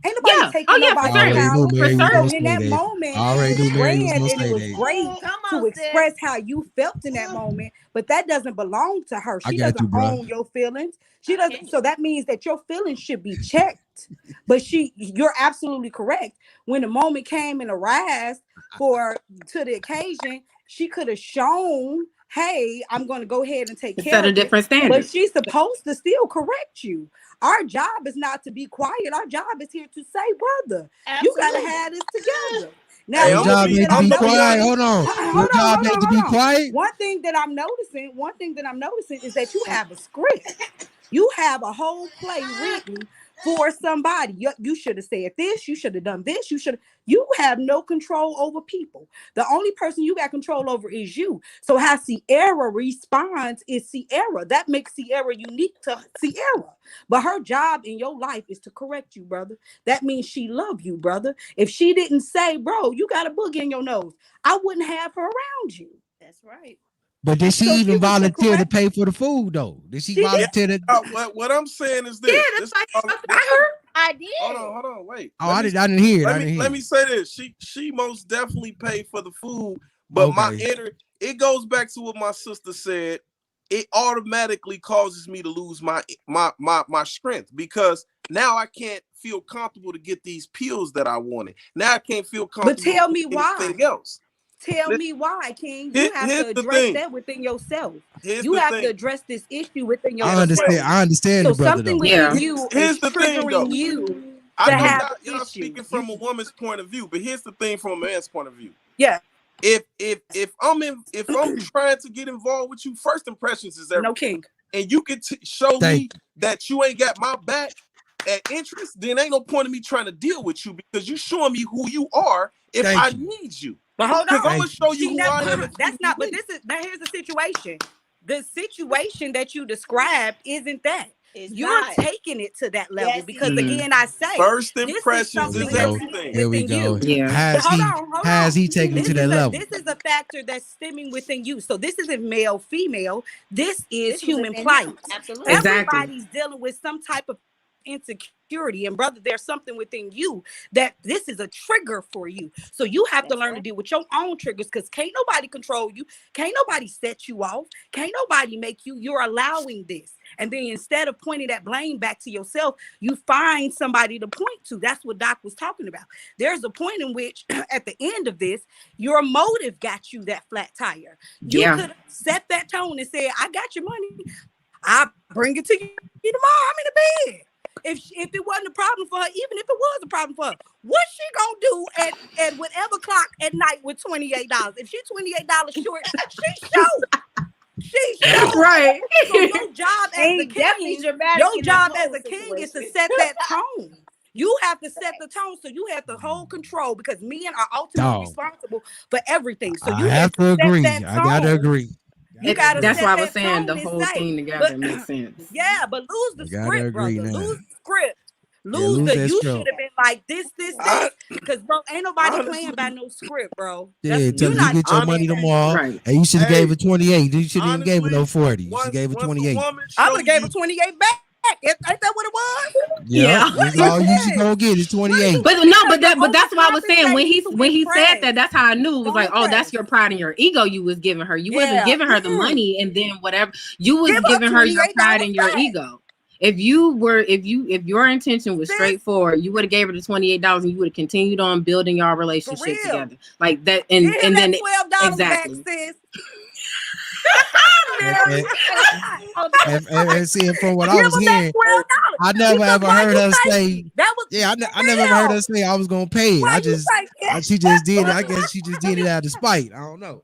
Speaker 4: Ain't nobody taking nobody's power. So in that moment, it was great to express how you felt in that moment, but that doesn't belong to her. She doesn't own your feelings. She doesn't. So that means that your feelings should be checked. But you're absolutely correct. When the moment came and arose to the occasion, she could have shown, hey, I'm going to go ahead and take care of it. Set a different standard. But she's supposed to still correct you. Our job is not to be quiet. Our job is here to say, brother, you got to have this together. Now,
Speaker 1: your job ain't to be quiet. Hold on. Your job ain't to be quiet.
Speaker 4: One thing that I'm noticing is that you have a script. You have a whole play written for somebody. You should have said this. You should have done this. You have no control over people. The only person you got control over is you. So how Sierra responds is Sierra. That makes Sierra unique to Sierra. But her job in your life is to correct you, brother. That means she love you, brother. If she didn't say, bro, you got a boogie in your nose, I wouldn't have her around you.
Speaker 3: That's right.
Speaker 1: But did she even volunteer to pay for the food, though? Did she volunteer to?
Speaker 6: What I'm saying is this.
Speaker 3: I did.
Speaker 6: Hold on, wait.
Speaker 1: Oh, I didn't hear it.
Speaker 6: Let me say this. She most definitely paid for the food, but it goes back to what my sister said. It automatically causes me to lose my strength, because now I can't feel comfortable to get these pills that I wanted. Now I can't feel comfortable.
Speaker 4: But tell me why.
Speaker 6: Anything else.
Speaker 4: Tell me why, King. You have to address that within yourself. You have to address this issue within yourself.
Speaker 1: I understand
Speaker 4: so
Speaker 1: the brother,
Speaker 4: something
Speaker 1: though.
Speaker 4: within you is triggering you
Speaker 6: I
Speaker 4: to
Speaker 6: know
Speaker 4: have
Speaker 6: y'all speaking from a woman's point of view, but here's the thing from a man's point of view.
Speaker 4: Yeah.
Speaker 6: If I'm trying to get involved with you, first impressions is everything.
Speaker 4: No, King.
Speaker 6: And you can show me that you ain't got my back at interest, then ain't no point in me trying to deal with you because you showing me who you are if I need you.
Speaker 4: But hold on,
Speaker 6: I'm gonna show you who I am.
Speaker 4: That's not. But here's the situation. The situation that you described isn't that. You're taking it to that level because again, I say
Speaker 6: first impressions is everything.
Speaker 1: Here we go.
Speaker 2: Yeah.
Speaker 1: Has he taken it to that level?
Speaker 4: This is a factor that's stemming within you. So this isn't male, female. This is human plight.
Speaker 3: Absolutely.
Speaker 4: Everybody's dealing with some type of insecurity, and brother, there's something within you that this is a trigger for you. So you have to learn to deal with your own triggers because can't nobody control you, can't nobody set you off, can't nobody make you. You're allowing this, and then instead of pointing that blame back to yourself, you find somebody to point to. That's what Doc was talking about. There's a point in which at the end of this, your motive got you that flat tire. You could set that tone and say, I got your money, I'll bring it to you tomorrow, I'm in the bed. If it wasn't a problem for her, even if it was a problem for her, what's she gonna do at whatever clock at night with $28? If she's $28 short, she's short. She's short.
Speaker 2: Right.
Speaker 4: So your job as a king, is to set that tone. You have to set the tone, so you have to hold control because men are ultimately responsible for everything. So you
Speaker 1: have to agree. I gotta agree.
Speaker 2: That's why I was saying the whole thing together makes sense.
Speaker 4: Yeah, but lose the script, brother. Lose the script. Lose you should have been like this. Because bro, ain't nobody playing by no script, bro.
Speaker 1: Yeah, tell you get your money tomorrow, and you should have gave it 28. You should have gave it no 40. You should gave it 28.
Speaker 4: I would have gave it 28 back. Ain't that what it was?
Speaker 1: Yeah. That's all you should go get is 28.
Speaker 2: But that's why I was saying when he said that, that's how I knew it was like, oh, that's your pride and your ego you was giving her. You wasn't giving her the money and then whatever. You was giving her your pride and your ego. If your intention was straightforward, you would have gave her the $28 and you would have continued on building your relationship together. Like that and then
Speaker 4: $12
Speaker 2: exactly.
Speaker 4: back, sis.
Speaker 1: and seeing from what I was hearing, I never ever heard her say. I never ever heard her say I was gonna pay it. She just did it. I guess she just did it out of spite. I don't know.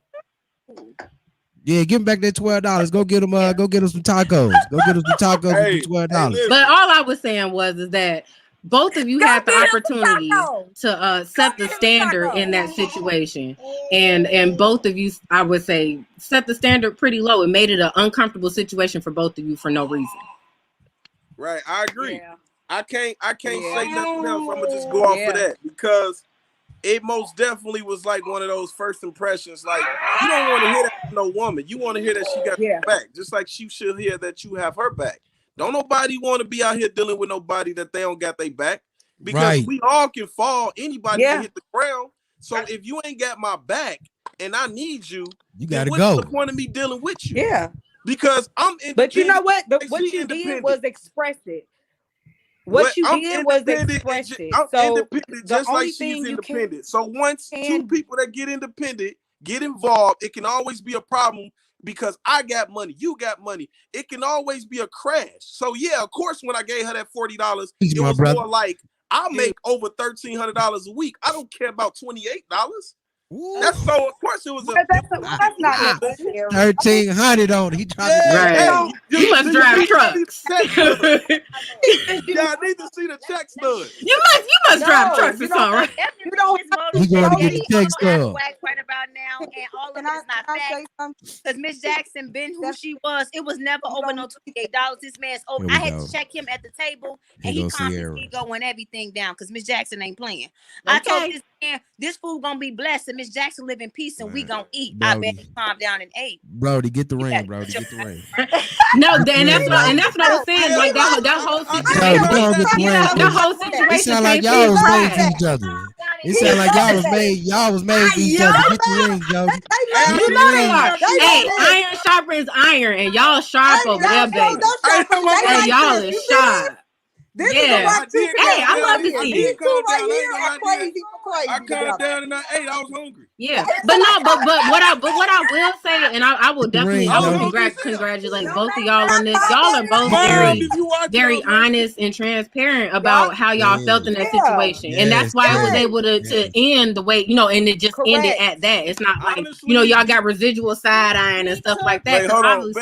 Speaker 1: Yeah, give him back that $12. Go get him some tacos. Go get him some tacos for $12.
Speaker 2: But all I was saying is that both of you had the opportunity to set the standard in that situation, and both of you, I would say, set the standard pretty low. It made it an uncomfortable situation for both of you for no reason.
Speaker 6: Right, I agree. Yeah. I can't say nothing else. I'm gonna just go off of that because it most definitely was like one of those first impressions. Like you don't want to hear that from no woman. You want to hear that she got your back, just like she should hear that you have her back. Don't nobody want to be out here dealing with nobody that they don't got their back because we all can fall. Anybody can hit the ground. So if you ain't got my back and I need you,
Speaker 1: you gotta go.
Speaker 6: What's the point of me dealing with you?
Speaker 4: Yeah,
Speaker 6: because I'm independent.
Speaker 4: But you know what? What you did was express it. What you did was express it.
Speaker 6: I'm independent, just like she's independent. So once two people that get independent get involved, it can always be a problem. Because I got money, you got money. It can always be a crash. So yeah, of course, when I gave her that $40, it was more like I make over $1,300 a week. I don't care about $28. That's so. Of course, it was
Speaker 4: that's not necessary.
Speaker 1: 1,300 on it. He tried
Speaker 2: to right. You must drive trucks.
Speaker 6: Yeah, I need to see the check stub.
Speaker 2: You must drive trucks or something, right?
Speaker 1: You don't. We going to get the check stub.
Speaker 3: Right about now, and all of it is not fact. Because Miss Jackson been who she was. It was never over no $28. This man's over. I had to check him at the table, and he calmed his ego and everything down. Because Miss Jackson ain't playing. I told this man, this food gonna be blessed, and Miss Jackson live in peace, and we gonna eat. Brody. I bet he calmed down and ate.
Speaker 1: Brody, get the ring, Brody, get the ring.
Speaker 2: No, and that's what I was saying. Like that whole situation. The whole situation.
Speaker 1: It sound like y'all was made for each other. It sound like y'all was made for each other. Get the ring, Jody.
Speaker 2: You know they are. Hey, iron sharpens iron, and y'all sharp over there, baby. And y'all is sharp.
Speaker 4: This is a rock too.
Speaker 2: Hey, I love to see
Speaker 4: These
Speaker 2: it.
Speaker 4: two right here are crazy for crazy.
Speaker 6: I calmed down and I ate. I was hungry.
Speaker 2: Yeah, but what I will say, and I will definitely congratulate both of y'all on this. Y'all are both very honest and transparent about how y'all felt in that situation, and that's why it was able to end the way and it just ended at that. It's not like y'all got residual side eyeing and stuff like that.
Speaker 6: Wait, hold on,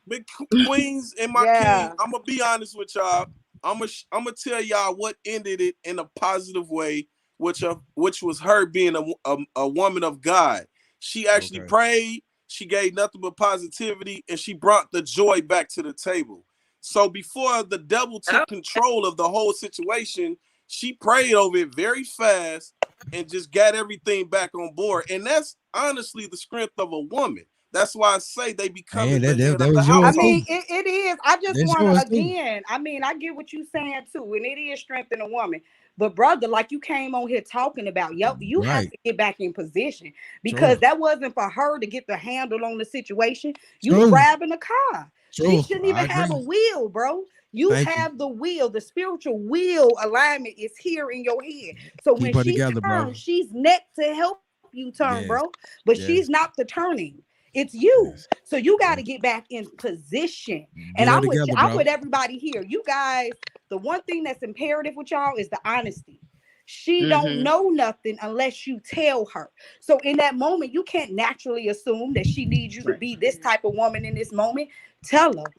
Speaker 6: but Queens and my king. I'm gonna be honest with y'all. I'm gonna tell y'all what ended it in a positive way, which was her being a woman of God. She actually prayed. She gave nothing but positivity, and she brought the joy back to the table. So before the devil took control of the whole situation, she prayed over it very fast and just got everything back on board. And that's honestly the strength of a woman. That's why I say they become the head of the household.
Speaker 4: I mean, it is. I just want to, again, I mean, I get what you're saying too, and it is strength in a woman. But brother, like you came on here talking about, you have to get back in position, because that wasn't for her to get the handle on the situation. You grabbing the car. She shouldn't even have a wheel, bro. You have the wheel. The spiritual wheel alignment is here in your head. So when she turns, she's next to help you turn, bro. But she's not the turning. It's you. So you got to get back in position. And I'm with everybody here. You guys, the one thing that's imperative with y'all is the honesty. She don't know nothing unless you tell her. So in that moment, you can't naturally assume that she needs you to be this type of woman in this moment. Tell her.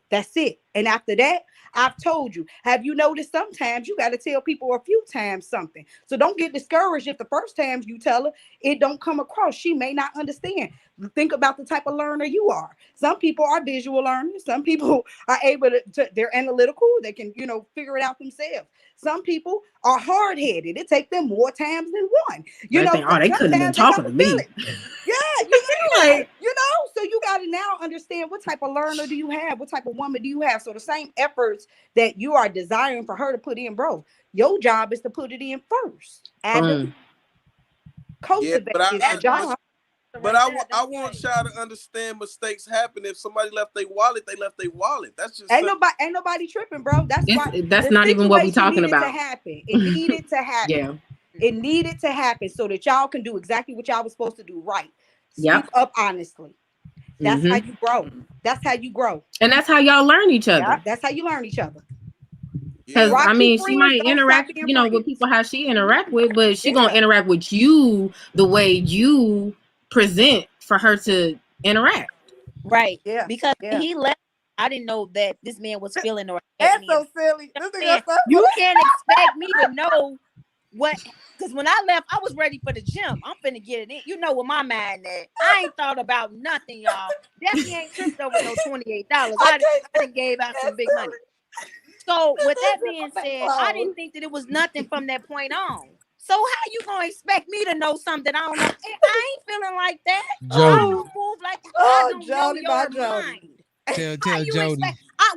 Speaker 4: That's it. And after that, I've told you. Have you noticed sometimes you got to tell people a few times something? So don't get discouraged if the first time you tell her, it don't come across. She may not understand. Think about the type of learner you are. Some people are visual learners. Some people are able to they're analytical. They can, figure it out themselves. Some people are hard-headed. It takes them more times than one.
Speaker 2: They couldn't have been talking to me.
Speaker 4: So you got to now understand what type of learner do you have? What type of woman do you have? So the same efforts that you are desiring for her to put in, bro, your job is to put it in first. And cultivate the job.
Speaker 6: But I want y'all to understand mistakes happen. If somebody left their wallet, they left their wallet. That's just
Speaker 4: ain't nobody tripping, bro.
Speaker 2: That's not even what we're talking about.
Speaker 4: It needed to happen. It needed to happen so that y'all can do exactly what y'all was supposed to do right. Speak up honestly. That's how you grow. That's how you grow.
Speaker 2: And that's how y'all learn each other.
Speaker 4: Yeah, that's how you learn each other.
Speaker 2: Because she might interact, with people how she interact with, but she gonna interact with you the way you present for her to interact.
Speaker 3: Right. Yeah. Because he left, I didn't know that this man was feeling or
Speaker 4: that's so silly.
Speaker 3: You can't expect me to know what, because when I left, I was ready for the gym. I'm finna get it in. You know what my mind at. I ain't thought about nothing, y'all. Definitely ain't tripped over no $28. I done gave out some big money. So with that being said, I didn't think that it was nothing from that point on. So how you gonna expect me to know something I don't know? I ain't feeling like that. I don't move like I don't know your mind.
Speaker 1: Tell Jody.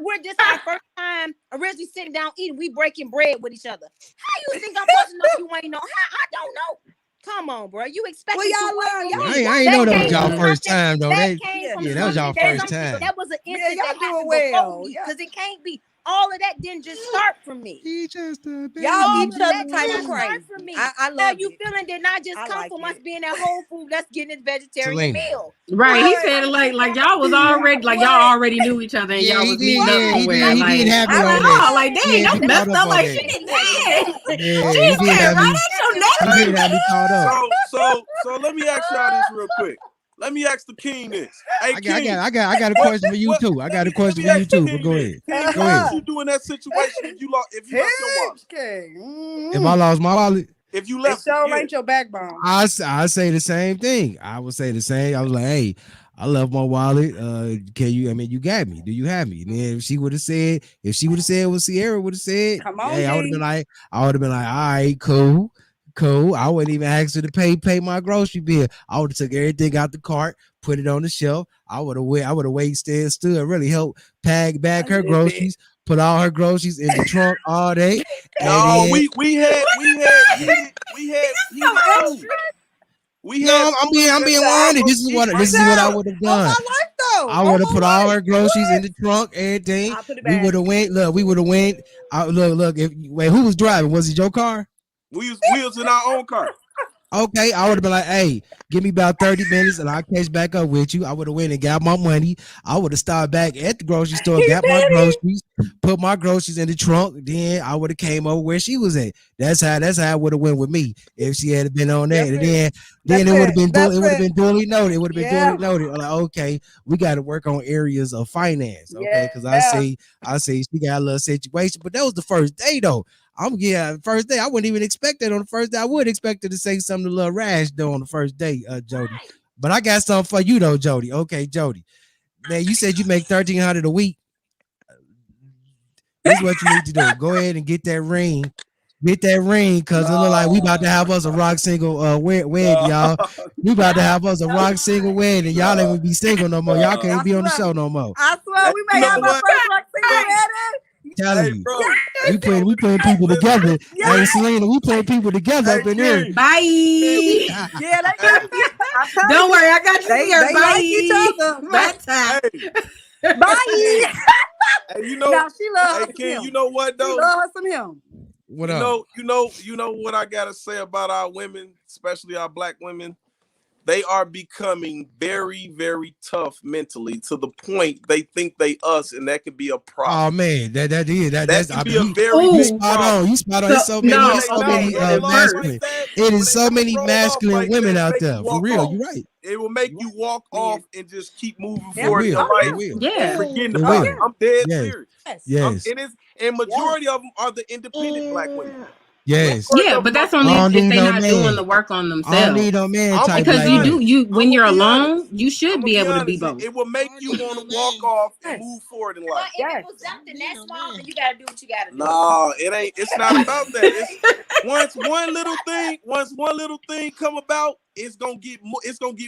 Speaker 3: We're just our first time originally sitting down eating. We breaking bread with each other. How you think I'm supposed to know you ain't know? I don't know. Come on, bro. You expect
Speaker 4: y'all learn?
Speaker 1: I ain't know that was y'all first time though. That was y'all first time.
Speaker 3: That was an instant that happened before me, because it can't be. All of that didn't just start from me.
Speaker 4: Y'all each other type of crazy. I love
Speaker 3: how you feeling did not just come from us being at Whole Food. Let's get this vegetarian meal.
Speaker 2: Right. He said like y'all was already y'all already knew each other and y'all was meeting up somewhere.
Speaker 1: He did have me on that.
Speaker 2: Like dang, y'all messed up like she did. She said right at your neck.
Speaker 1: He did have me caught up.
Speaker 6: So let me ask y'all this real quick. Let me ask the king this. Hey,
Speaker 1: I got a question for you too. I got a question for you too. But go ahead.
Speaker 6: Go ahead. What you do in that situation if you lost your wallet?
Speaker 1: If I lost my wallet,
Speaker 6: if you left,
Speaker 4: ain't your backbone.
Speaker 1: I say the same thing. I would say the same. I was like, hey, I left my wallet. Can you? I mean, you got me. Do you have me? And then if she would have said what Sierra would have said,
Speaker 4: come on,
Speaker 1: hey, I would have been like, all right, cool. I wouldn't even ask her to pay my grocery bill. I would have took everything out the cart, put it on the shelf. I would have waited, stood, really helped pack back her groceries, put all her groceries in the trunk all day.
Speaker 6: No, we had
Speaker 1: I'm being 100. This is what I would have done. I would have put all her groceries in the trunk, everything. We would have went. Look, we would have went. Look. Wait, who was driving? Was it your car?
Speaker 6: We was in our own car.
Speaker 1: Okay, I would have been like, hey, give me about 30 minutes and I'll catch back up with you. I would have went and got my money. I would have stopped back at the grocery store, got my groceries, put my groceries in the trunk. Then I would have came over where she was at. That's how it would have went with me if she had been on that. And then it would have been duly noted. It would have been duly noted. Like, okay, we got to work on areas of finance. Okay, because I see she got a little situation. But that was the first day though. First day. I wouldn't even expect that on the first day. I would expect her to say something a little rash though on the first day, Jody. But I got something for you though, Jody. Okay, Jody. Man, you said you make $1,300 a week. This is what you need to do. Go ahead and get that ring. Get that ring, cause it look like we about to have us a RockSingle wedding, y'all. We about to have us a RockSingle wedding. Y'all ain't gonna be single no more. Y'all can't be on the show no more.
Speaker 4: I swear we may have our first RockSingle wedding.
Speaker 1: Telling you, bro. we putting people together. Hey, Selena, we putting people together up in here.
Speaker 2: Bye.
Speaker 4: Yeah,
Speaker 2: don't worry, I got you here.
Speaker 4: They
Speaker 2: Bye.
Speaker 4: like each other. Bye.
Speaker 6: Hey, you know,
Speaker 4: now she loves him.
Speaker 6: Ken, you know what though?
Speaker 4: She loves him.
Speaker 1: What up?
Speaker 6: You know what I gotta say about our women, especially our black women. They are becoming very, very tough mentally to the point they think they us, and that could be a problem.
Speaker 1: Oh man, that's
Speaker 6: could be a very
Speaker 1: big problem. You spot on. It's so many masculine. It is so many masculine women out there. For real, you're right.
Speaker 6: It will make you walk off and just keep moving forward.
Speaker 2: Yeah,
Speaker 6: I'm dead serious.
Speaker 1: Yes.
Speaker 6: And majority of them are the independent black women.
Speaker 1: Yes.
Speaker 2: Yeah, but that's only if they're not doing the work on themselves.
Speaker 1: I don't need no man type.
Speaker 2: Because you when you're alone, you should be able to be both.
Speaker 6: It will make you want to walk off and move forward in life.
Speaker 3: If it was something that small, then you gotta do what you gotta do.
Speaker 6: No, it ain't. It's not about that. It's, once one little thing come about, it's gonna get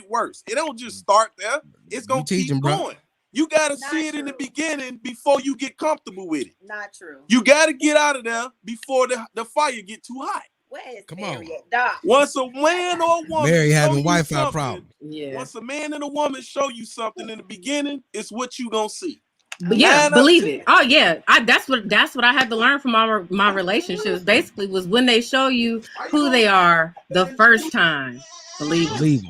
Speaker 6: worse. It don't just start there. It's gonna keep going. You gotta see it in the beginning before you get comfortable with it.
Speaker 3: Not true.
Speaker 6: You gotta get out of there before the fire get too hot.
Speaker 3: Where is
Speaker 1: Come
Speaker 3: Mary
Speaker 1: on.
Speaker 3: at, Doc?
Speaker 6: Once a man or a woman,
Speaker 1: Mary having Wi-Fi problems.
Speaker 2: Yeah.
Speaker 6: Once a man and a woman show you something in the beginning, it's what you gonna see.
Speaker 2: But yeah, believe it. Oh yeah, that's what I had to learn from my relationships. Basically, was when they show you who they are the first time. Believe it.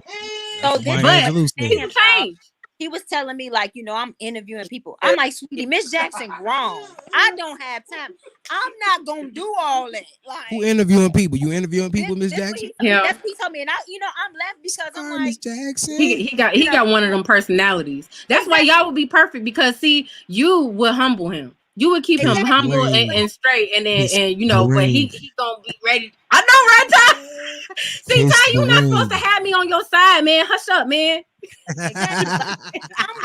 Speaker 3: So
Speaker 2: but people change.
Speaker 3: He was telling me, like, I'm interviewing people. I'm like, sweetie, Miss Jackson grown. I don't have time. I'm not gonna do all that. Like,
Speaker 1: who interviewing people? You interviewing people, Miss Jackson?
Speaker 3: Yeah, that's what he told me, and I'm left because I'm like,
Speaker 1: Miss Jackson.
Speaker 2: He got one of them personalities. That's why y'all would be perfect because see, you would humble him. You would keep him humble and straight, and then but he gonna be ready. I know, right, Ty? See, Ty, you not supposed to have me on your side, man. Hush up, man.
Speaker 3: I'm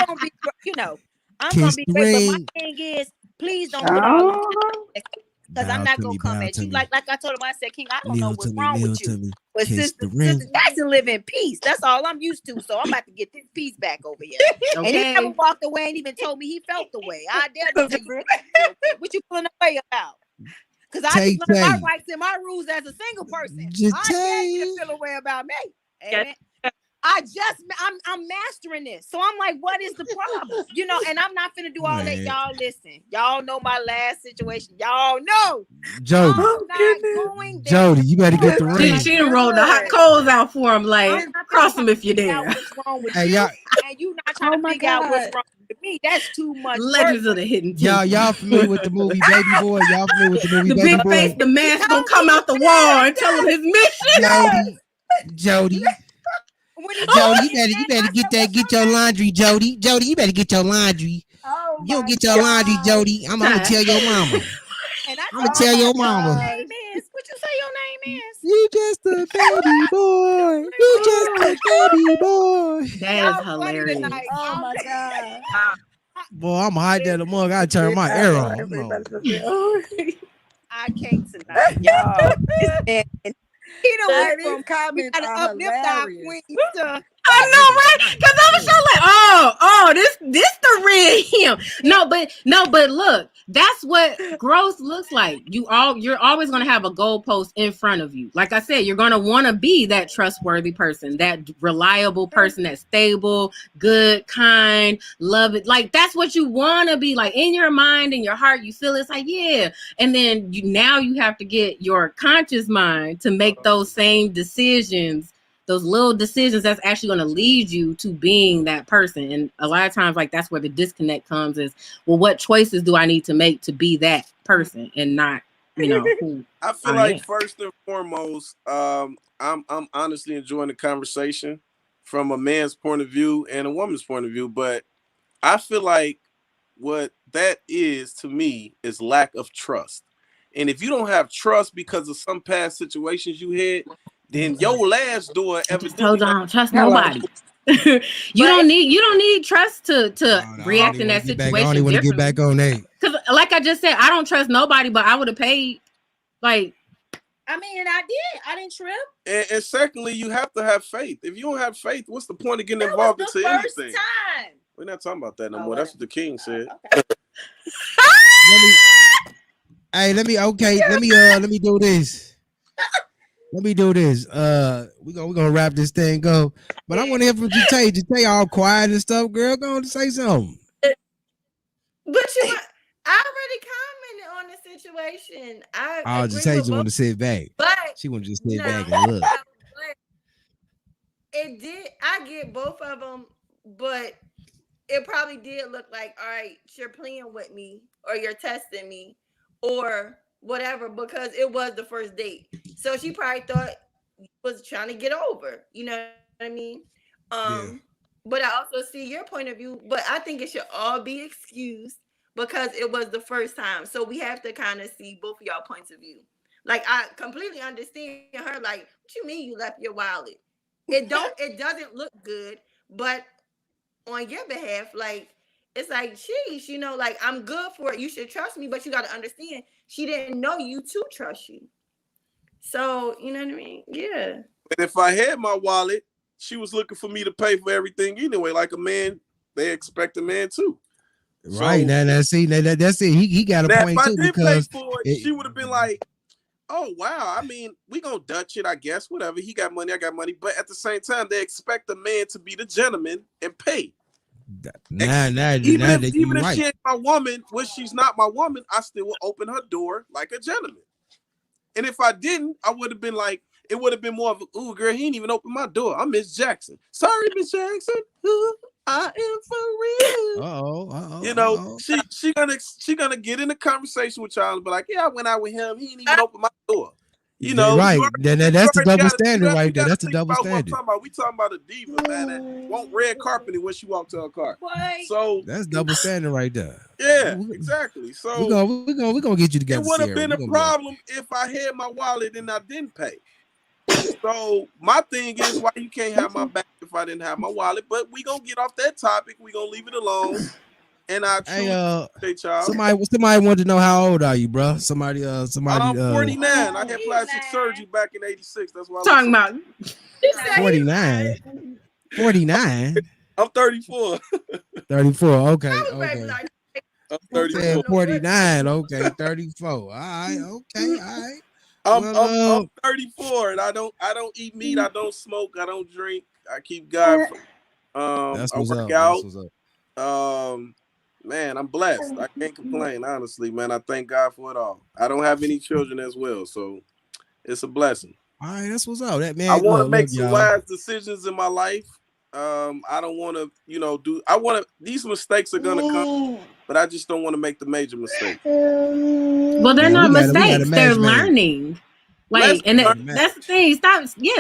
Speaker 3: gonna be, I'm gonna be great. But my thing is, please don't put all because I'm not gonna come at you. Like I told him, I said, King, I don't know what's wrong with you. But Sister Jackson live in peace. That's all I'm used to. So I'm about to get this peace back over here. Okay. And he never walked away and even told me he felt the way. I dare to what you pulling away about? Because I just learned my rights and my rules as a single person. I dare you to feel away about me. Amen. I'm mastering this. So I'm like, what is the problem? And I'm not finna do all that. Y'all listen. Y'all know my last situation. Y'all know.
Speaker 1: Jody. Jody, you better get the ring.
Speaker 2: She done rolled the hot coals out for him. Like, cross him if you're there.
Speaker 3: What's wrong with
Speaker 1: hey,
Speaker 3: you?
Speaker 1: y'all.
Speaker 3: And you not trying to figure out what's wrong with me. That's too much.
Speaker 2: Legends of the Hidden Temple.
Speaker 1: Y'all familiar with the movie Baby Boy? Y'all familiar with the movie
Speaker 2: the
Speaker 1: Baby
Speaker 2: big
Speaker 1: Boy?
Speaker 2: face, the mask gonna come out the wall and tell him his mission.
Speaker 1: Jody. Jody, you better get your laundry, Jody. Jody, you better get your laundry. You don't get your laundry, Jody. I'm gonna tell your mama. I'm gonna tell your mama.
Speaker 3: What you say your name is?
Speaker 1: You just a baby boy. You just a baby boy.
Speaker 2: That is hilarious.
Speaker 3: Oh my God.
Speaker 1: Boy, I'm hide that among. I turn my air on.
Speaker 3: I can't tonight, y'all. He don't went from comments uplift our queens to
Speaker 2: I know, right? Because I was just like, this the real him. No, but look, that's what growth looks like. You're always gonna have a goalpost in front of you. Like I said, you're gonna want to be that trustworthy person, that reliable person, that's stable, good, kind, love it. Like that's what you want to be. Like in your mind, in your heart, you feel it's like yeah. And then you have to get your conscious mind to make those same decisions. Those little decisions that's actually going to lead you to being that person. And a lot of times, like that's where the disconnect comes is, well, what choices do I need to make to be that person and not, who
Speaker 6: I feel like first and foremost, I'm honestly enjoying the conversation from a man's point of view and a woman's point of view. But I feel like what that is to me is lack of trust. And if you don't have trust because of some past situations you had, then your last door evidently
Speaker 2: told you I don't trust nobody. you don't need trust to react in that situation.
Speaker 1: I don't even want to get back on that.
Speaker 2: Because like I just said, I don't trust nobody, but I would have paid. Like,
Speaker 3: I mean, and I did. I didn't trip.
Speaker 6: And secondly, you have to have faith. If you don't have faith, what's the point of getting involved into anything?
Speaker 3: Time.
Speaker 6: We're not talking about that no more. That's what the king said.
Speaker 3: Okay.
Speaker 1: Let me do this. Let me do this. We're gonna wrap this thing up. But I want to hear from Jay. Jay all quiet and stuff, girl. Go on to say something.
Speaker 5: But I already commented on the situation. I
Speaker 1: just want to sit back.
Speaker 5: But
Speaker 1: she want to just sit back and look.
Speaker 5: It did. I get both of them, but it probably did look like, all right, you're playing with me or you're testing me or whatever, because it was the first date. So she probably thought he was trying to get over. You know what I mean? But I also see your point of view, but I think it should all be excused because it was the first time. So we have to kind of see both of y'all points of view. Like, I completely understand her. Like, what you mean you left your wallet? It doesn't look good, but on your behalf, like, it's like, sheesh, like, I'm good for it. You should trust me, but you got to understand, she didn't know you to trust you. So, you know what I mean? Yeah.
Speaker 6: And if I had my wallet, she was looking for me to pay for everything anyway. Like a man, they expect a man too.
Speaker 1: Right. So, that's it. He got a point too.
Speaker 6: If I did pay for it, she would have been like, oh, wow. I mean, we gonna Dutch it, I guess. Whatever. He got money, I got money. But at the same time, they expect a man to be the gentleman and pay. Even if she ain't my woman, when she's not my woman, I still will open her door like a gentleman. And if I didn't, I would have been like, it would have been more of a, ooh, girl, he ain't even open my door. I'm Miss Jackson. Sorry, Miss Jackson. I am for real. She gonna get in a conversation with y'all and be like, yeah, I went out with him. He ain't even open my door.
Speaker 1: Right. That's the double standard right there. That's the double standard.
Speaker 6: We talking about a diva, man, that want red carpeting when she walked to her car. So
Speaker 1: that's double standard right there.
Speaker 6: Yeah, exactly. So
Speaker 1: we're gonna get you together.
Speaker 6: It would have been a problem if I had my wallet and I didn't pay. So my thing is, why you can't have my back if I didn't have my wallet? But we gonna get off that topic. We gonna leave it alone. And
Speaker 1: somebody wanted to know how old are you, bro? Somebody.
Speaker 6: I'm 49. I had plastic surgery back in '86. That's why I'm
Speaker 2: talking about
Speaker 1: 49. 49.
Speaker 6: I'm 34.
Speaker 1: 34. Okay.
Speaker 6: I'm 34.
Speaker 1: 49. Okay. 34. All right. Okay. All right.
Speaker 6: I'm 34, and I don't eat meat. I don't smoke. I don't drink. I keep God. I work out. Man, I'm blessed. I can't complain, honestly, man. I thank God for it all. I don't have any children as well, so it's a blessing.
Speaker 1: All right, that's what's up. That man.
Speaker 6: I want to make some wise decisions in my life. I don't want to these mistakes are gonna come, but I just don't want to make the major mistake.
Speaker 2: Well, they're not mistakes. They're learning. Like, and that's the thing.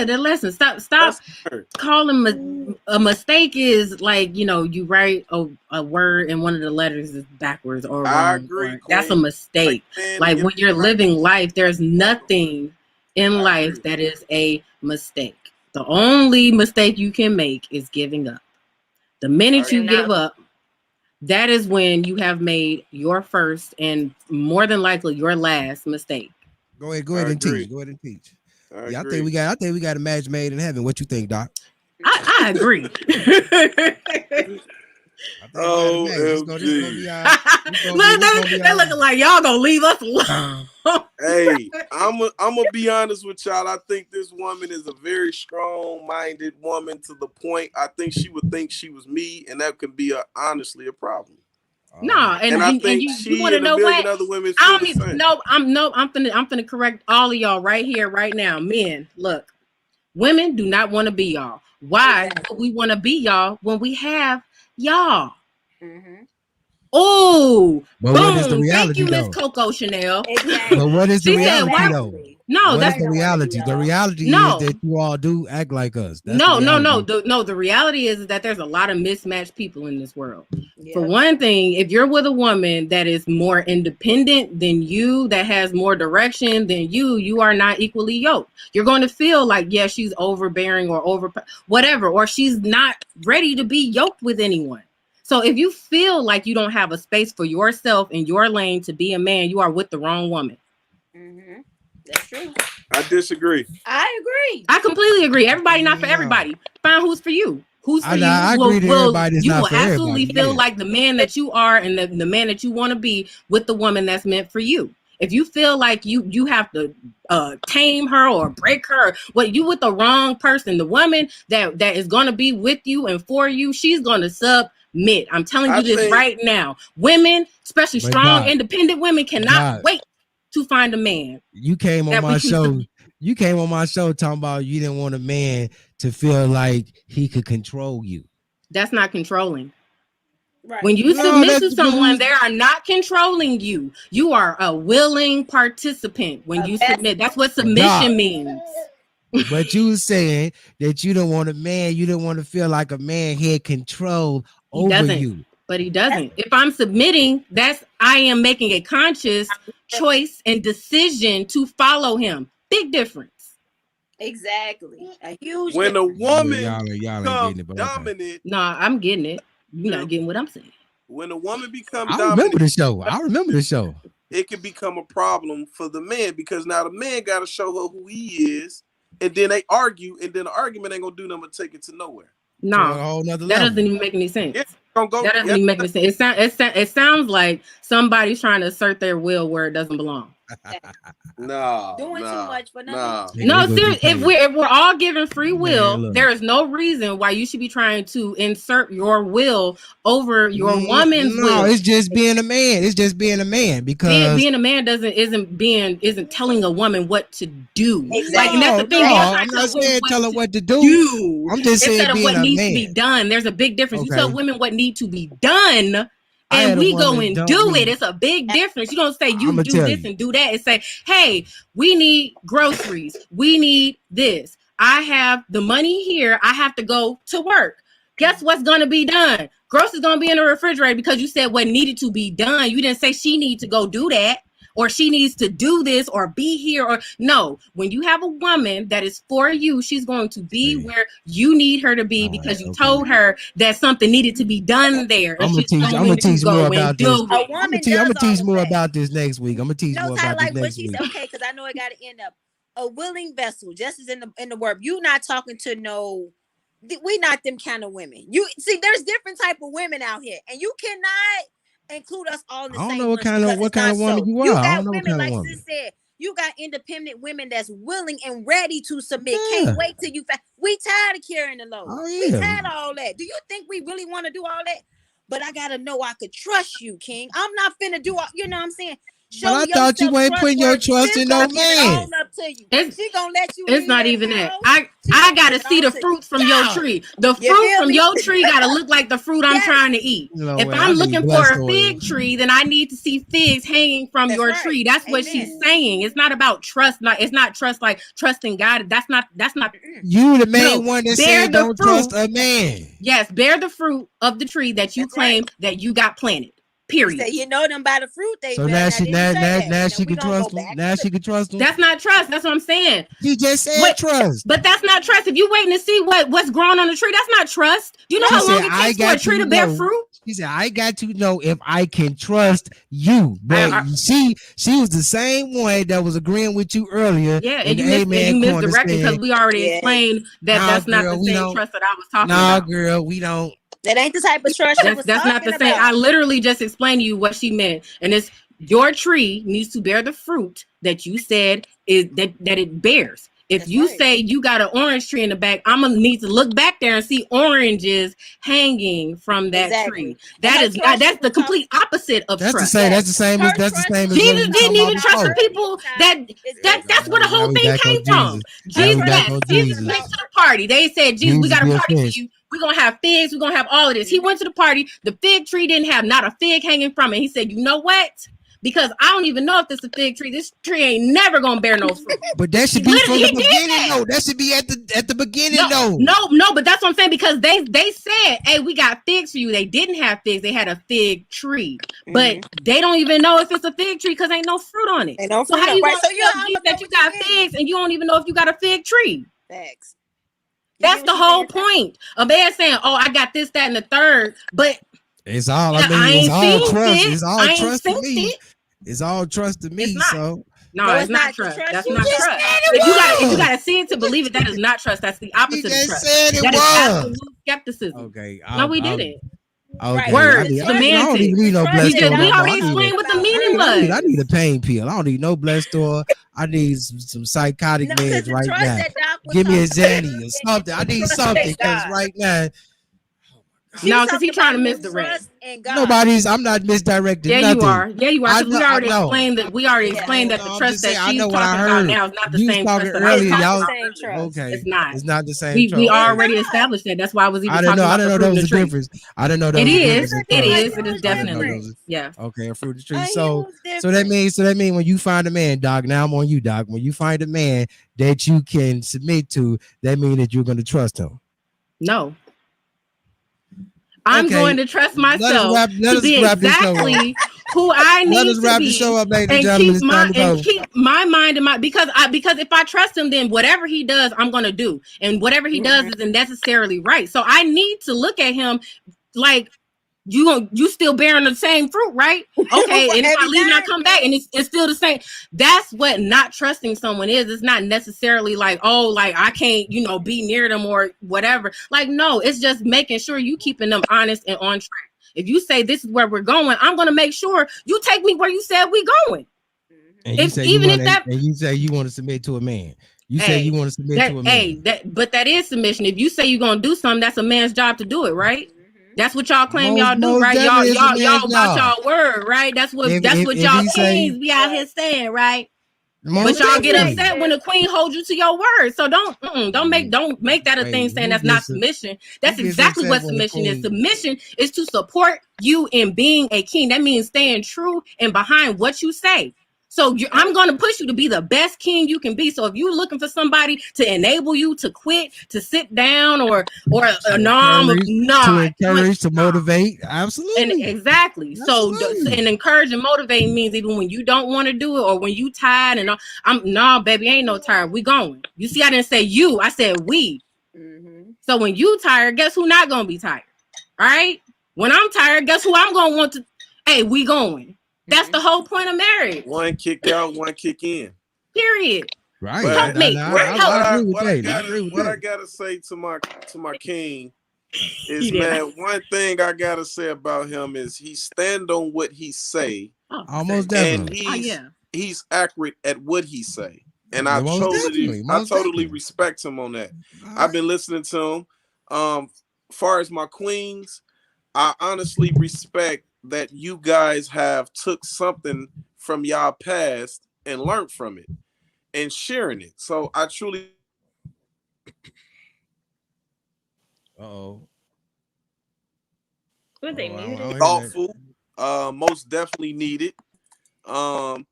Speaker 2: They're lessons. Stop calling a mistake is like, you write a word and one of the letters is backwards or wrong.
Speaker 6: I agree.
Speaker 2: That's a mistake. Like when you're living life, there's nothing in life that is a mistake. The only mistake you can make is giving up. The minute you give up, that is when you have made your first and more than likely your last mistake.
Speaker 1: Go ahead and teach. I think we got a match made in heaven. What you think, Doc?
Speaker 2: I agree.
Speaker 6: OMG.
Speaker 2: They looking like y'all gonna leave us alone.
Speaker 6: Hey, I'm gonna be honest with y'all. I think this woman is a very strong-minded woman to the point I think she would think she was me, and that could be honestly a problem.
Speaker 2: No, and
Speaker 6: I think
Speaker 2: you want to know what?
Speaker 6: Other women
Speaker 2: I don't even know. I'm finna correct all of y'all right here, right now. Men, look, women do not want to be y'all. Why do we want to be y'all when we have y'all? Mm-hmm. Oh,
Speaker 1: but
Speaker 2: boom!
Speaker 1: What is the reality,
Speaker 2: thank you, Miss
Speaker 1: though?
Speaker 2: Coco Chanel. Exactly.
Speaker 1: But what is the reality, though?
Speaker 2: No,
Speaker 1: that's the reality. The reality is that you all do act like us. That's
Speaker 2: no. The reality is that there's a lot of mismatched people in this world. Yeah. For one thing, if you're with a woman that is more independent than you, that has more direction than you are not equally yoked. You're going to feel like, yeah, she's overbearing or whatever, or she's not ready to be yoked with anyone. So if you feel like you don't have a space for yourself in your lane to be a man, you are with the wrong woman. Mm-hmm.
Speaker 3: That's true.
Speaker 6: I disagree.
Speaker 3: I agree.
Speaker 2: I completely agree. Everybody not for everybody. Find who's for you. Who's for you?
Speaker 1: I agree that everybody's
Speaker 2: you
Speaker 1: not
Speaker 2: will
Speaker 1: for
Speaker 2: absolutely
Speaker 1: everybody.
Speaker 2: feel like the man that you are and the man that you want to be with the woman that's meant for you. If you feel like you have to tame her or break her, you with the wrong person. The woman that is going to be with you and for you, she's going to submit. I'm telling you this right now. Women, especially strong, independent women, cannot wait to find a man.
Speaker 1: You came on my show. You came on my show talking about you didn't want a man to feel like he could control you.
Speaker 2: That's not controlling. Right. When you submit to someone, they are not controlling you. You are a willing participant when you submit. That's what submission means.
Speaker 1: But you saying that you don't want a man, you don't want to feel like a man had control over you.
Speaker 2: But he doesn't. If I'm submitting, I am making a conscious choice and decision to follow him. Big difference.
Speaker 3: Exactly. A huge
Speaker 6: when
Speaker 3: difference.
Speaker 6: A woman becomes dominant.
Speaker 2: Nah, I'm getting it. You're not getting what I'm saying.
Speaker 6: When a woman becomes dominant.
Speaker 1: I remember the show.
Speaker 6: It can become a problem for the man because now the man got to show her who he is. And then they argue, and then the argument ain't going to do nothing but take it to nowhere.
Speaker 2: No, that doesn't even make any sense. That doesn't even make any sense. It sounds like somebody's trying to assert their will where it doesn't belong.
Speaker 6: No,
Speaker 3: doing too much for
Speaker 2: nothing. No, seriously. If we're all given free will, there is no reason why you should be trying to insert your will over your woman's will.
Speaker 1: No, it's just being a man. It's just being a man because
Speaker 2: being a man isn't telling a woman what to do.
Speaker 3: Exactly.
Speaker 2: Like, and that's the thing.
Speaker 1: I'm not saying tell her what to do. I'm just saying being
Speaker 2: what
Speaker 1: a
Speaker 2: needs
Speaker 1: man.
Speaker 2: to be done. There's a big difference. Okay. You tell women what needs to be done. And we go and do it. It's a big difference. You don't say you do this and do that and say, hey, we need groceries. We need this. I have the money here. I have to go to work. Guess what's going to be done? Groceries going to be in the refrigerator because you said what needed to be done. You didn't say she needs to go do that or she needs to do this or be here or no. When you have a woman that is for you, she's going to be where you need her to be because you told her that something needed to be done there.
Speaker 1: I'm gonna teach more about this. I'm gonna teach more about this next week. I'm gonna teach more about this next week.
Speaker 3: Okay, because I know it got to end up a willing vessel. Just as in the word, you not talking to no. We not them kind of women. You see, there's different type of women out here, and you cannot include us all in the same.
Speaker 1: I don't know what kind of woman you are.
Speaker 3: You got women, like sis said, you got independent women that's willing and ready to submit. Yeah. Can't wait till you. We tired of carrying the load. Oh, yeah. We tired of all that. Do you think we really want to do all that? But I gotta know I could trust you, King. I'm not finna do all. You know what I'm saying?
Speaker 1: But I thought you ain't putting your trust in no man.
Speaker 3: She gonna let you.
Speaker 2: It's not even that. I gotta see the fruit from your tree. The fruit from your tree gotta look like the fruit I'm trying to eat. If I'm looking for a fig tree, then I need to see figs hanging from your tree. That's what she's saying. It's not about trust. It's not trust like trusting God. That's not.
Speaker 1: You the main one that said don't trust a man.
Speaker 2: Yes, bear the fruit of the tree that you claim that you got planted. Period.
Speaker 3: Say, you know them by the fruit they.
Speaker 1: So now she can trust them. Now she can trust them.
Speaker 2: That's not trust. That's what I'm saying.
Speaker 1: She just said trust.
Speaker 2: But that's not trust. If you waiting to see what's growing on the tree, that's not trust. You know how long it takes for a tree to bear fruit?
Speaker 1: He said, I got to know if I can trust you. But she was the same one that was agreeing with you earlier.
Speaker 2: Yeah, and you misdirected because we already explained that that's not the same trust that I was talking about.
Speaker 1: No, girl, we don't.
Speaker 3: That ain't the type of trust
Speaker 2: that's not the same. I literally just explained to you what she meant. And it's your tree needs to bear the fruit that you said is that it bears. If you say you got an orange tree in the back, I'm gonna need to look back there and see oranges hanging from that tree. That's the complete opposite of trust.
Speaker 1: That's the same as
Speaker 2: Jesus didn't even trust the people that's where the whole thing came from. Jesus went to the party. They said, Jesus, we got a party for you. We're gonna have figs, we're gonna have all of this. He went to the party, the fig tree didn't have not a fig hanging from it. He said, you know what? Because I don't even know if this is a fig tree. This tree ain't never gonna bear no fruit.
Speaker 1: But that should be from the beginning, though. That should be at the beginning, though.
Speaker 2: No, but that's what I'm saying, because they said, hey, we got figs for you. They didn't have figs, they had a fig tree. But they don't even know if it's a fig tree because ain't no fruit on it. So how you gonna tell that you got figs and you don't even know if you got a fig tree?
Speaker 3: Facts.
Speaker 2: That's the whole point. A man saying, oh, I got this, that, and the third, but
Speaker 1: it's all it's all trust. It's all trust to me. It's all trust to me. So
Speaker 2: no, it's not trust. That's not trust. If you gotta see it to believe it, that is not trust. That's the opposite of trust. That is absolute skepticism.
Speaker 1: Okay.
Speaker 2: No, we didn't.
Speaker 1: Okay.
Speaker 2: Words, semantics.
Speaker 1: I don't even need no blessed store.
Speaker 2: We already explained what the meaning was.
Speaker 1: I need a pain pill. I don't need no blessed store. I need some psychotic meds right now. Give me a Xanny or something. I need something because right now.
Speaker 2: No, because he's trying to misdirect.
Speaker 1: I'm not misdirecting.
Speaker 2: Yeah,
Speaker 1: nothing.
Speaker 2: you are. Yeah, you are. We already explained that. We already explained that the trust that she's talking about now is not the same trust that I was talking about.
Speaker 1: Okay,
Speaker 2: it's not.
Speaker 1: It's not the same.
Speaker 2: We already established that. That's why I was even talking about.
Speaker 1: I didn't know there was a difference. I didn't know that.
Speaker 2: It is definitely. Yeah.
Speaker 1: Okay, a fruit tree. So that means when you find a man, dog. Now I'm on you, dog. When you find a man that you can submit to, that means that you're going to trust him.
Speaker 2: No. I'm going to trust myself to be exactly who I need to be. Let us wrap the show up, ladies and gentlemen. Keep my mind in my because if I trust him, then whatever he does, I'm going to do, and whatever he does isn't necessarily right. So I need to look at him like you still bearing the same fruit, right? Okay, and if I leave and I come back and it's still the same. That's what not trusting someone is. It's not necessarily like, oh, like I can't, be near them or whatever. Like, no, it's just making sure you keeping them honest and on track. If you say this is where we're going, I'm gonna make sure you take me where you said we going.
Speaker 1: And you say you want to submit to a man. You say you want to submit to a man.
Speaker 2: But that is submission. If you say you're gonna do something, that's a man's job to do it, right? That's what y'all claim y'all do, right? Y'all about y'all word, right? That's what y'all kings be out here saying, right? But y'all get upset when the queen holds you to your word. So don't make that a thing saying that's not submission. That's exactly what submission is. Submission is to support you in being a king. That means staying true and behind what you say. So I'm going to push you to be the best king you can be. So if you're looking for somebody to enable you to quit, to sit down, or
Speaker 1: to encourage, to motivate, absolutely,
Speaker 2: and exactly. Absolutely. So and encourage and motivate means even when you don't want to do it or when you tired and baby, ain't no tired. We going. You see, I didn't say you. I said we. Mm-hmm. So when you tired, guess who not going to be tired? All right. When I'm tired, guess who I'm going to want to? Hey, we going. That's the whole point of marriage.
Speaker 6: One kick out, one kick in.
Speaker 2: Period.
Speaker 1: Right.
Speaker 2: Help me.
Speaker 6: What I gotta say to my king is, man, one thing I gotta say about him is he stand on what he say.
Speaker 1: Almost definitely.
Speaker 6: And he's accurate at what he say. And I totally respect him on that. I've been listening to him. Far as my queens, I honestly respect that you guys have took something from y'all past and learned from it and sharing it. So I truly thoughtful, most definitely needed. I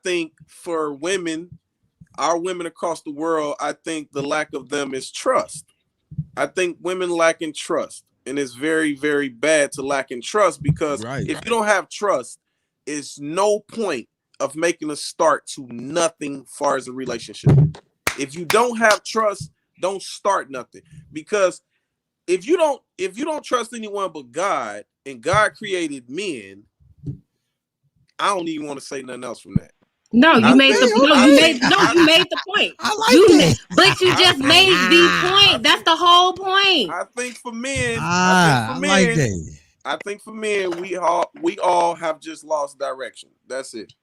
Speaker 6: think for women, our women across the world, I think the lack of them is trust. I think women lacking trust. And it's very, very bad to lack in trust because if you don't have trust, it's no point of making a start to nothing far as a relationship. If you don't have trust, don't start nothing. Because if you don't trust anyone but God and God created men, I don't even want to say nothing else from that.
Speaker 2: No, you made the point.
Speaker 1: I like that.
Speaker 2: But you just made the point. That's the whole point.
Speaker 6: I think for men, we all have just lost direction. That's it.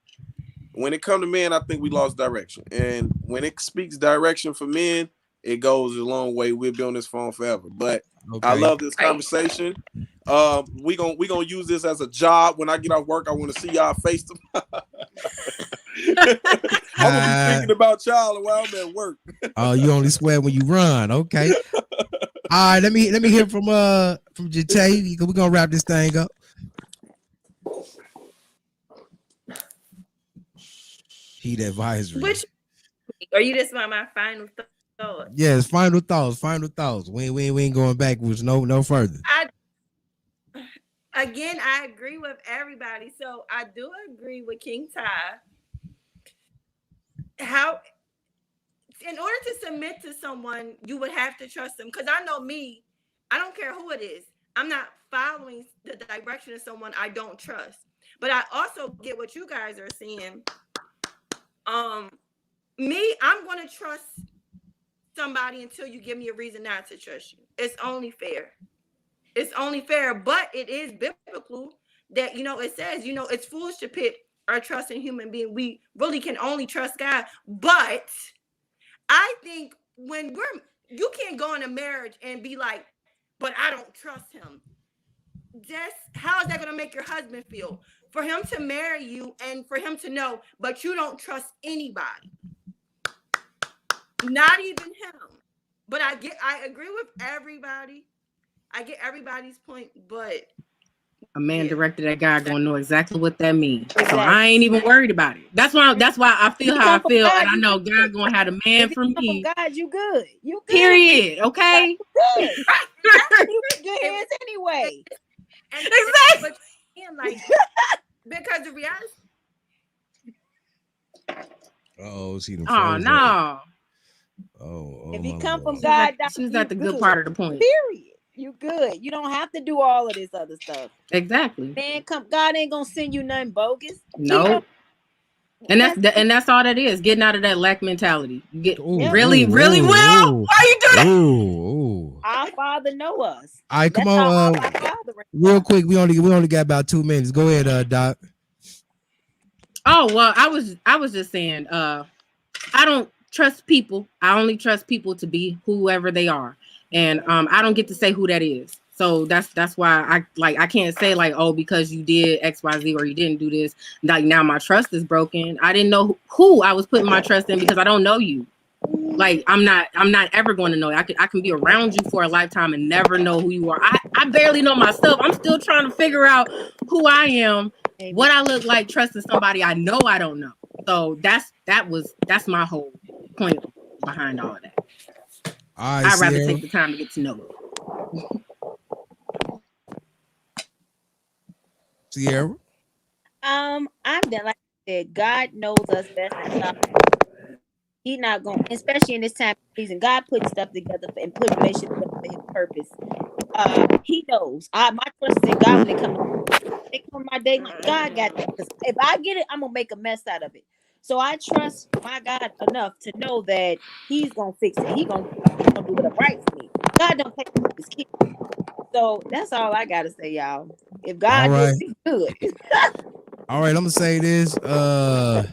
Speaker 6: When it comes to men, I think we lost direction. And when it speaks direction for men, it goes a long way. We'll be on this phone forever. But I love this conversation. We gonna use this as a job. When I get off work, I want to see y'all face to face. I'm gonna be thinking about y'all while I'm at work.
Speaker 1: Oh, you only swear when you run. Okay. All right, let me hear from Jate. We're gonna wrap this thing up. Heat advisory.
Speaker 5: Are you just my final thoughts?
Speaker 1: Yes, final thoughts. We ain't going backwards no further.
Speaker 5: I agree with everybody. So I do agree with King Ty. How, in order to submit to someone, you would have to trust them. Because I know me, I don't care who it is. I'm not following the direction of someone I don't trust. But I also get what you guys are saying. Me, I'm going to trust somebody until you give me a reason not to trust you. It's only fair. But it is biblical that, it says, it's foolish to put our trust in human being. We really can only trust God. But I think you can't go in a marriage and be like, but I don't trust him. How is that going to make your husband feel? For him to marry you and for him to know, but you don't trust anybody. Not even him. But I agree with everybody. I get everybody's point, but
Speaker 2: a man directed at God gonna know exactly what that means. Exactly. So I ain't even worried about it. That's why I feel how I feel, and I know God gonna have a man for me.
Speaker 3: From God, you good. You good.
Speaker 2: Period. Okay.
Speaker 3: You good. You good hands anyway.
Speaker 5: Exactly. But, because the reality.
Speaker 1: See the.
Speaker 2: Oh no.
Speaker 3: If he come from God,
Speaker 2: she's at the good part of the point.
Speaker 3: Period. You good. You don't have to do all of this other stuff.
Speaker 2: Exactly.
Speaker 3: Man, God ain't gonna send you nothing bogus.
Speaker 2: Nope. And that's all that is. Getting out of that lack mentality. Really well. Why are you doing that?
Speaker 3: Our Father know us.
Speaker 1: All right, come on. Real quick, we only got about 2 minutes. Go ahead, Doc.
Speaker 2: Oh well, I was just saying. I don't trust people. I only trust people to be whoever they are. And I don't get to say who that is. So that's why I can't say like, oh, because you did XYZ or you didn't do this, like now my trust is broken. I didn't know who I was putting my trust in because I don't know you. Like I'm not ever going to know. I can be around you for a lifetime and never know who you are. I barely know myself. I'm still trying to figure out who I am, what I look like, trusting somebody I know I don't know. So that's my whole point behind all of that.
Speaker 1: Right,
Speaker 2: I'd rather take the time to get to know you.
Speaker 1: Sierra?
Speaker 3: I'm done. Like I said, God knows us best. He's not going, especially in this time of season. God put stuff together and put relationships together for his purpose. He knows. My trust is in God when it comes my day. God got that. Because if I get it, I'm gonna make a mess out of it. So I trust my God enough to know that he's going to fix it. He's going to do what's right for me. God don't take his kids. So that's all I got to say, y'all. If God does, he's good.
Speaker 1: All right, I'm going to say this. Man,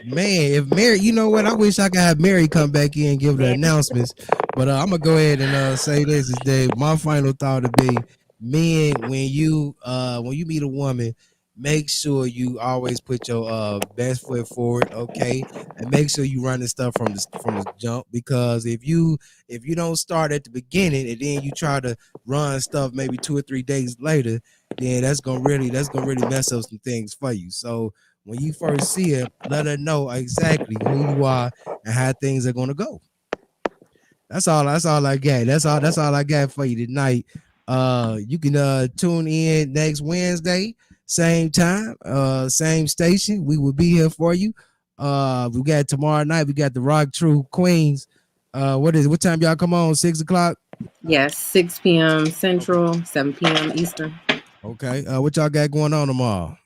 Speaker 1: if Mary, you know what? I wish I could have Mary come back in and give the announcements. But I'm going to go ahead and say this is Dave. My final thought would be, men, when you meet a woman, make sure you always put your best foot forward, okay? And make sure you run the stuff from the jump, because if you don't start at the beginning and then you try to run stuff maybe 2 or 3 days later, then that's gonna really mess up some things for you. So when you first see her, let her know exactly who you are and how things are gonna go. That's all I got. That's all I got for you tonight. You can tune in next Wednesday. Same time, same station. We will be here for you. We got tomorrow night. We got the Rock True Queens. What time y'all come on? 6 o'clock?
Speaker 2: Yes, 6 p.m. Central, 7 p.m. Eastern.
Speaker 1: Okay. What y'all got going on tomorrow?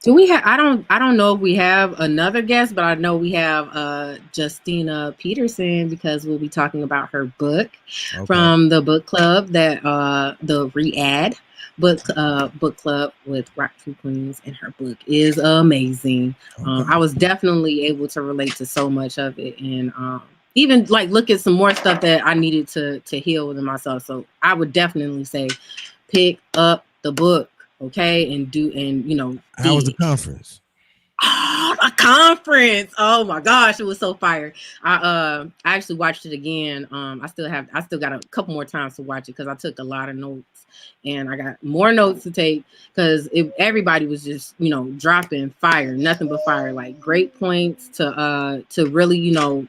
Speaker 2: Do we have? I don't know if we have another guest, but I know we have Justina Peterson because we'll be talking about her book from the book club that the Re-Add book club with Rock True Queens, and her book is amazing. I was definitely able to relate to so much of it, and even like look at some more stuff that I needed to heal within myself. So I would definitely say pick up the book. Okay, and how
Speaker 1: was the conference?
Speaker 2: Oh, a conference! Oh my gosh, it was so fire. I actually watched it again. I still got a couple more times to watch it because I took a lot of notes, and I got more notes to take because everybody was just dropping fire, nothing but fire, like great points to really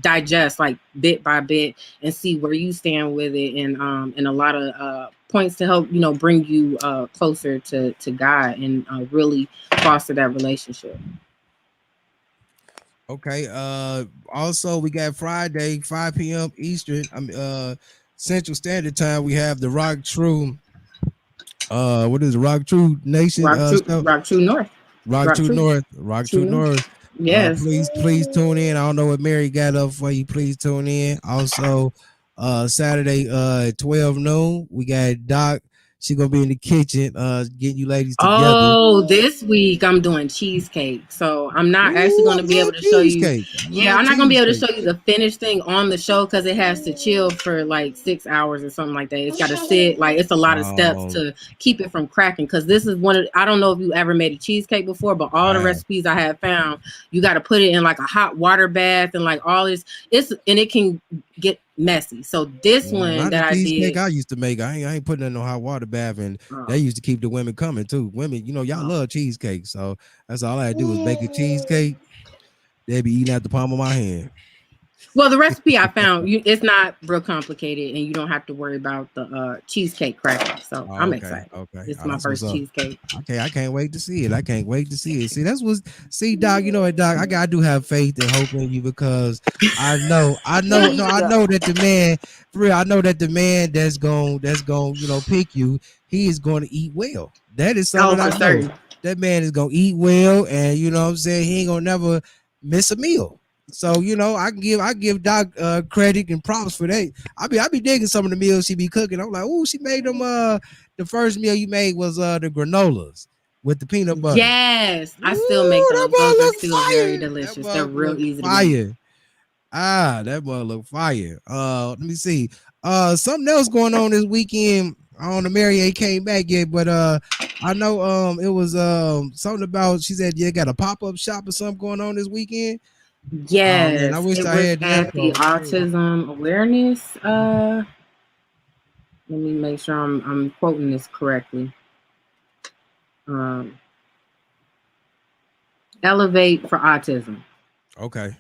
Speaker 2: digest like bit by bit and see where you stand with it, and a lot of points to help bring you closer to God and really foster that relationship.
Speaker 1: Okay. Also we got Friday 5 p.m. Eastern Central Standard Time. We have the Rock True what is it? Rock True Nation stuff?
Speaker 2: Rock True North.
Speaker 1: Rock True North.
Speaker 2: Yes.
Speaker 1: Please tune in. I don't know what Mary got up for you. Please tune in. Also, Saturday 12 noon, we got Doc. She gonna be in the kitchen, getting you ladies together.
Speaker 2: Oh, this week I'm doing cheesecake, so I'm not actually going to be able to show you. Yeah, I'm not going to be able to show you the finished thing on the show because it has to chill for like 6 hours or something like that. It's got to sit, like it's a lot of steps to keep it from cracking. Because this is I don't know if you ever made a cheesecake before, but all the recipes I have found, you got to put it in like a hot water bath and like all this. And it can get messy. So this one that I did,
Speaker 1: I used to make, I ain't putting in no hot water bath, and they used to keep the women coming too. Women, y'all love cheesecake, so that's all I had to do was bake a cheesecake. They'd be eating at the palm of my hand.
Speaker 2: Well, the recipe I found, it's not real complicated, and you don't have to worry about the cheesecake cracking. So I'm excited. Okay, it's my first cheesecake.
Speaker 1: Okay, I can't wait to see it. See, Doc. You know what, Doc? I do have faith and hope in you because I know that the man, for real, I know that the man that's going pick you, he is going to eat well. That is something I know. Certain. That man is going to eat well, and you know what I'm saying, he ain't gonna never miss a meal. So I give Doc credit and props for that. I be digging some of the meals she be cooking. I'm like, oh, she made them. The first meal you made was the granolas with the peanut butter.
Speaker 2: Yes, I still make those. Those are still very delicious. They're real easy to make.
Speaker 1: That boy look fire. Let me see. Something else going on this weekend. I don't know, Mary ain't came back yet, but I know it was something about, she said got a pop-up shop or something going on this weekend.
Speaker 2: Yes, man, I wish I had at the autism awareness. Let me make sure I'm quoting this correctly. Elevate for Autism.
Speaker 1: Okay.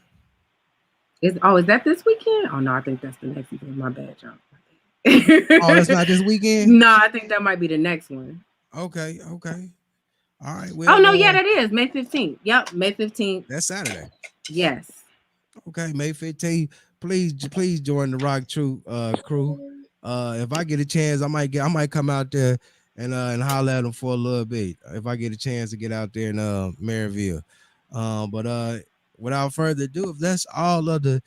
Speaker 2: Is that this weekend? Oh no, I think that's the next weekend. My bad, John.
Speaker 1: Oh, that's not this weekend?
Speaker 2: No, I think that might be the next one.
Speaker 1: Okay. All right.
Speaker 2: Well, no, yeah, that is May 15th. Yep, May 15th.
Speaker 1: That's Saturday.
Speaker 2: Yes.
Speaker 1: Okay, May 15th. Please join the Rock True crew. If I get a chance, I might come out there and holler at them for a little bit. If I get a chance to get out there in Maryville. But without further ado, if that's all of the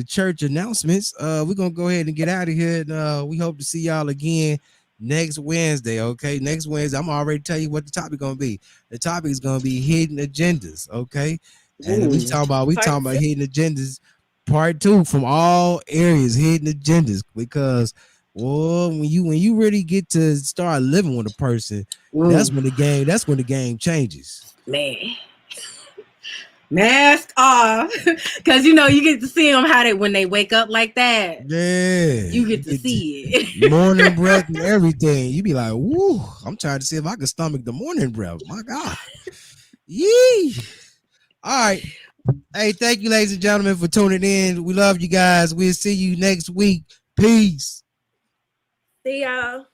Speaker 1: church announcements, we're gonna go ahead and get out of here. And we hope to see y'all again next Wednesday. Okay, next Wednesday. I'm already telling you what the topic gonna be. The topic is gonna be hidden agendas. Okay. And we talking about hidden agendas, part 2 from all areas, hidden agendas. Because when you really get to start living with a person, that's when the game changes.
Speaker 2: Man, mask off, because you get to see them when they wake up like that.
Speaker 1: Yeah,
Speaker 2: you get to see it.
Speaker 1: Morning breath and everything. You be like, woo! I'm trying to see if I can stomach the morning breath. My God, yee! All right. Hey, thank you, ladies and gentlemen, for tuning in. We love you guys. We'll see you next week. Peace.
Speaker 5: See y'all.